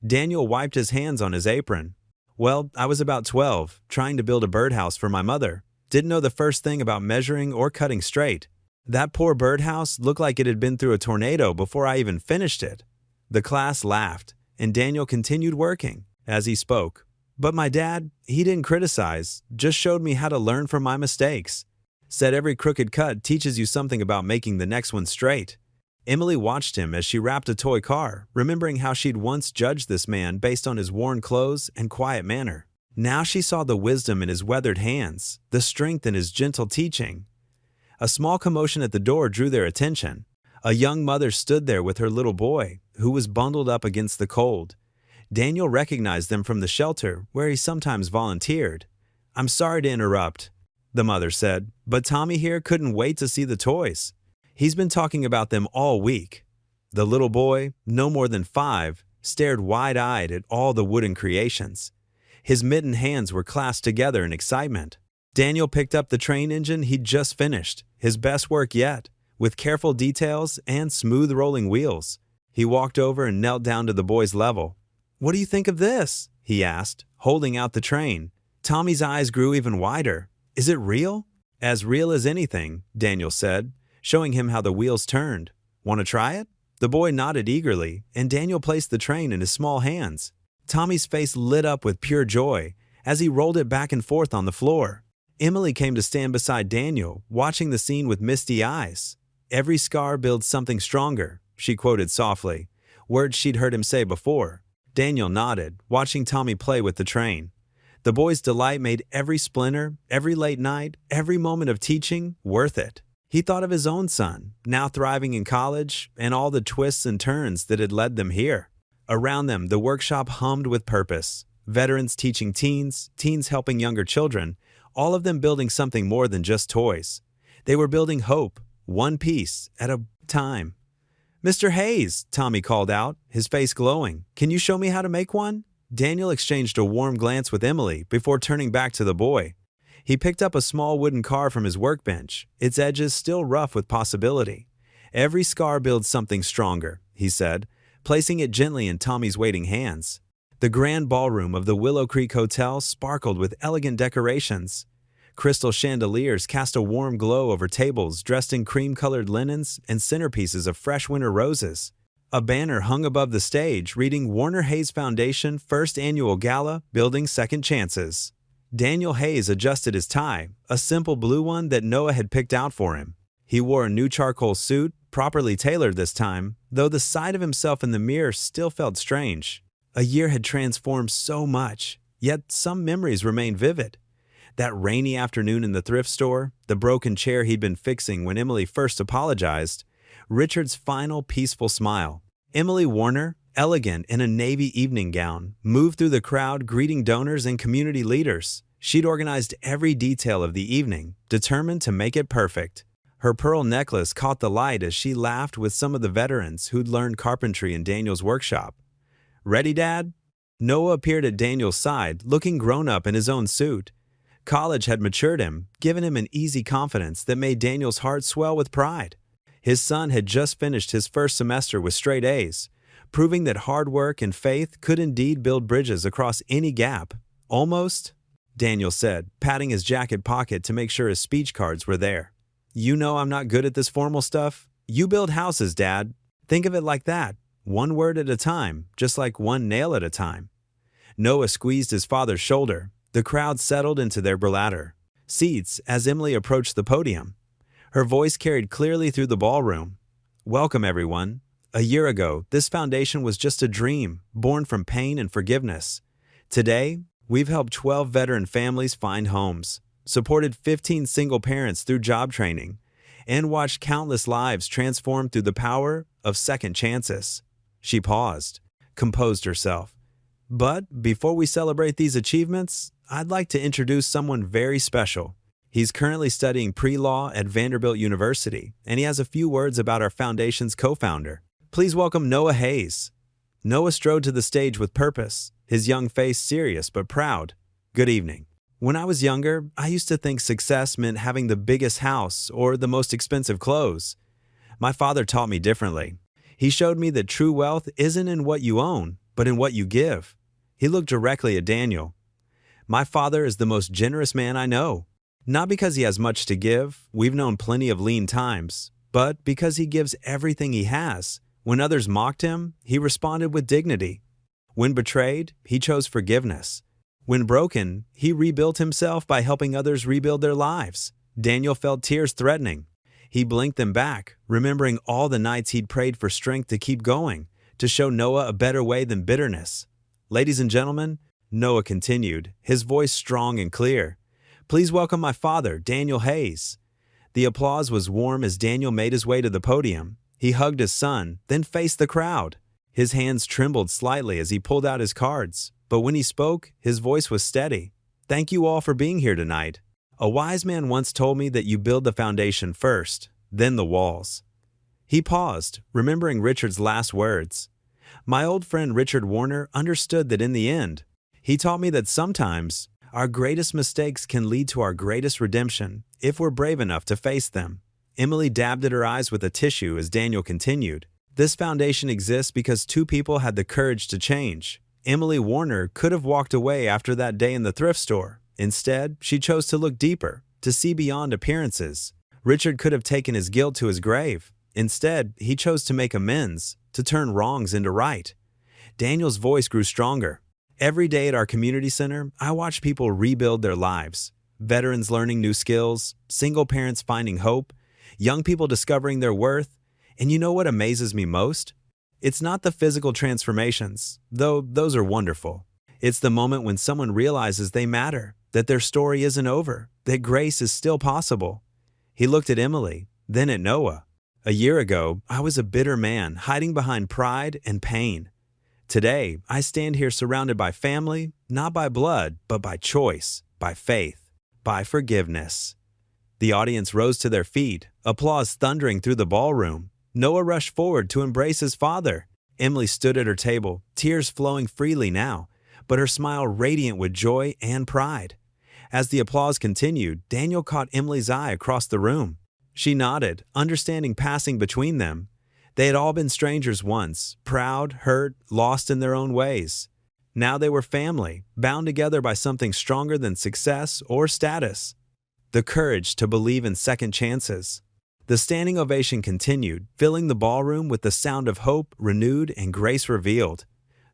Daniel wiped his hands on his apron. "Well, I was about 12, trying to build a birdhouse for my mother. Didn't know the first thing about measuring or cutting straight. That poor birdhouse looked like it had been through a tornado before I even finished it." The class laughed, and Daniel continued working. As he spoke, "But my dad, he didn't criticize, just showed me how to learn from my mistakes. Said every crooked cut teaches you something about making the next one straight." Emily watched him as she wrapped a toy car, remembering how she'd once judged this man based on his worn clothes and quiet manner. Now she saw the wisdom in his weathered hands, the strength in his gentle teaching. A small commotion at the door drew their attention. A young mother stood there with her little boy, who was bundled up against the cold. Daniel recognized them from the shelter, where he sometimes volunteered. "I'm sorry to interrupt," the mother said, "but Tommy here couldn't wait to see the toys. He's been talking about them all week." The little boy, no more than 5, stared wide-eyed at all the wooden creations. His mittened hands were clasped together in excitement. Daniel picked up the train engine he'd just finished, his best work yet, with careful details and smooth rolling wheels. He walked over and knelt down to the boy's level. "What do you think of this?" he asked, holding out the train. Tommy's eyes grew even wider. "Is it real?" "As real as anything," Daniel said, showing him how the wheels turned. "Want to try it?" The boy nodded eagerly, and Daniel placed the train in his small hands. Tommy's face lit up with pure joy as he rolled it back and forth on the floor. Emily came to stand beside Daniel, watching the scene with misty eyes. "Every scar builds something stronger," she quoted softly, words she'd heard him say before. Daniel nodded, watching Tommy play with the train. The boy's delight made every splinter, every late night, every moment of teaching worth it. He thought of his own son, now thriving in college, and all the twists and turns that had led them here. Around them, the workshop hummed with purpose. Veterans teaching teens, teens helping younger children, all of them building something more than just toys. They were building hope, one piece at a time. "Mr. Hayes," Tommy called out, his face glowing. "Can you show me how to make one?" Daniel exchanged a warm glance with Emily before turning back to the boy. He picked up a small wooden car from his workbench, its edges still rough with possibility. "Every scar builds something stronger," he said, placing it gently in Tommy's waiting hands. The grand ballroom of the Willow Creek Hotel sparkled with elegant decorations. Crystal chandeliers cast a warm glow over tables dressed in cream-colored linens and centerpieces of fresh winter roses. A banner hung above the stage reading Warner Hayes Foundation First Annual Gala, Building Second Chances. Daniel Hayes adjusted his tie, a simple blue one that Noah had picked out for him. He wore a new charcoal suit, properly tailored this time, though the sight of himself in the mirror still felt strange. A year had transformed so much, yet some memories remained vivid. That rainy afternoon in the thrift store, the broken chair he'd been fixing when Emily first apologized, Richard's final peaceful smile. Emily Warner, elegant in a navy evening gown, moved through the crowd greeting donors and community leaders. She'd organized every detail of the evening, determined to make it perfect. Her pearl necklace caught the light as she laughed with some of the veterans who'd learned carpentry in Daniel's workshop. "Ready, Dad?" Noah appeared at Daniel's side, looking grown-up in his own suit. College had matured him, given him an easy confidence that made Daniel's heart swell with pride. His son had just finished his first semester with straight A's, proving that hard work and faith could indeed build bridges across any gap. "Almost," Daniel said, patting his jacket pocket to make sure his speech cards were there. "You know I'm not good at this formal stuff. You build houses, Dad. Think of it like that, one word at a time, just like one nail at a time." Noah squeezed his father's shoulder. The crowd settled into their bladder seats as Emily approached the podium. Her voice carried clearly through the ballroom. "Welcome, everyone. A year ago, this foundation was just a dream, born from pain and forgiveness. Today, we've helped 12 veteran families find homes, supported 15 single parents through job training, and watched countless lives transformed through the power of second chances." She paused, composed herself. "But before we celebrate these achievements, I'd like to introduce someone very special. He's currently studying pre-law at Vanderbilt University, and he has a few words about our foundation's co-founder. Please welcome Noah Hayes." Noah strode to the stage with purpose, his young face serious but proud. "Good evening. When I was younger, I used to think success meant having the biggest house or the most expensive clothes. My father taught me differently. He showed me that true wealth isn't in what you own, but in what you give." He looked directly at Daniel. "My father is the most generous man I know. Not because he has much to give, we've known plenty of lean times, but because he gives everything he has. When others mocked him, he responded with dignity. When betrayed, he chose forgiveness. When broken, he rebuilt himself by helping others rebuild their lives." Daniel felt tears threatening. He blinked them back, remembering all the nights he'd prayed for strength to keep going, to show Noah a better way than bitterness. "Ladies and gentlemen," Noah continued, his voice strong and clear, "please welcome my father, Daniel Hayes." The applause was warm as Daniel made his way to the podium. He hugged his son, then faced the crowd. His hands trembled slightly as he pulled out his cards, but when he spoke, his voice was steady. "Thank you all for being here tonight. A wise man once told me that you build the foundation first, then the walls." He paused, remembering Richard's last words. "My old friend Richard Warner understood that in the end. He taught me that sometimes Our greatest mistakes can lead to our greatest redemption if we're brave enough to face them. Emily dabbed at her eyes with a tissue as Daniel continued. This foundation exists because two people had the courage to change. Emily Warner could have walked away after that day in the thrift store. Instead, she chose to look deeper, to see beyond appearances. Richard could have taken his guilt to his grave. Instead, he chose to make amends, to turn wrongs into right. Daniel's voice grew stronger. Every day at our community center, I watch people rebuild their lives. Veterans learning new skills, single parents finding hope, young people discovering their worth. And you know what amazes me most? It's not the physical transformations, though those are wonderful. It's the moment when someone realizes they matter, that their story isn't over, that grace is still possible. He looked at Emily, then at Noah. A year ago, I was a bitter man, hiding behind pride and pain. Today, I stand here surrounded by family, not by blood, but by choice, by faith, by forgiveness. The audience rose to their feet, applause thundering through the ballroom. Noah rushed forward to embrace his father. Emily stood at her table, tears flowing freely now, but her smile radiant with joy and pride. As the applause continued, Daniel caught Emily's eye across the room. She nodded, understanding passing between them. They had all been strangers once, proud, hurt, lost in their own ways. Now they were family, bound together by something stronger than success or status. The courage to believe in second chances. The standing ovation continued, filling the ballroom with the sound of hope renewed and grace revealed.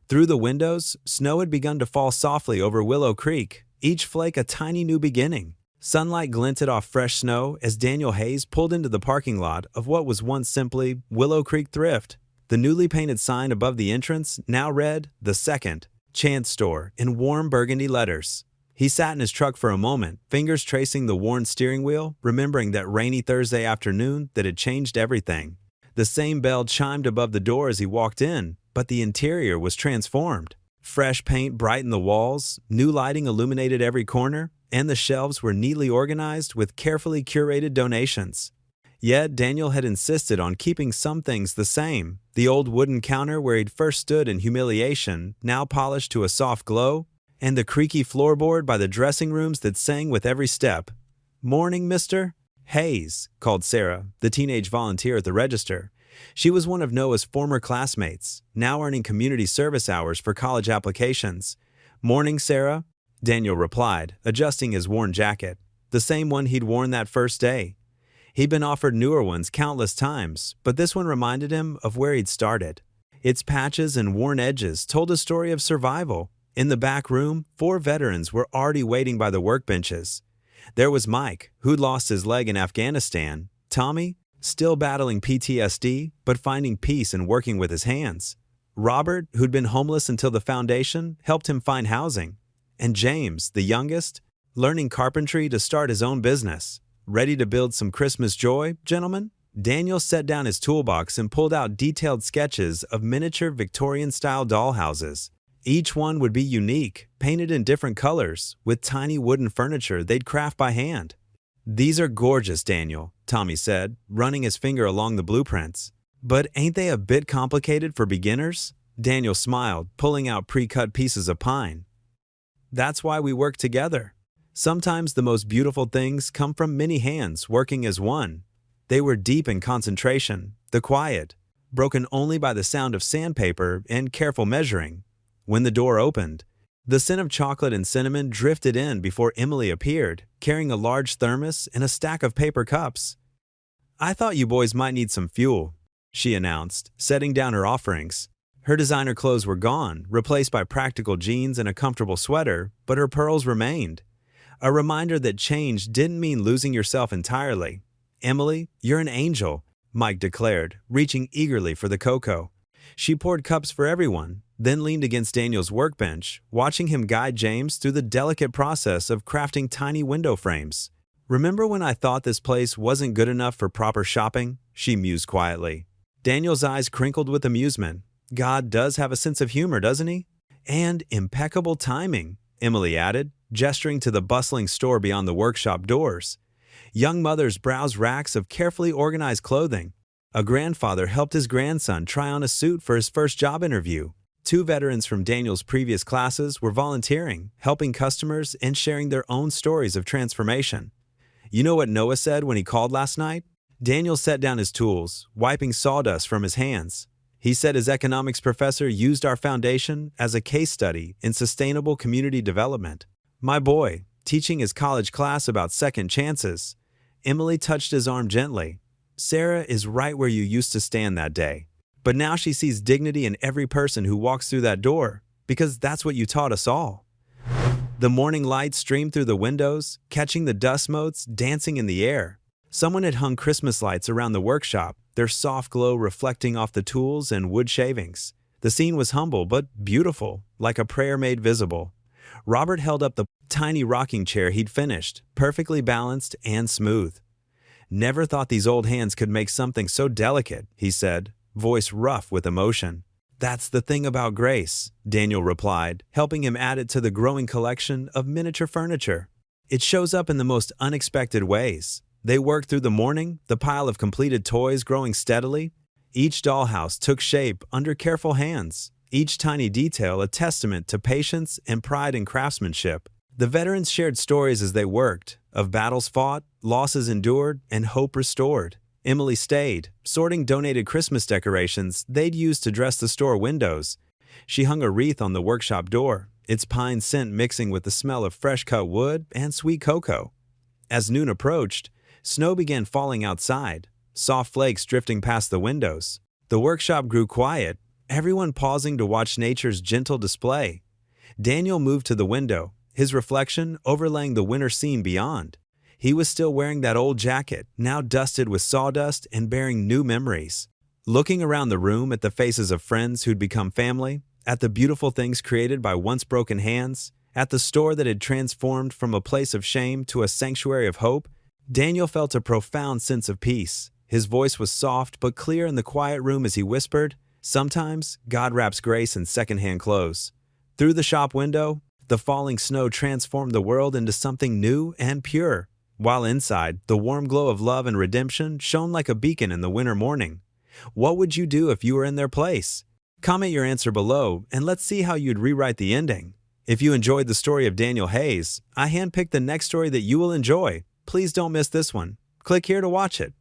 Through the windows, snow had begun to fall softly over Willow Creek, each flake a tiny new beginning. Sunlight glinted off fresh snow as Daniel Hayes pulled into the parking lot of what was once simply Willow Creek Thrift. The newly painted sign above the entrance now read, "The Second, Chance Store," in warm burgundy letters. He sat in his truck for a moment, fingers tracing the worn steering wheel, remembering that rainy Thursday afternoon that had changed everything. The same bell chimed above the door as he walked in, but the interior was transformed. Fresh paint brightened the walls, new lighting illuminated every corner, and the shelves were neatly organized with carefully curated donations. Yet Daniel had insisted on keeping some things the same. The old wooden counter where he'd first stood in humiliation, now polished to a soft glow, and the creaky floorboard by the dressing rooms that sang with every step. "Morning, mister?" "Hayes," called Sarah, the teenage volunteer at the register. She was one of Noah's former classmates, now earning community service hours for college applications. "Morning, Sarah," Daniel replied, adjusting his worn jacket, the same one he'd worn that first day. He'd been offered newer ones countless times, but this one reminded him of where he'd started. Its patches and worn edges told a story of survival. In the back room, 4 veterans were already waiting by the workbenches. There was Mike, who'd lost his leg in Afghanistan, Tommy, still battling PTSD, but finding peace in working with his hands, Robert, who'd been homeless until the foundation helped him find housing, and James, the youngest, learning carpentry to start his own business. Ready to build some Christmas joy, gentlemen? Daniel set down his toolbox and pulled out detailed sketches of miniature Victorian-style dollhouses. Each one would be unique, painted in different colors, with tiny wooden furniture they'd craft by hand. "These are gorgeous, Daniel," Tommy said, running his finger along the blueprints. "But ain't they a bit complicated for beginners?" Daniel smiled, pulling out pre-cut pieces of pine. "That's why we work together. Sometimes the most beautiful things come from many hands working as one." They were deep in concentration, the quiet, broken only by the sound of sandpaper and careful measuring. When the door opened, the scent of chocolate and cinnamon drifted in before Emily appeared, carrying a large thermos and a stack of paper cups. "I thought you boys might need some fuel," she announced, setting down her offerings. Her designer clothes were gone, replaced by practical jeans and a comfortable sweater, but her pearls remained. A reminder that change didn't mean losing yourself entirely. "Emily, you're an angel," Mike declared, reaching eagerly for the cocoa. She poured cups for everyone, then leaned against Daniel's workbench, watching him guide James through the delicate process of crafting tiny window frames. "Remember when I thought this place wasn't good enough for proper shopping?" she mused quietly. Daniel's eyes crinkled with amusement. "God does have a sense of humor, doesn't he?" "And impeccable timing," Emily added, gesturing to the bustling store beyond the workshop doors. Young mothers browsed racks of carefully organized clothing. A grandfather helped his grandson try on a suit for his first job interview. Two veterans from Daniel's previous classes were volunteering, helping customers, and sharing their own stories of transformation. You know what Noah said when he called last night? Daniel set down his tools, wiping sawdust from his hands. He said his economics professor used our foundation as a case study in sustainable community development. My boy, teaching his college class about second chances. Emily touched his arm gently. Sarah is right where you used to stand that day. But now she sees dignity in every person who walks through that door, because that's what you taught us all. The morning light streamed through the windows, catching the dust motes dancing in the air. Someone had hung Christmas lights around the workshop, their soft glow reflecting off the tools and wood shavings. The scene was humble but beautiful, like a prayer made visible. Robert held up the tiny rocking chair he'd finished, perfectly balanced and smooth. "Never thought these old hands could make something so delicate," he said, voice rough with emotion. "That's the thing about grace," Daniel replied, helping him add it to the growing collection of miniature furniture. "It shows up in the most unexpected ways." They worked through the morning, the pile of completed toys growing steadily. Each dollhouse took shape under careful hands, each tiny detail a testament to patience and pride in craftsmanship. The veterans shared stories as they worked, of battles fought, losses endured, and hope restored. Emily stayed, sorting donated Christmas decorations they'd used to dress the store windows. She hung a wreath on the workshop door, its pine scent mixing with the smell of fresh-cut wood and sweet cocoa. As noon approached, snow began falling outside, soft flakes drifting past the windows. The workshop grew quiet, everyone pausing to watch nature's gentle display. Daniel moved to the window, his reflection overlaying the winter scene beyond. He was still wearing that old jacket, now dusted with sawdust and bearing new memories. Looking around the room at the faces of friends who'd become family, at the beautiful things created by once broken hands, at the store that had transformed from a place of shame to a sanctuary of hope, Daniel felt a profound sense of peace. His voice was soft but clear in the quiet room as he whispered, "Sometimes God wraps grace in secondhand clothes." Through the shop window, the falling snow transformed the world into something new and pure, while inside, the warm glow of love and redemption shone like a beacon in the winter morning. What would you do if you were in their place? Comment your answer below, and let's see how you'd rewrite the ending. If you enjoyed the story of Daniel Hayes, I handpicked the next story that you will enjoy. Please don't miss this one. Click here to watch it.